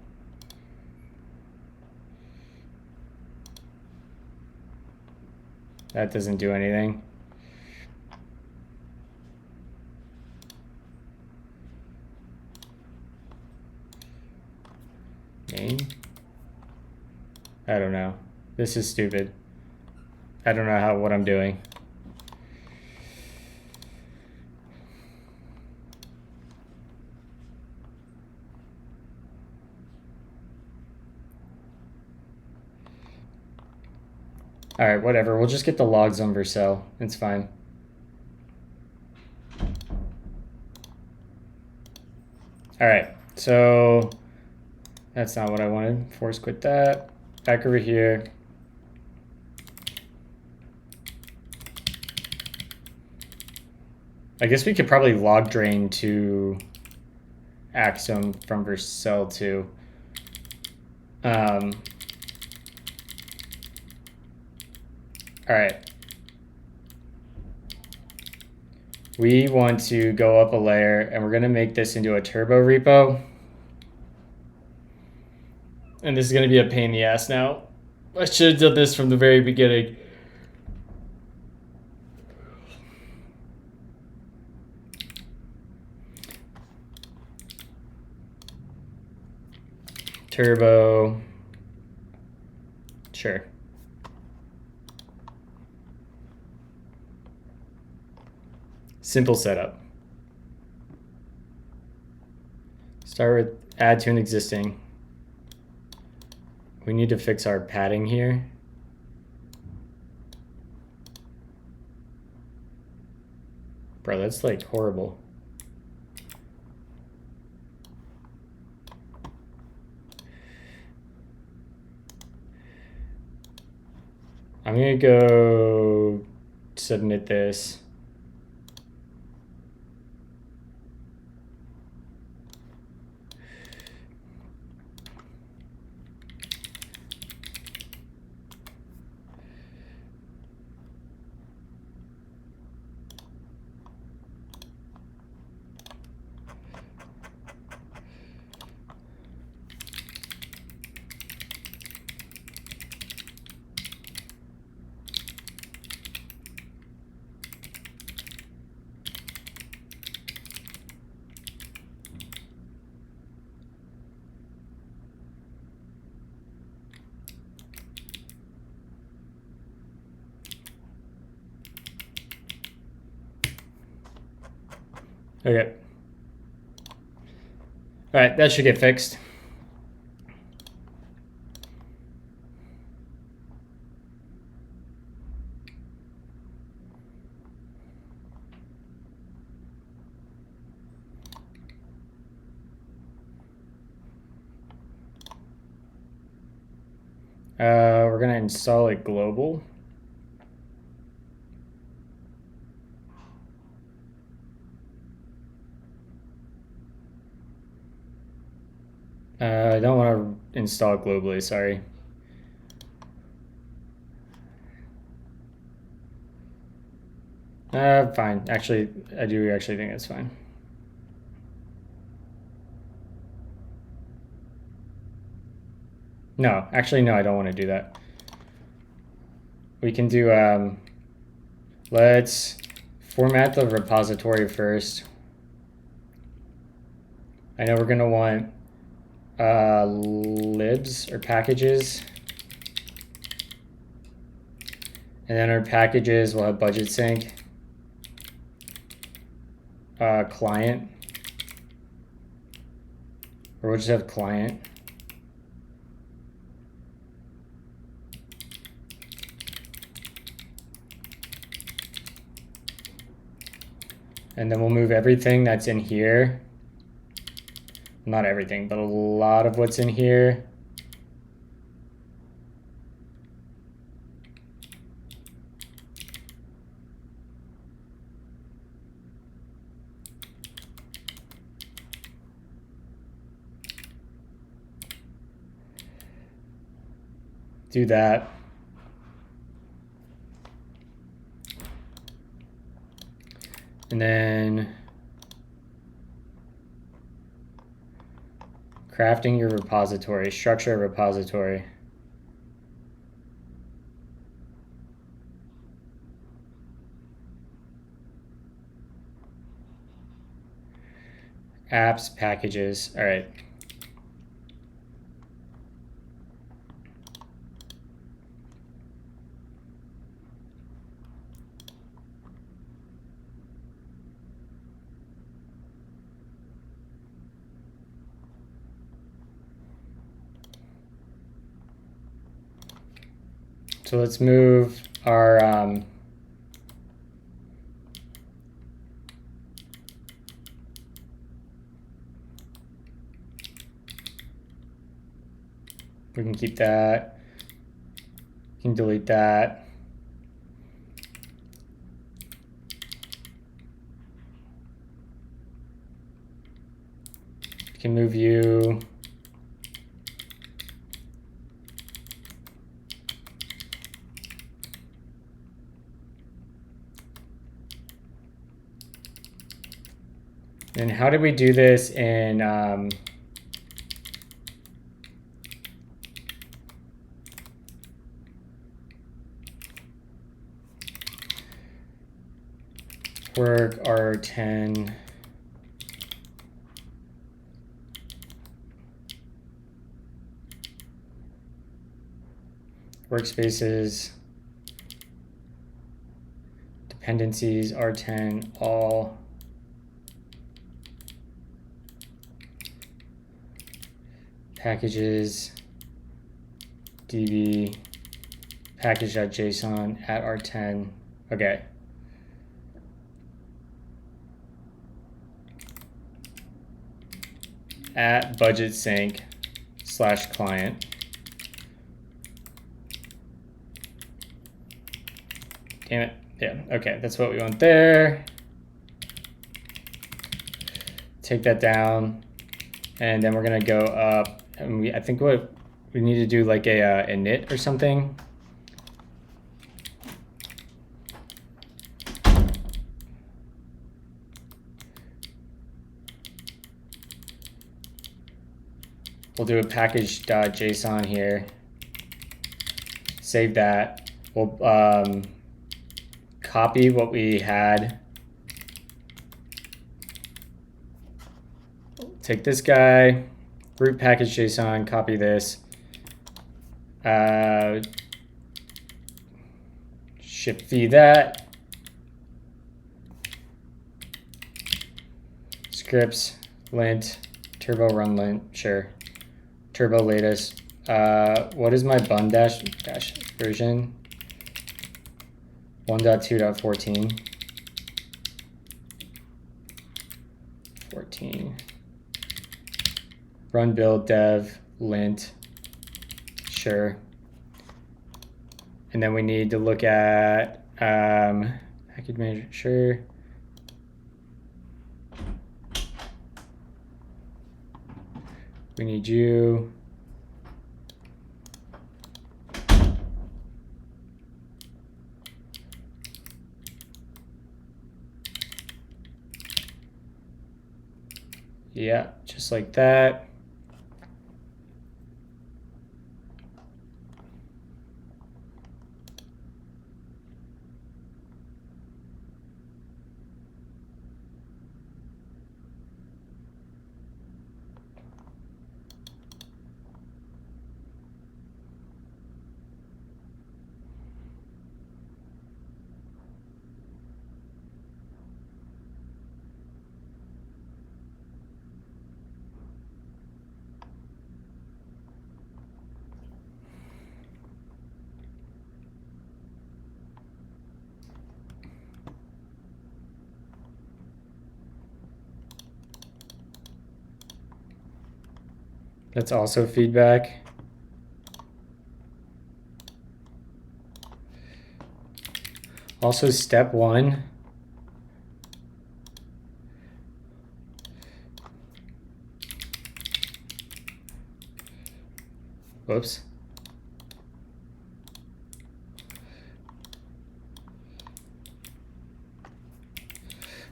That doesn't do anything. Name? I don't know. This is stupid. I don't know what I'm doing. All right, whatever. We'll just get the logs on Vercel. It's fine. All right, so that's not what I wanted. Force quit that. Back over here. I guess we could probably log drain to Axum from Vercel too. All right. We want to go up a layer and we're going to make this into a turbo repo. And this is going to be a pain in the ass now. I should have done this from the very beginning. Turbo. Sure. Simple setup. Start with add to an existing. We need to fix our padding here. Bro, that's like horrible. I'm gonna go submit this. Okay. All right, that should get fixed. We're gonna install it global. I don't want to install it globally, sorry. Fine. Actually, I do actually think it's fine. No, actually, no, I don't want to do that. We can do, let's format the repository first. I know we're going to want libs or packages. And then our packages will have budget sync, client, or we'll just have client. And then we'll move everything that's in here. Not everything, but a lot of what's in here. Do that. And then crafting your repository, structure a repository. Apps, packages, all right. So let's move our we can keep that. We can delete that. We can move you. And how did we do this in work R10 workspaces dependencies R10 all packages db package.json at R10. Okay. At budget sync / client. Damn it. Yeah, okay, that's what we want there. Take that down. And then we're gonna go up, and I think what we need to do like a init or something. We'll do a package.json here. Save that. We'll copy what we had. Take this guy, root package.json, copy this. Ship feed that. scripts, lint, turbo run lint, sure. Turbo latest. What is my bun dash version? 1.2.14. 14. Run build dev lint, sure. And then we need to look at package manager, sure. We need you. Yeah, just like that. That's also feedback. Also step 1. Whoops.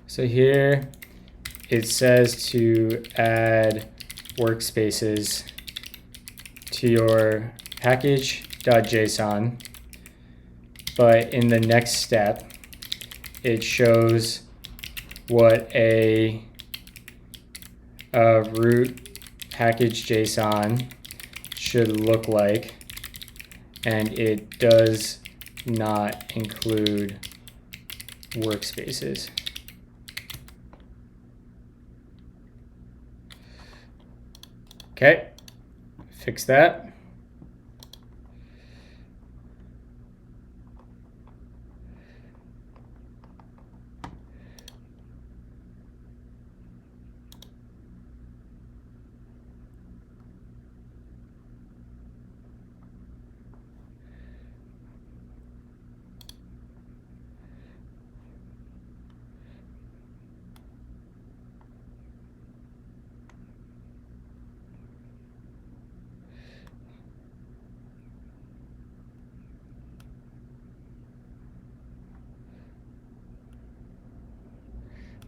So here it says to add workspaces to your package.json, but in the next step it shows what a root package.json should look like, and it does not include workspaces. Okay, fix that.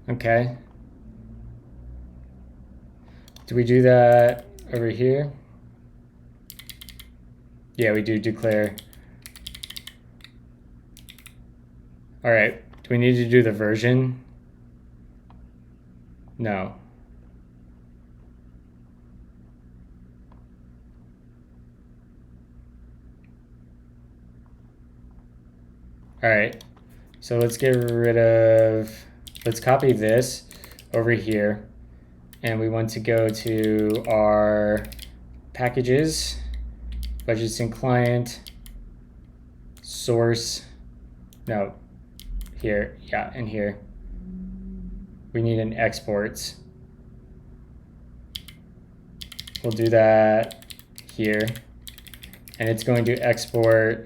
Okay. Do we do that over here? Yeah, we do declare. All right. Do we need to do the version? No. All right. So let's get rid of, let's copy this over here. And we want to go to our packages, budgets and client, source, no, here, yeah, and here. We need an exports. We'll do that here. And it's going to export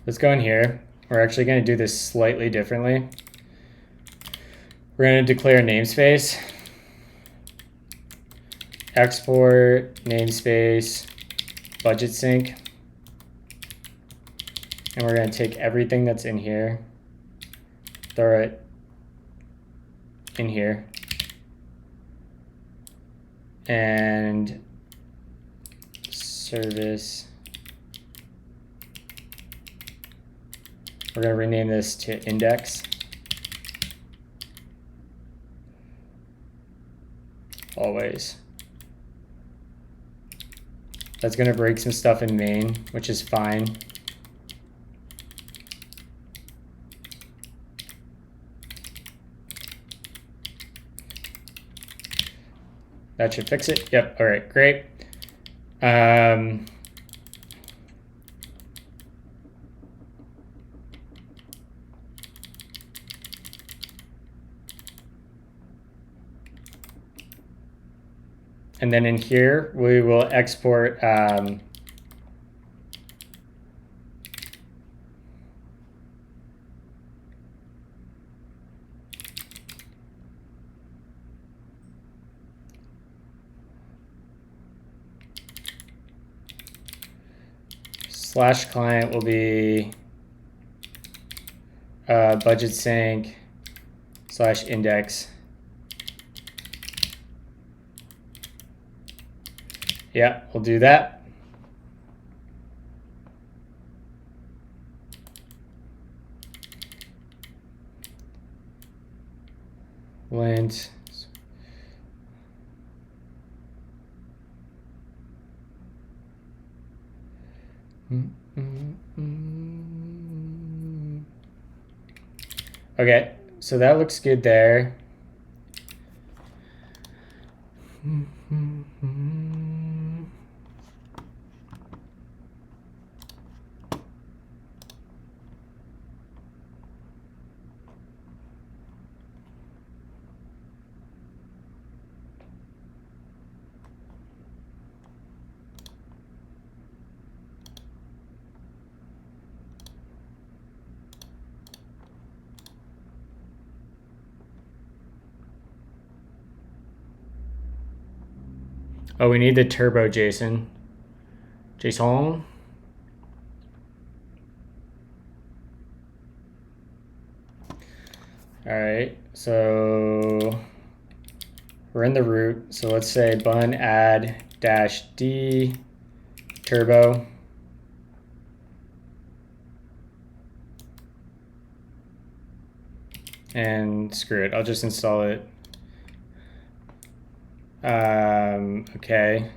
let's go in here. We're actually going to do this slightly differently. We're going to declare namespace, export namespace, budget sync, and we're going to take everything that's in here, throw it in here, and service. We're going to rename this to index. always. That's gonna break some stuff in main, which is fine. That should fix it. Yep, all right, great. And then in here, we will export slash client will be budget sync slash index. Yeah, we'll do that. Lint. Okay, so that looks good there. Oh, we need the turbo JSON. JSON. All right, so we're in the root. So let's say bun add -d turbo. And screw it, I'll just install it. Okay.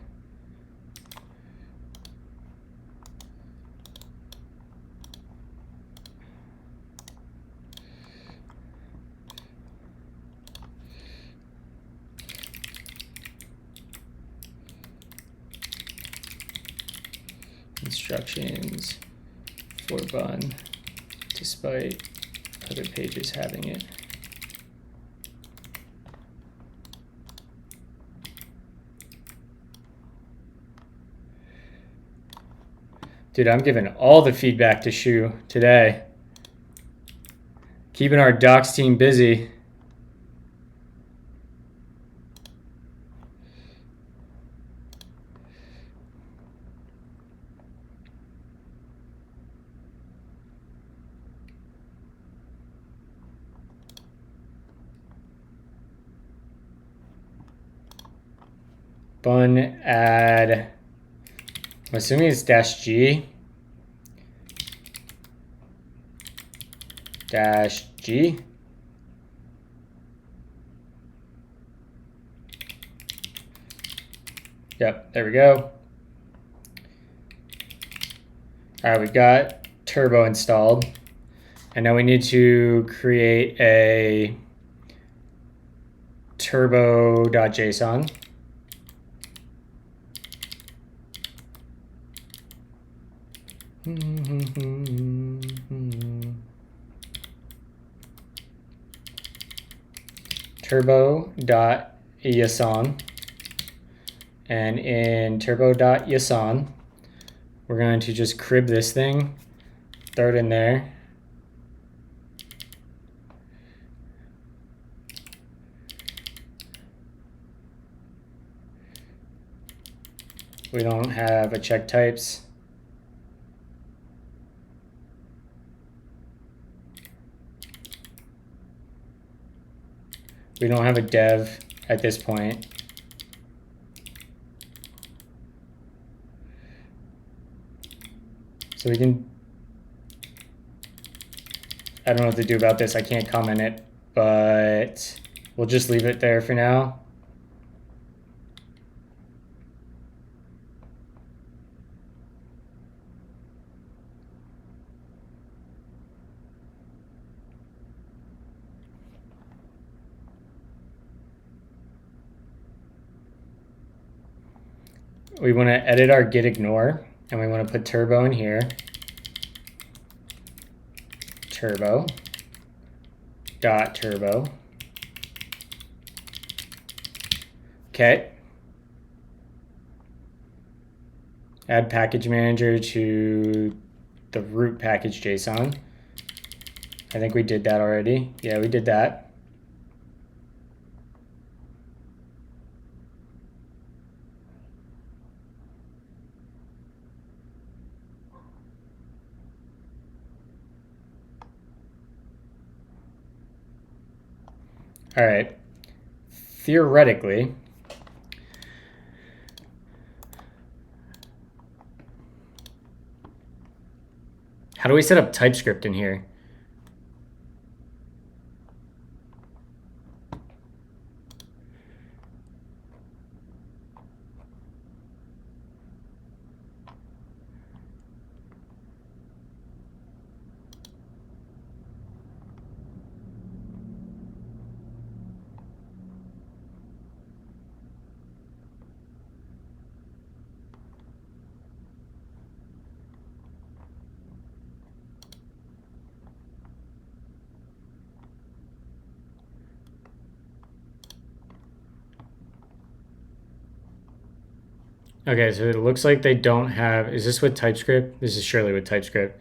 Instructions for bun, despite other pages having it. Dude, I'm giving all the feedback to Shu today. Keeping our docs team busy. Bun add, I'm assuming it's -g. -g. Yep, there we go. All right, we've got turbo installed. And now we need to create a turbo.json. Turbo.json. And in turbo.json, we're going to just crib this thing, throw it in there. We don't have a check types. We don't have a dev at this point. So we can, I don't know what to do about this. I can't comment it, but we'll just leave it there for now. we want to edit our git ignore, and we want to put turbo in here. Turbo. Dot turbo. Okay. Add package manager to the root package JSON. I think we did that already. Yeah, we did that. All right. Theoretically, how do we set up TypeScript in here? Okay, so it looks like they don't have, is this with TypeScript? This is surely with TypeScript.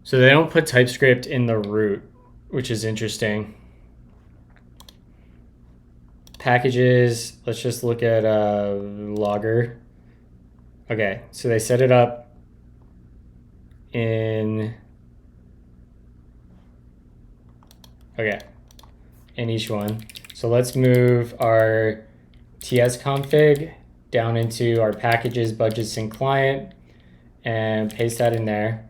So they don't put TypeScript in the root, which is interesting. Packages, let's just look at logger. Okay, so they set it up in, okay, in each one. So let's move our TS config down into our packages budget sync client and paste that in there.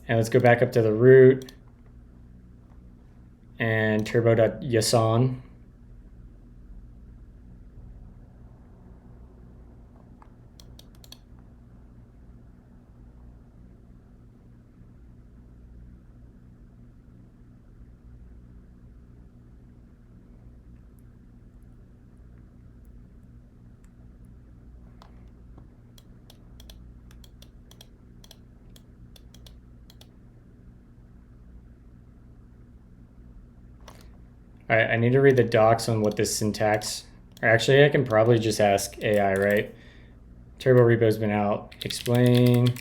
And let's go back up to the root and turbo.json. All right, I need to read the docs on what this syntax, or actually I can probably just ask AI, right? Turbo repo's been out. Explain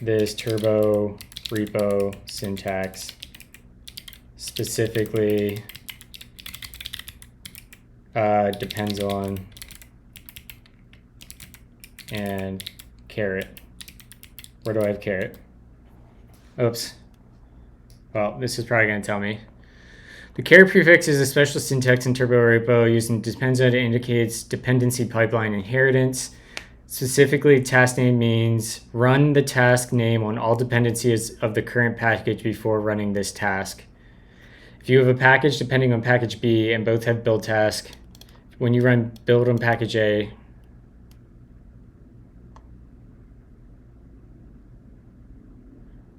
this turbo repo syntax, specifically depends on and caret. Where do I have caret? Oops. Well, this is probably going to tell me. The caret prefix is a special syntax in Turbo Repo used in depends on it indicates dependency pipeline inheritance. Specifically, task name means run the task name on all dependencies of the current package before running this task. If you have a package depending on package B and both have build task, when you run build on package A,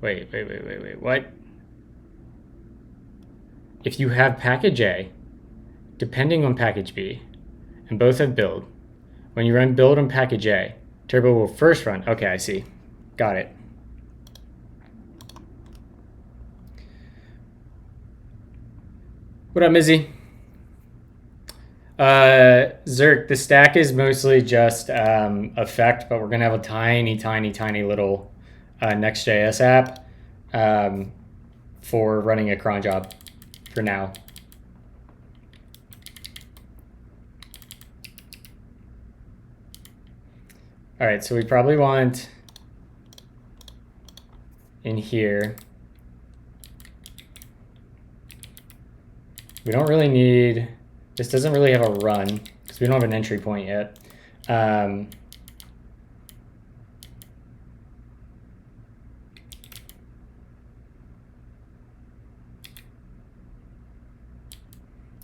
wait, what? If you have package A, depending on package B, and both have build, when you run build on package A, Turbo will first run. Okay, I see. Got it. What up, Mizzy? Zerk, the stack is mostly just effect, but we're going to have a tiny little Next.js app for running a cron job. For now. All right, so we probably want in here. We don't really need, this doesn't really have a run because we don't have an entry point yet.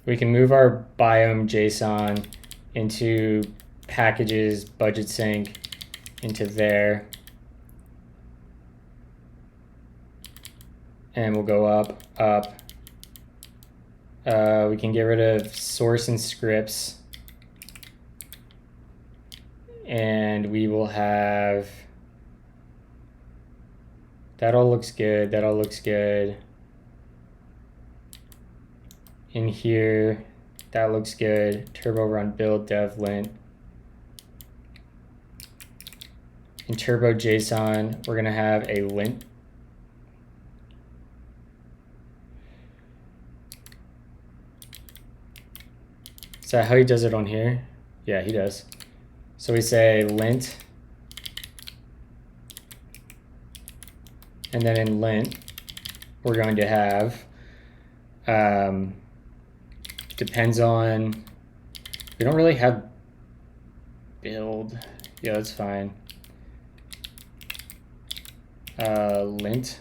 We can move our biome JSON into packages, budget sync, into there. And we'll go up, We can get rid of source and scripts. And we will have, that all looks good. That all looks good. In here, that looks good. Turbo run build dev lint. In turbo JSON, we're gonna have a lint. Is that how he does it on here? Yeah, he does. So we say lint, and then in lint, we're going to have, depends on, we don't really have build. Yeah, that's fine. Lint.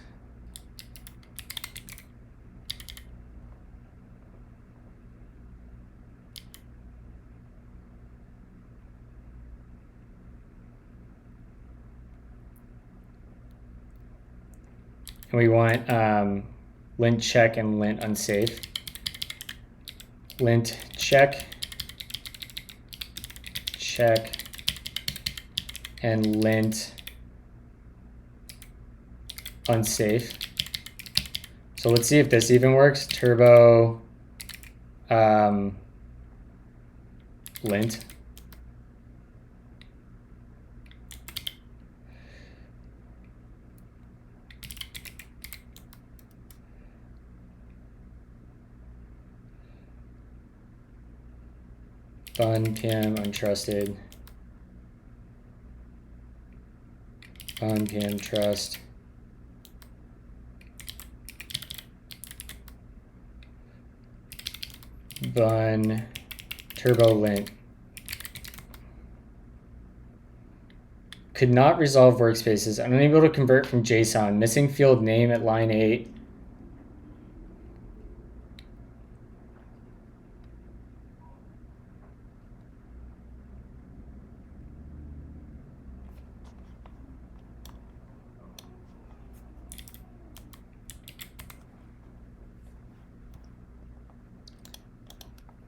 And we want lint check and lint unsafe. Lint check, and lint unsafe. So let's see if this even works. Turbo lint. Bun PM untrusted. Bun PM trust. Bun turbo lint. Could not resolve workspaces. Unable to convert from JSON. Missing field name at line 8.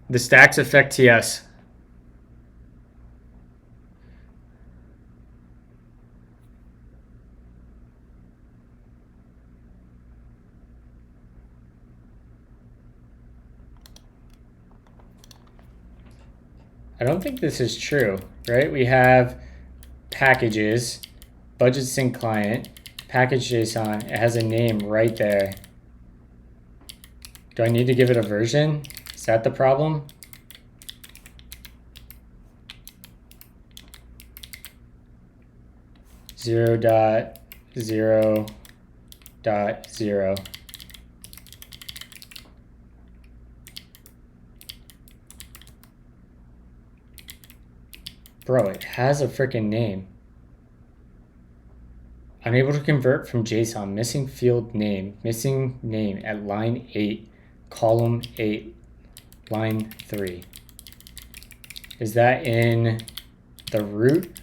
The stacks EffectTS. I don't think this is true, right? We have packages, budget sync client, package JSON. It has a name right there. Do I need to give it a version? Is that the problem? Zero dot zero dot zero. Bro, it has a freaking name. Unable to convert from JSON. Missing field name. Missing name at line 8, column 8, line 3. Is that in the root?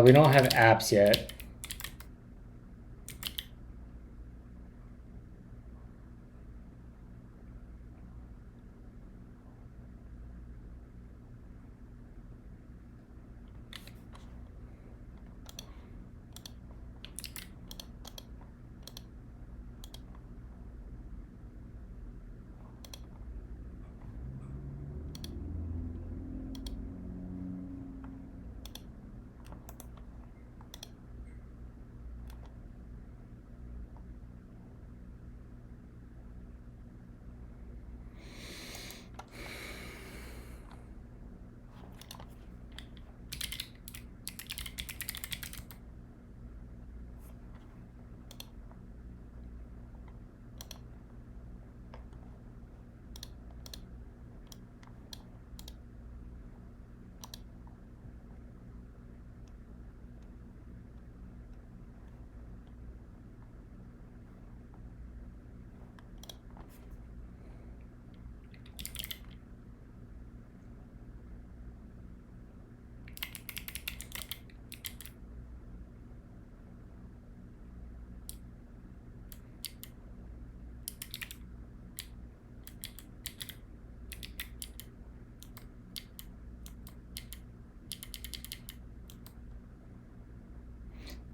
We don't have apps yet.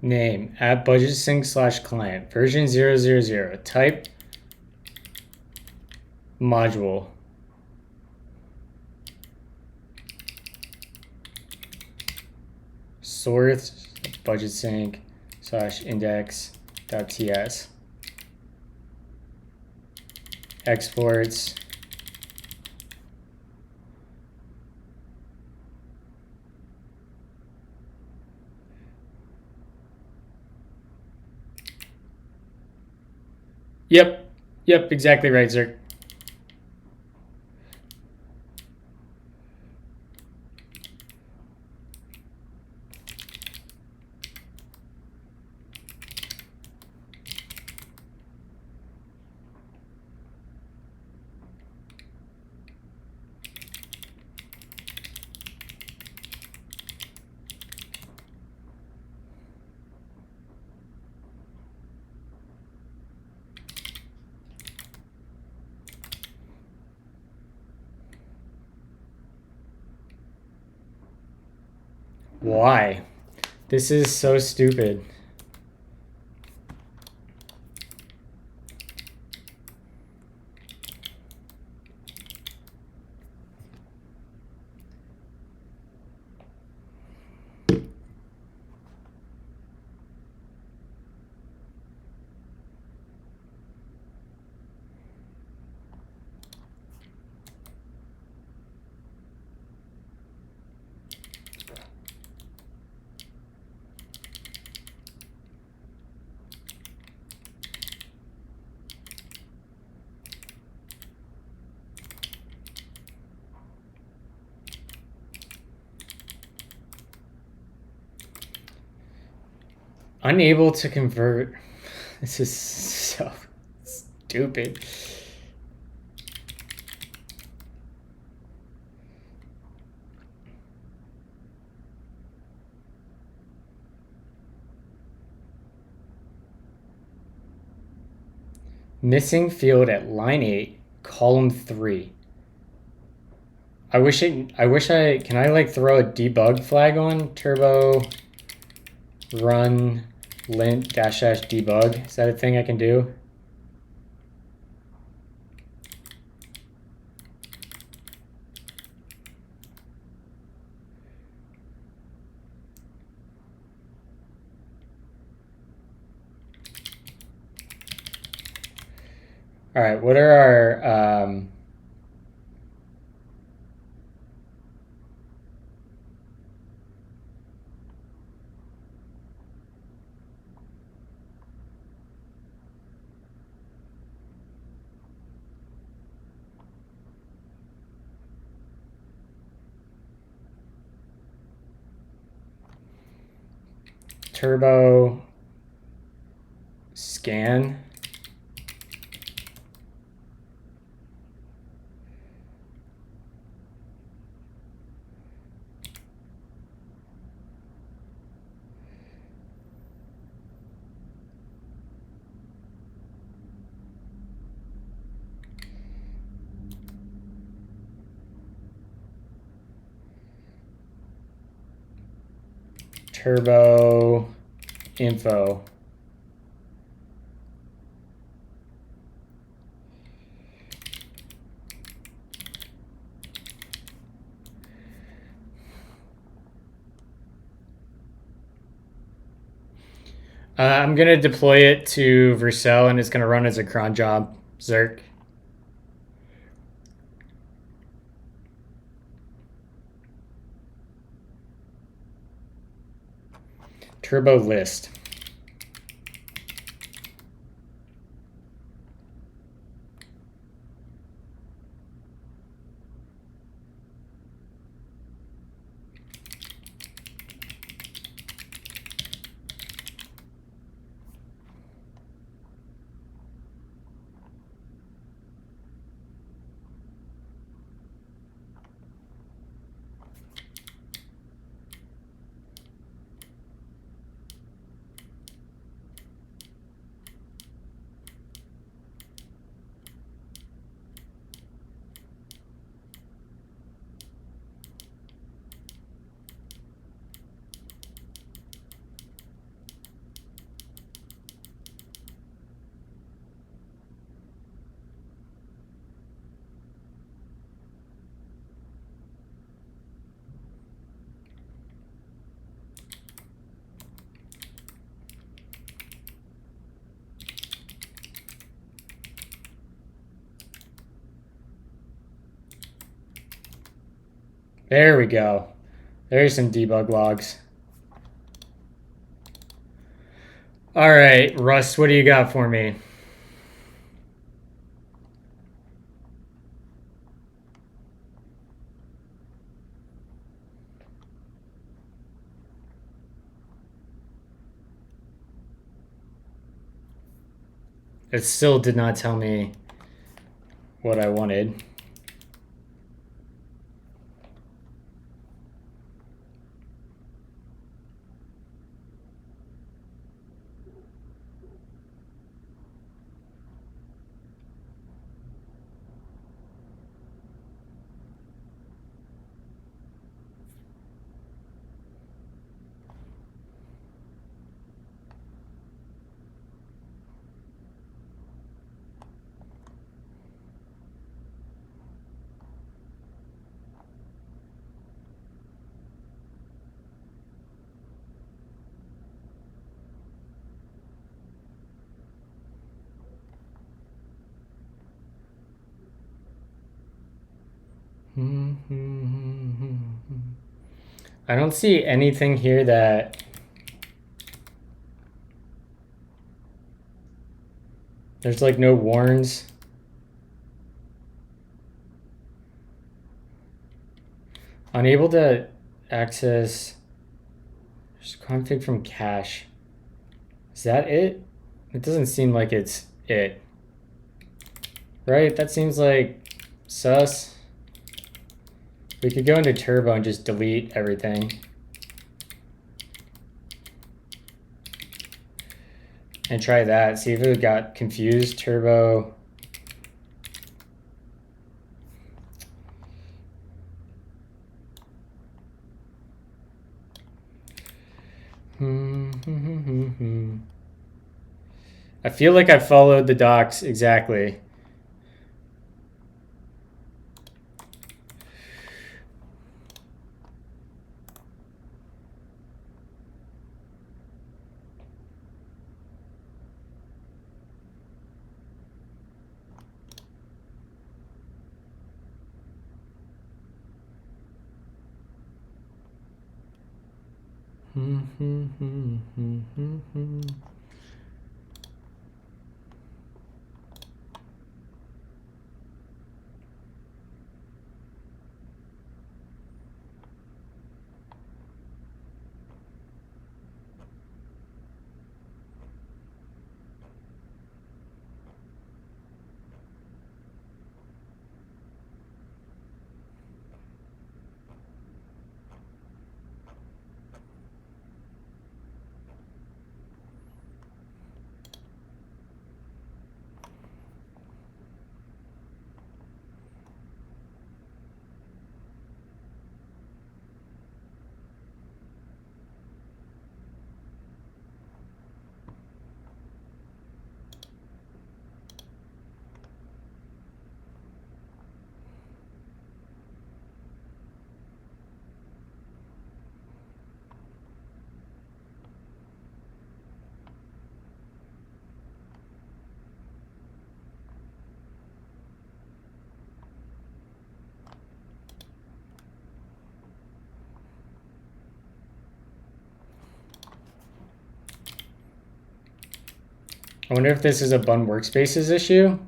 Name at budget sync / client. Version 000. Type module. Source budget sync / index.ts. Exports. Yep, exactly right, sir. Why? This is so stupid. Unable to convert. This is so stupid. Missing field at line 8, column 3. I wish I can I like throw a debug flag on turbo run lint -- debug? Is that a thing I can do? All right, what are our turbo scan? Turbo info. I'm going to deploy it to Vercel, and it's going to run as a cron job. Zerk. Turbo list. There we go. There's some debug logs. All right, Russ, what do you got for me? It still did not tell me what I wanted. I don't see anything here that there's like no warns. Unable to access config from cache. Is that it? It doesn't seem like it's it. Right? That seems like sus. We could go into turbo and just delete everything. And try that. See if it got confused. Turbo. I feel like I followed the docs exactly. I wonder if this is a Bun Workspaces issue.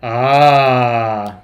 Ah.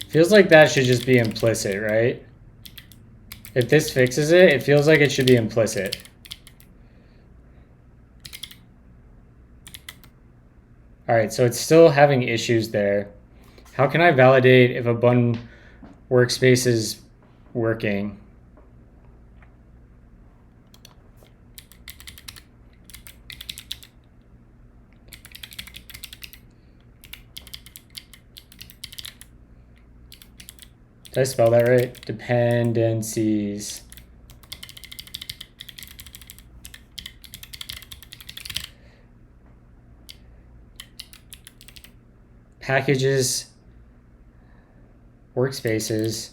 Feels like that should just be implicit, right? If this fixes it, it feels like it should be implicit. All right, so it's still having issues there. How can I validate if a bun workspace is working? Did I spell that right? Dependencies. Packages, workspaces.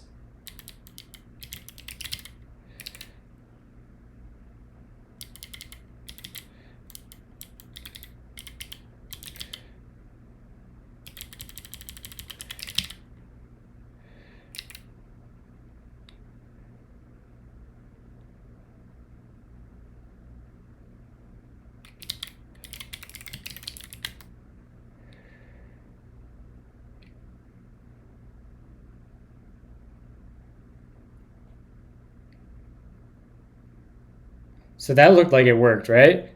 So that looked like it worked, right?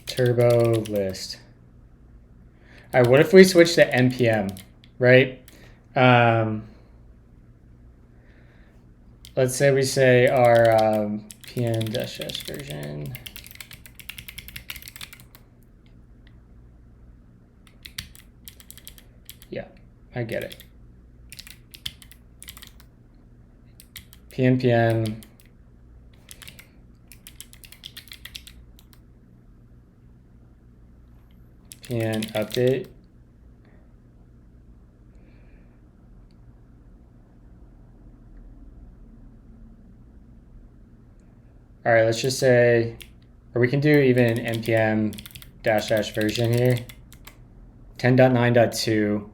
Turbo list. All right, what if we switch to npm, right? Let's say we say our pn-s version. Yeah, I get it. pnpm pn update. All right, let's just say, or we can do even npm -- version here. 10.9.2.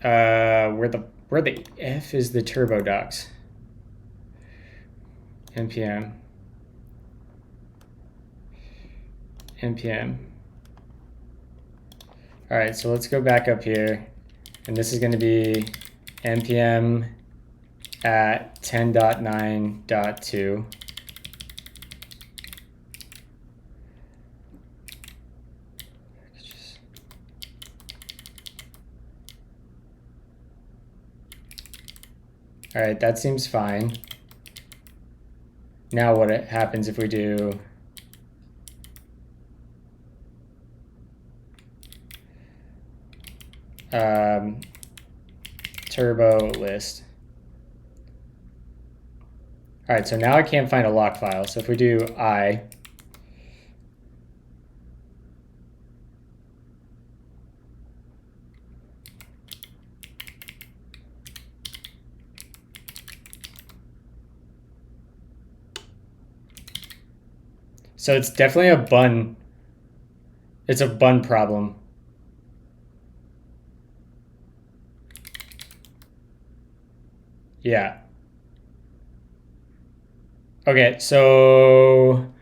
Where the F is the turbo docs. npm. All right, so let's go back up here, and this is going to be npm at 10.9.2. All right, that seems fine. Now what happens if we do turbo list? All right, so now I can't find a lock file. So if we do I, so it's definitely a bun. It's a bun problem. Yeah. Okay, so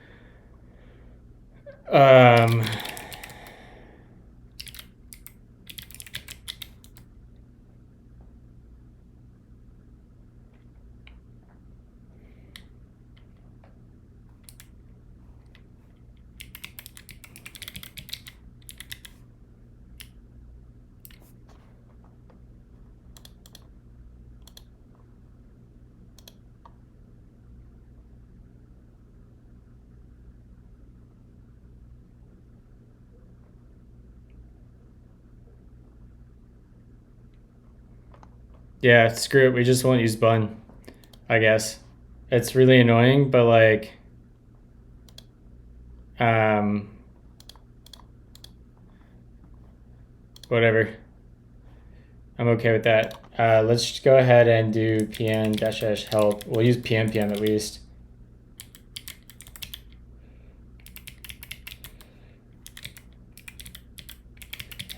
yeah, screw it. We just won't use bun, I guess. It's really annoying, but like, whatever. I'm okay with that. Let's just go ahead and do pn - help. We'll use pnpm at least.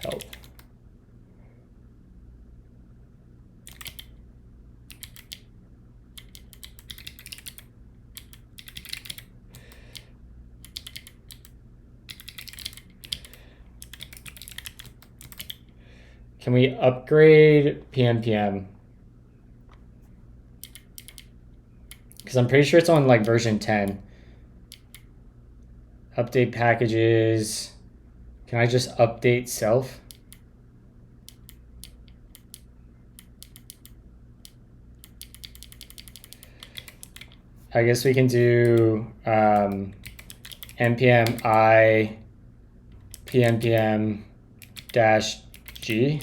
Help. Can we upgrade PNPM? Because I'm pretty sure it's on like version 10. Update packages. Can I just update self? I guess we can do npm I PNPM -G.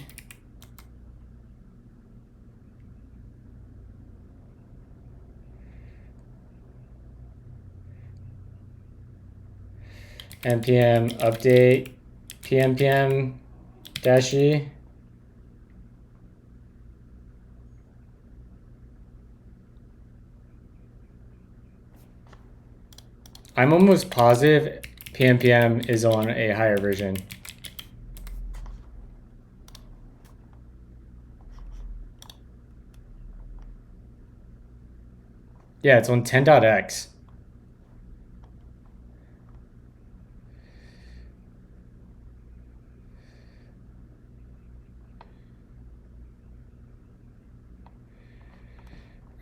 npm update PNPM -E. I'm almost positive PNPM is on a higher version. Yeah, it's on 10.x.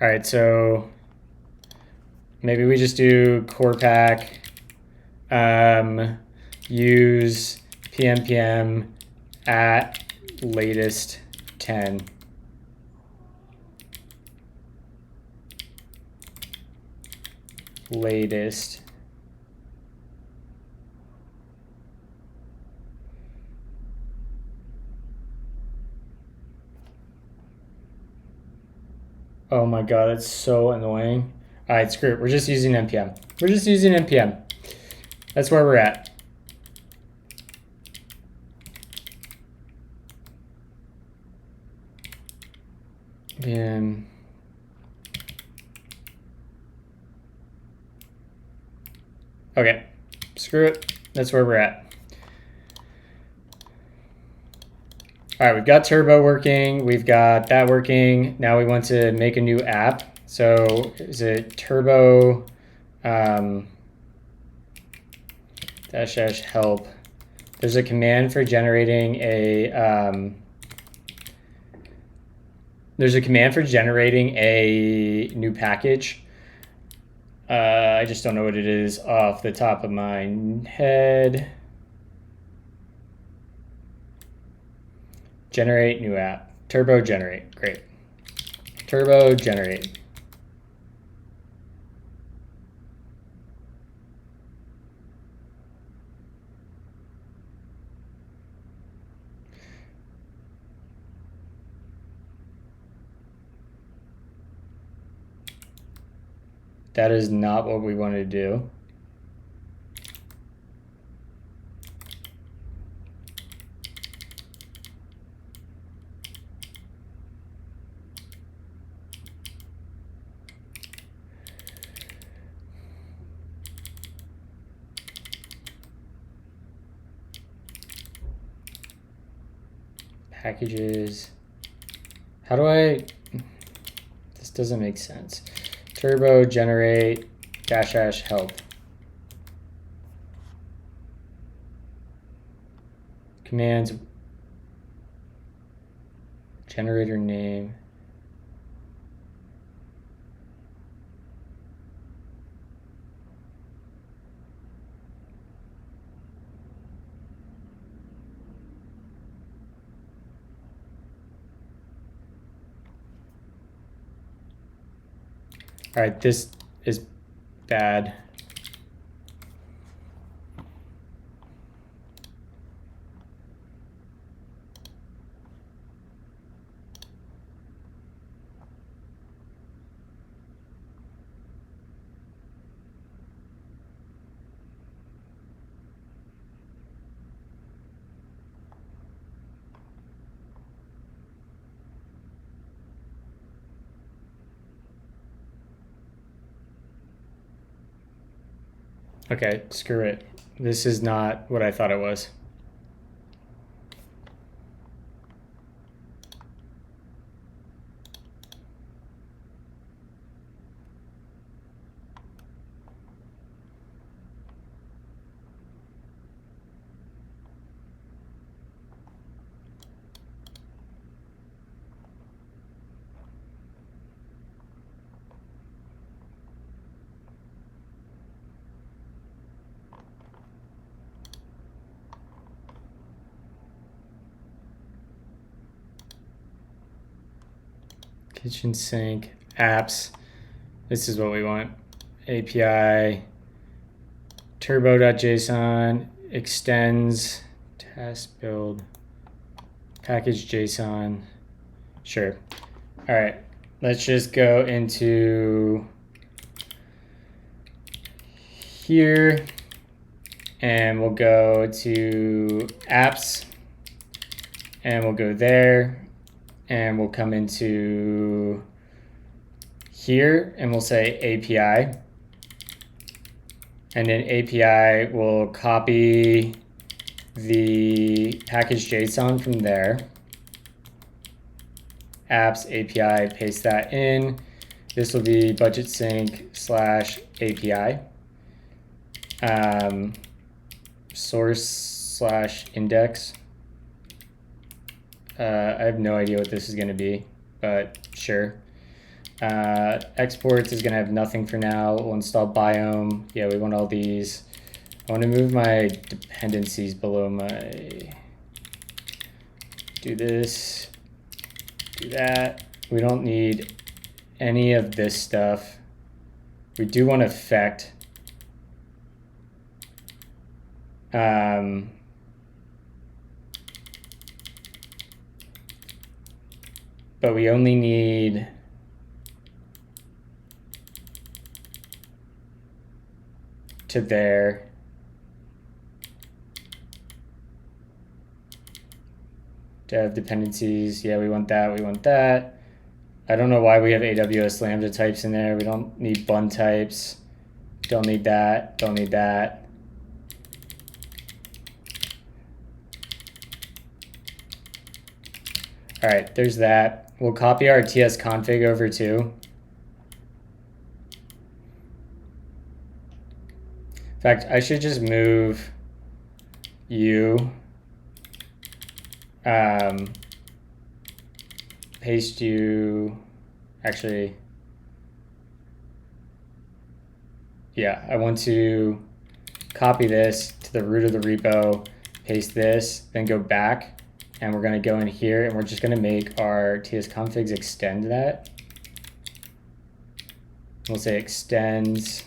All right, so maybe we just do core pack, use PNPM at latest 10. Latest. Oh my god, that's so annoying. All right, screw it. We're just using npm. We're just using npm. That's where we're at. And okay, screw it. That's where we're at. All right, we've got Turbo working. We've got that working. Now we want to make a new app. So is it Turbo dash help? There's a command for generating a new package. I just don't know what it is off the top of my head. Generate new app. Turbo generate. Great. Turbo generate. That is not what we want to do. Packages. How do I? This doesn't make sense. Turbo generate dash help. Commands. Generator name. All right, this is bad. Okay, screw it. This is not what I thought it was. kitchen sink, apps. This is what we want. API, turbo.json, extends, task build, package JSON. Sure. All right, let's just go into here and we'll go to apps and we'll go there and we'll come into here and we'll say API. And then API will copy the package JSON from there. Apps API, paste that in. This will be budget sync / API. Source / index. I have no idea what this is going to be, but sure. Exports is going to have nothing for now. We'll install biome. Yeah, we want all these. I want to move my dependencies below my... Do this. Do that. We don't need any of this stuff. We do want effect. But we only need to there. Dev dependencies, yeah, we want that, we want that. I don't know why we have AWS Lambda types in there. We don't need bun types. Don't need that, don't need that. All right, there's that. We'll copy our TS config over too. In fact, I should just move you, paste you, actually, yeah, I want to copy this to the root of the repo, paste this, then go back. And we're going to go in here and we're just going to make our TS configs extend that. We'll say extends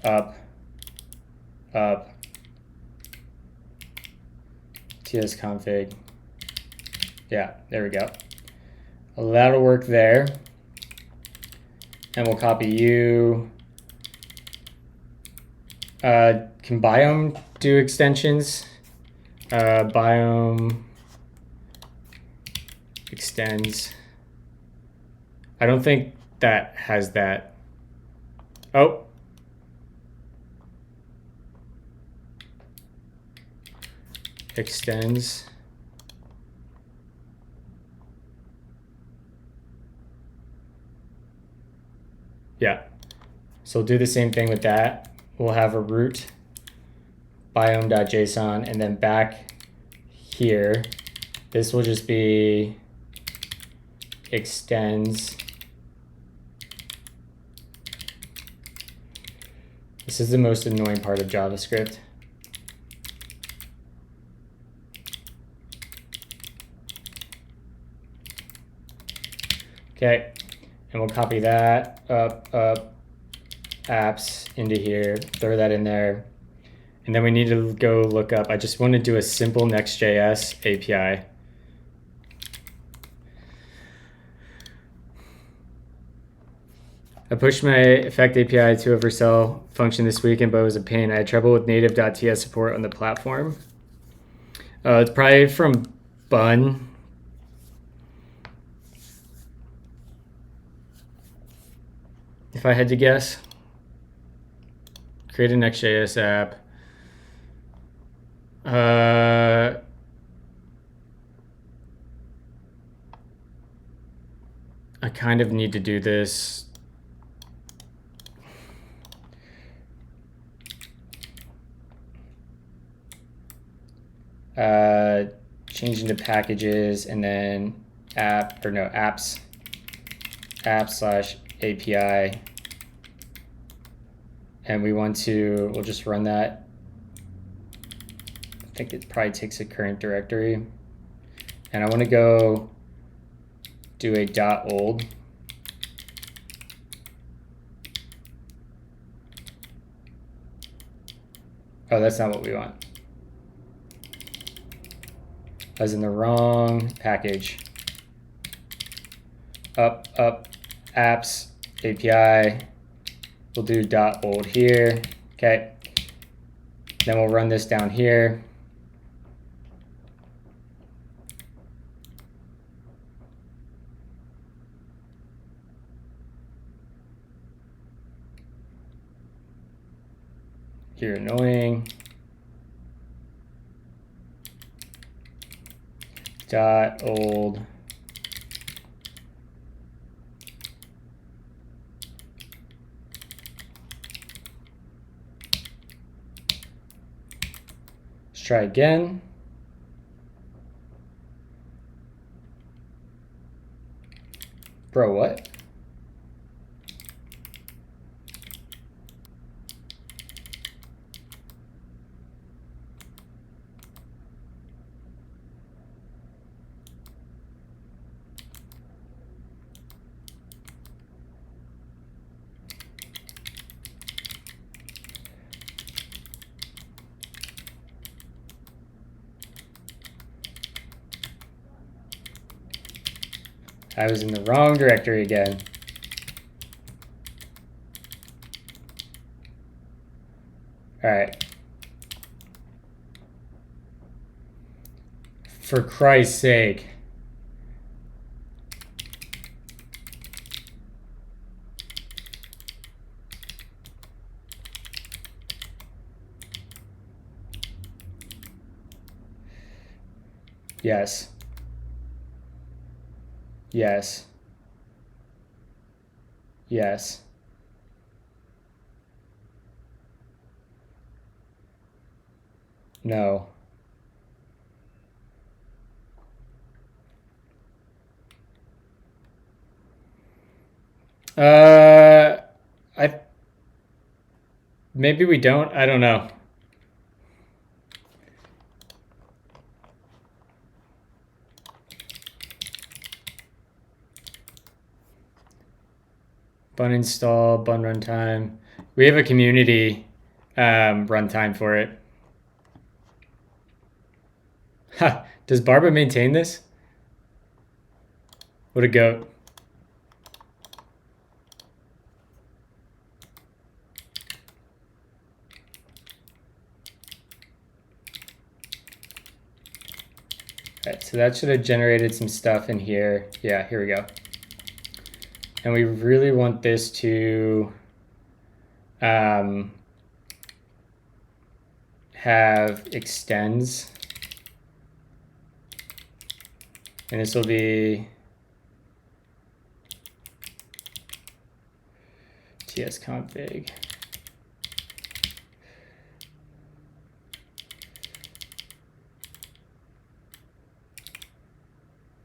up, TS config. Yeah, there we go. Well, that'll work there. And we'll copy you. Can biome do extensions? Biome extends. I don't think that has that. Oh. Extends. Yeah. So we'll do the same thing with that. We'll have a root biome.json and then back here, this will just be extends. This is the most annoying part of JavaScript. Okay, and we'll copy that up, apps into here, throw that in there. And then we need to go look up, I just want to do a simple Next.js API. I pushed my Effect API to a Vercel function this weekend, but it was a pain. I had trouble with native.ts support on the platform. It's probably from Bun. If I had to guess. Create a Next.js app. I kind of need to do this. Change into packages and then apps / API. And we'll just run that I think it probably takes a current directory. And I want to go do a .old. Oh, that's not what we want. I was in the wrong package. Up, apps, API. We'll do .old here. Okay. Then we'll run this down here. You're annoying. .old. Let's try again. Bro, what? I was in the wrong directory again. All right. For Christ's sake. Yes. Yes. Yes. No. I maybe we don't. I don't know. Bun install, bun runtime. We have a community runtime for it. Ha! Does Barba maintain this? What a goat. Alright, so that should have generated some stuff in here. Yeah, here we go. And we really want this to have extends. And this will be tsconfig.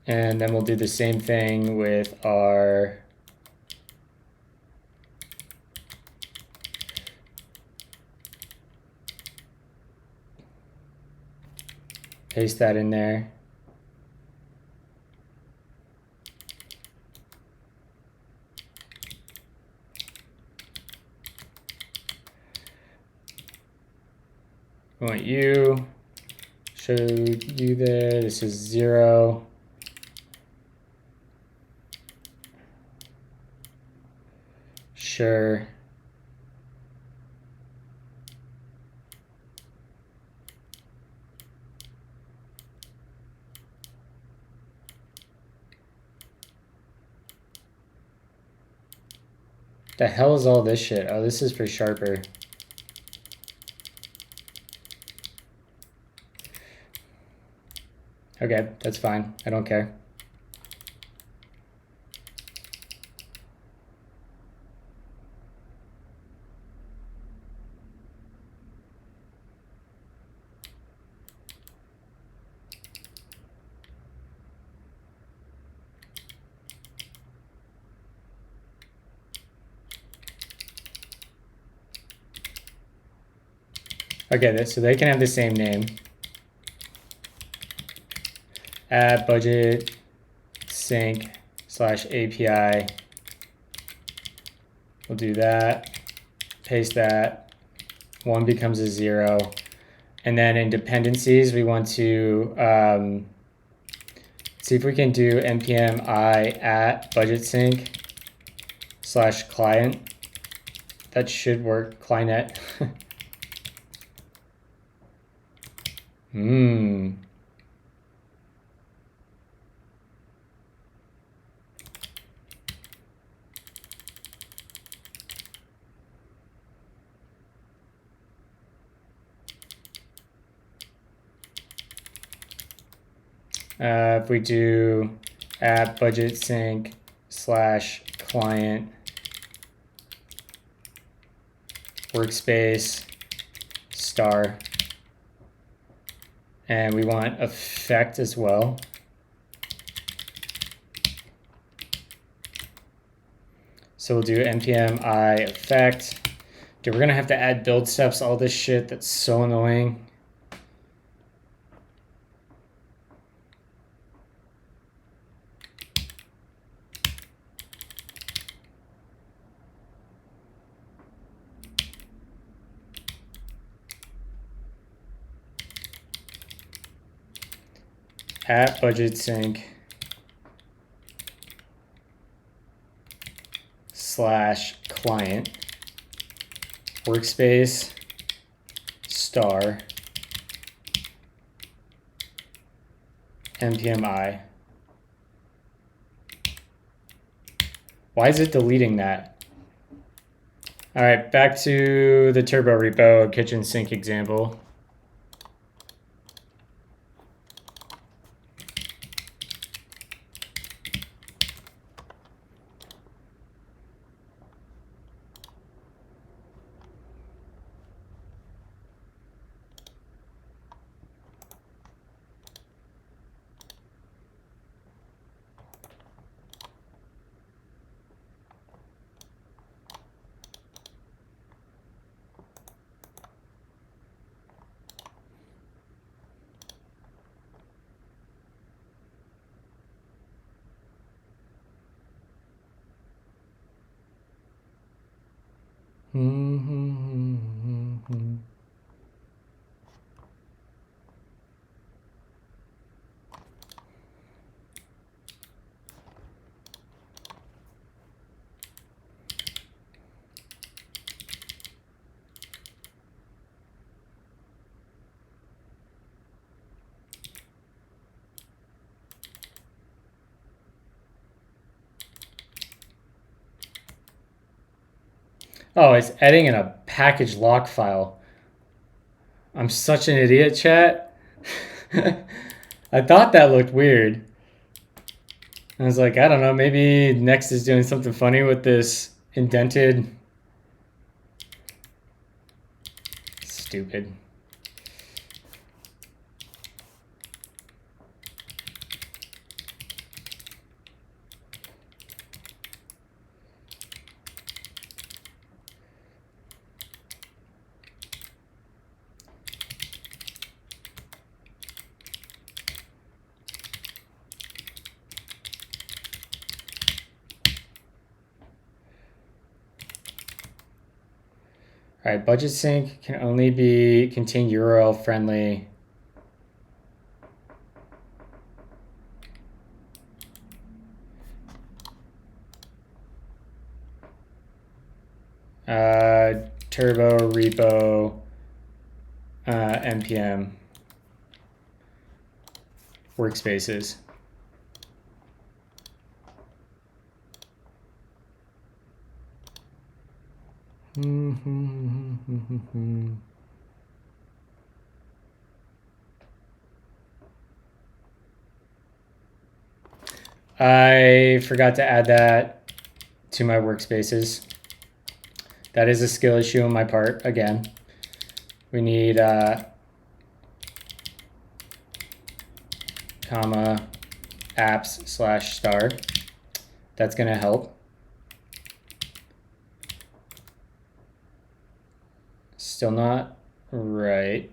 And then we'll do the same thing with our paste that in there. I want you, show you there, this is 0. Sure. The hell is all this shit? Oh, this is for Sharper. Okay, that's fine. I don't care. Okay, so they can have the same name. add budget sync slash API. We'll do that, paste that. 1 becomes a 0. And then in dependencies, we want to see if we can do npm I at budget sync slash client. That should work, client. If we do at budget sync slash client workspace star, and we want effect as well. So we'll do npm I effect. Dude, we're gonna have to add build steps, all this shit. That's so annoying. At budget sync slash client workspace star npm I. Why is it deleting that? All right, back to the turbo repo kitchen sink example. Oh, it's editing in a package lock file. I'm such an idiot, chat. I thought that looked weird. I was like, I don't know, maybe Next is doing something funny with this indented. Stupid. All right, budget sync can only contain URL friendly. Turbo repo npm workspaces. I forgot to add that to my workspaces. That is a skill issue on my part, again. We need comma apps slash star. That's gonna help. Still not right.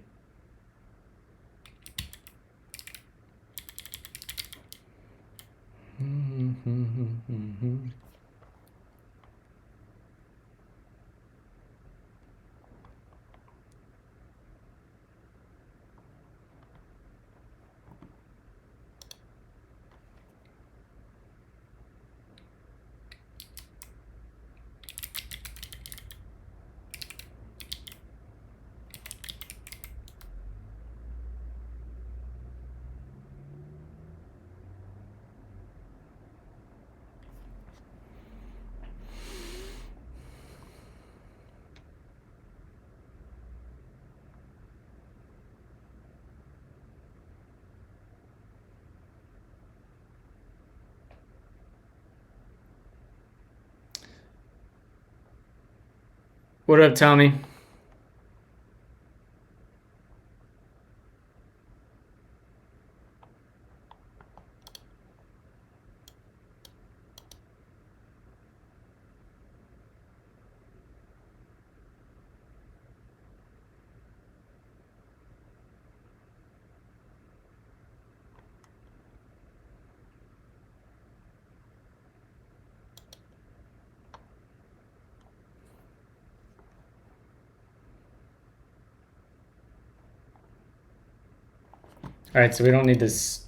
What up, Tommy? All right, so we don't need this.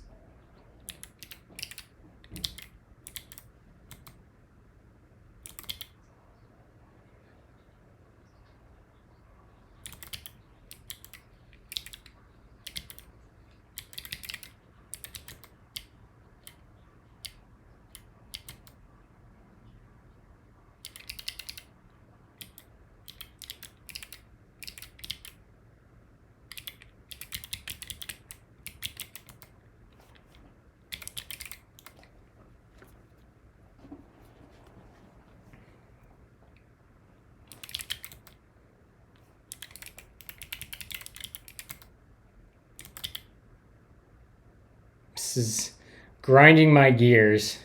This is grinding my gears.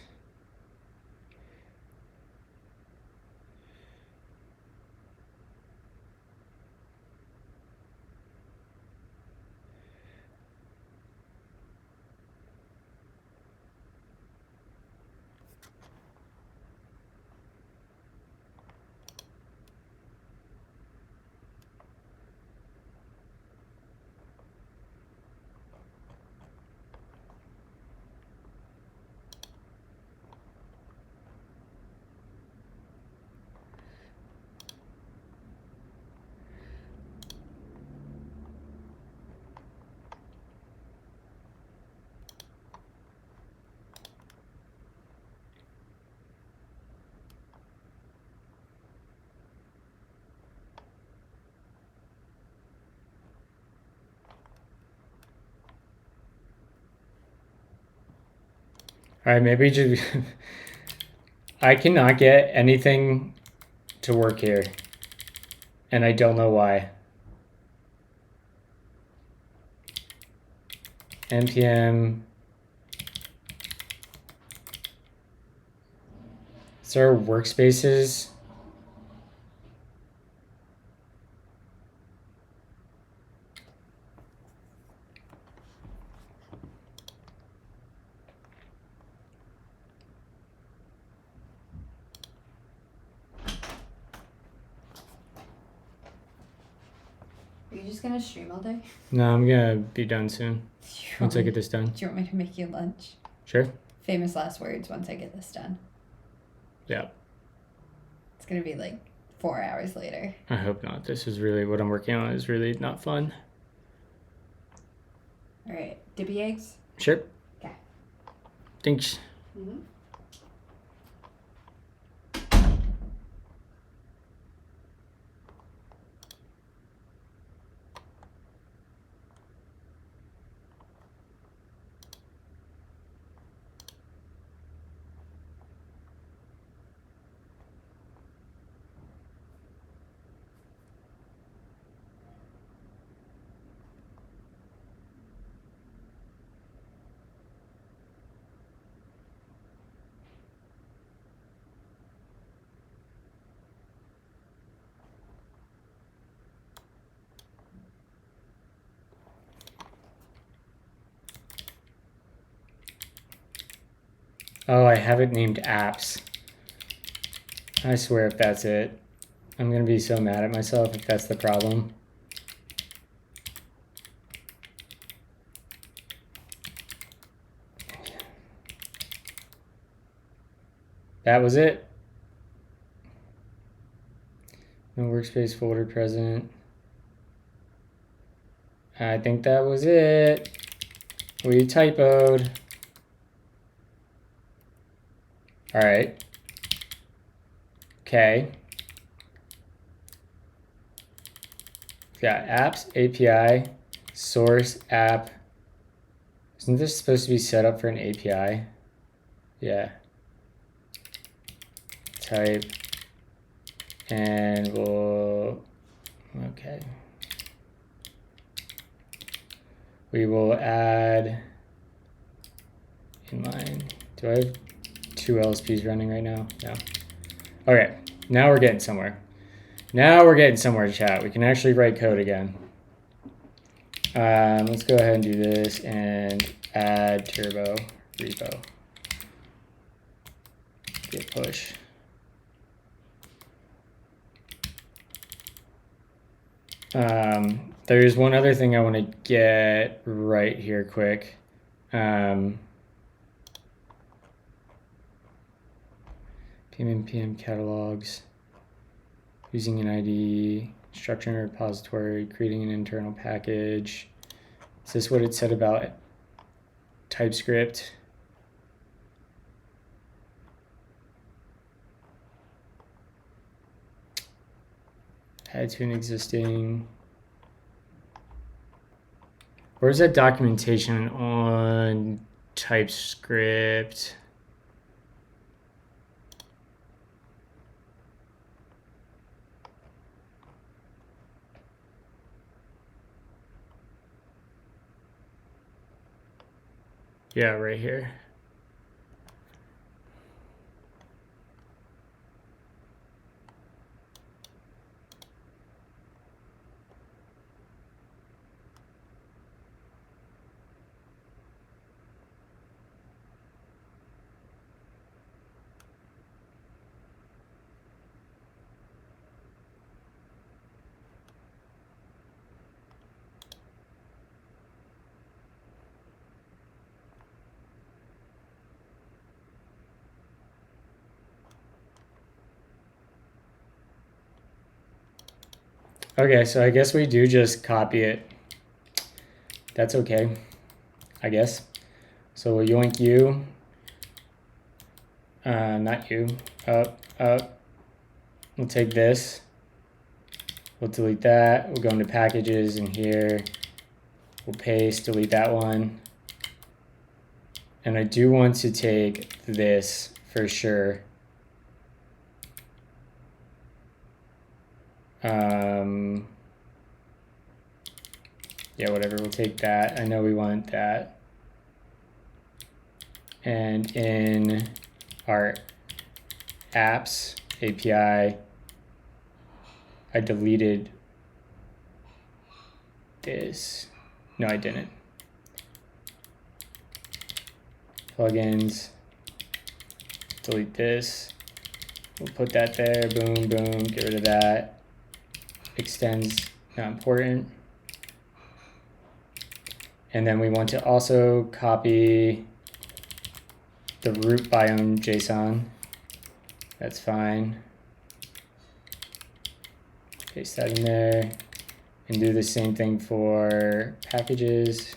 All right, maybe just I cannot get anything to work here, and I don't know why. npm. Is there workspaces? Are you just gonna stream all day? No, I'm gonna be done soon. Once I get this done. Do you want me to make you lunch? Sure. Famous last words once I get this done. Yeah. It's gonna be like 4 hours later. I hope not. This is really what I'm working on is really not fun. Alright, dippy eggs? Sure. Okay. Thanks. Mm-hmm. Oh, I have it named apps. I swear if that's it. I'm gonna be so mad at myself if that's the problem. That was it. No workspace folder present. I think that was it. We typoed. All right. Okay. Got apps, API, source, app. Isn't this supposed to be set up for an API? Yeah. Type. And we'll, okay. We will add inline. Do I have 2 LSPs running right now? No. Okay, now we're getting somewhere. Now we're getting somewhere, chat. We can actually write code again. Let's go ahead and do this and add turbo repo. Git push. There's one other thing I want to get right here quick. PM and PM catalogs, using an ID, structuring a repository, creating an internal package. Is this what it said about TypeScript? Add to an existing. Where's that documentation on TypeScript? Yeah, right here. Okay, so I guess we do just copy it. That's okay, I guess. So we'll yoink you. Not you. Up. We'll take this. We'll delete that. We'll go into packages in here. We'll paste, delete that one. And I do want to take this for sure. Yeah, whatever, we'll take that. I know we want that. And in our apps API, I deleted this. No, I didn't. Plugins, delete this. We'll put that there, boom, boom, get rid of that. Extends, not important. And then we want to also copy the root biome JSON. That's fine. Paste that in there and do the same thing for packages.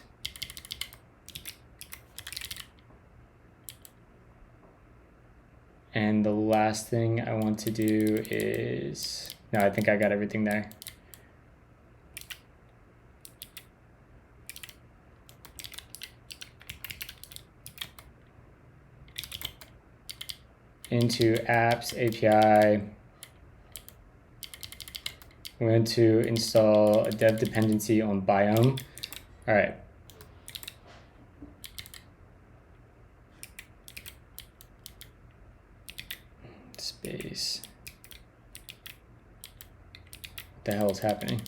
And the last thing I want to do is, no, I think I got everything there. Into apps API, we're going to install a dev dependency on biome. All right. Space. What the hell is happening?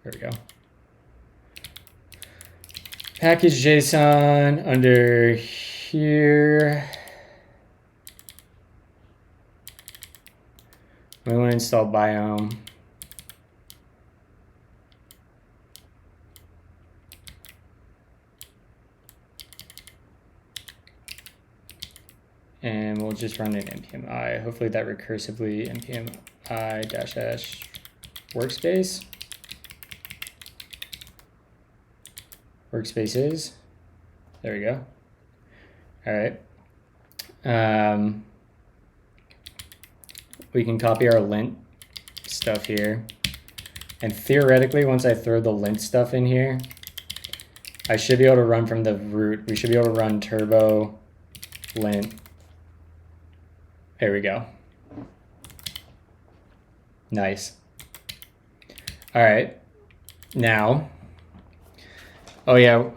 There we go. package JSON under here. We want to install Biome. And we'll just run an npm I. Hopefully that recursively npm I -s workspace. Workspaces. There we go. All right. We can copy our lint stuff here. And theoretically, once I throw the lint stuff in here, I should be able to run from the root. We should be able to run turbo lint. There we go. Nice. All right. Now, oh yeah,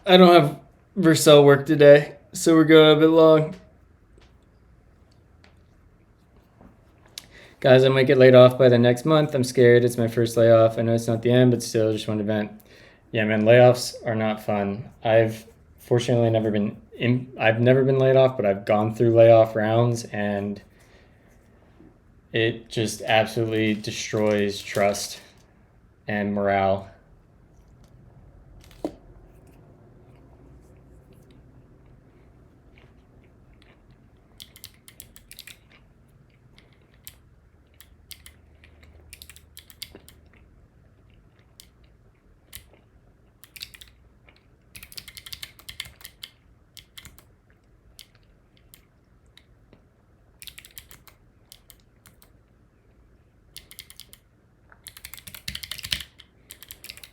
I don't have Vercel work today, so we're going a bit long. Guys, I might get laid off by the next month. I'm scared. It's my first layoff. I know it's not the end, but still, just one event. Yeah, man, layoffs are not fun. I've fortunately never been laid off, but I've gone through layoff rounds, and it just absolutely destroys trust and morale.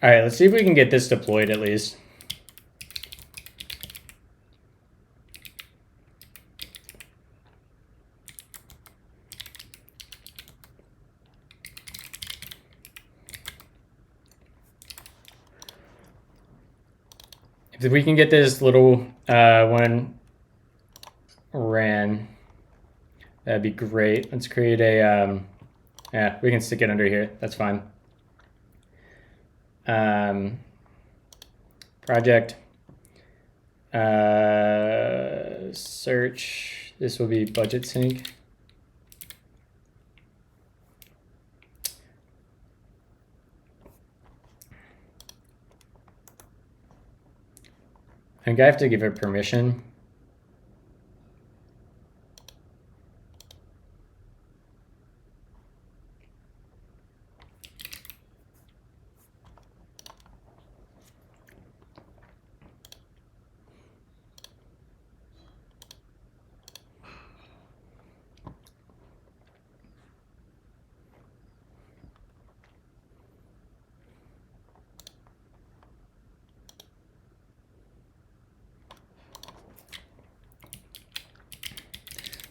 All right, let's see if we can get this deployed at least. If we can get this little one ran, that'd be great. Let's create a, yeah, we can stick it under here. That's fine. Project, search, this will be budget sync. I think I have to give it permission.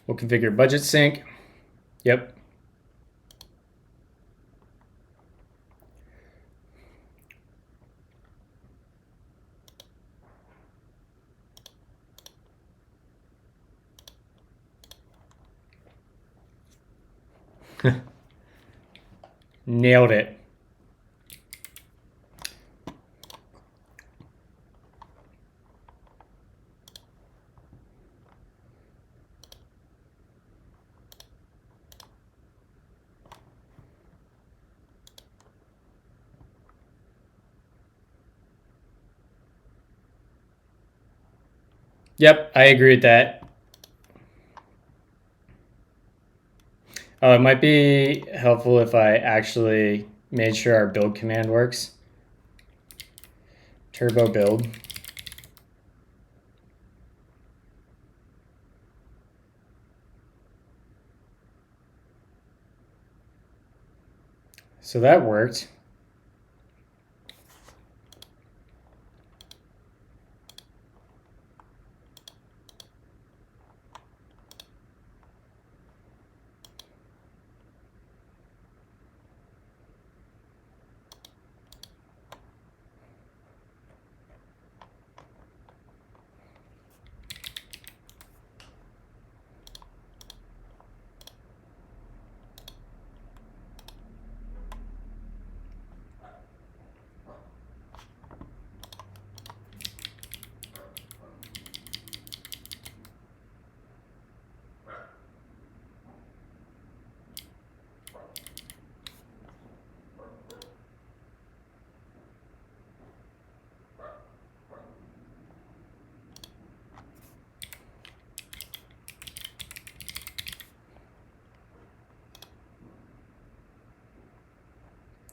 We'll configure budget sync. Yep. Nailed it. Yep, I agree with that. Oh, it might be helpful if I actually made sure our build command works. Turbo build. So that worked.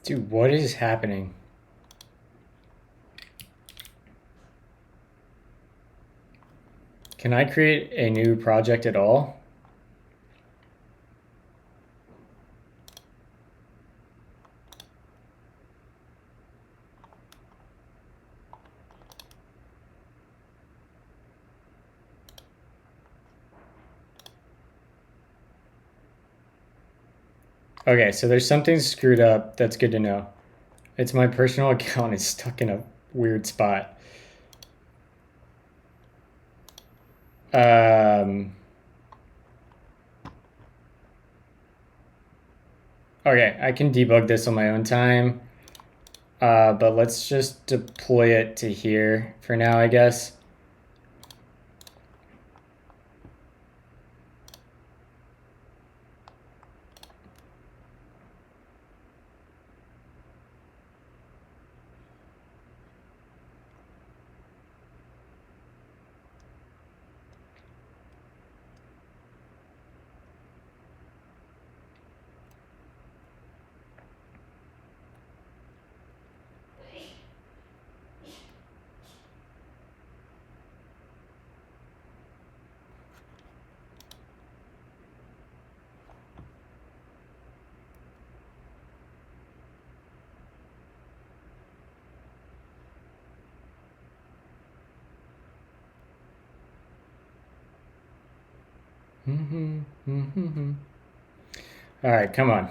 Dude, what is happening? Can I create a new project at all? Okay, so there's something screwed up. That's good to know. It's my personal account is stuck in a weird spot. Okay, I can debug this on my own time. But let's just deploy it to here for now, I guess. All right, come on.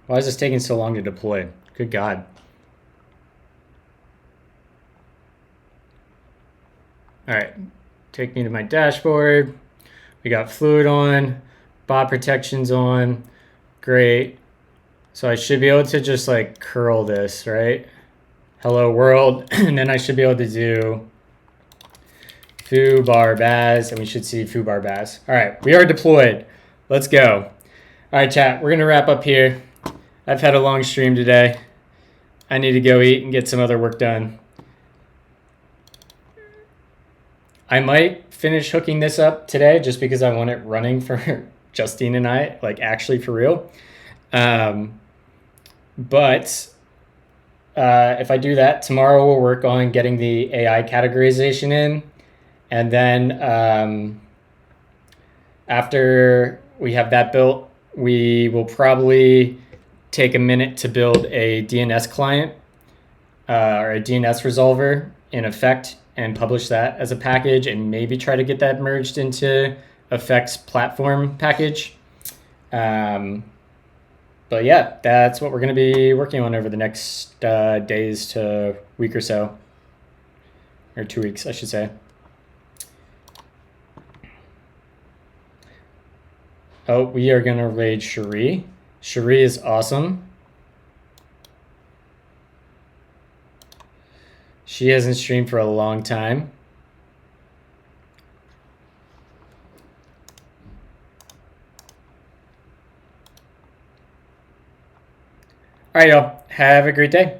Why is this taking so long to deploy? Good God. All right, take me to my dashboard. We got fluid on, bot protections on. Great. So I should be able to just like curl this, right? Hello world. And then I should be able to do foo bar baz, and we should see foo bar baz. All right, we are deployed. Let's go. All right, chat, we're gonna wrap up here. I've had a long stream today. I need to go eat and get some other work done. I might finish hooking this up today just because I want it running for Justine and I, like actually for real. But if I do that, tomorrow we'll work on getting the AI categorization in. And then after we have that built, we will probably take a minute to build a DNS client or a DNS resolver in Effect and publish that as a package, and maybe try to get that merged into Effect's platform package. But yeah, that's what we're going to be working on over the next days to week or so, or 2 weeks, I should say. Oh, we are going to raid Cherie. Cherie is awesome. She hasn't streamed for a long time. All right, y'all. Have a great day.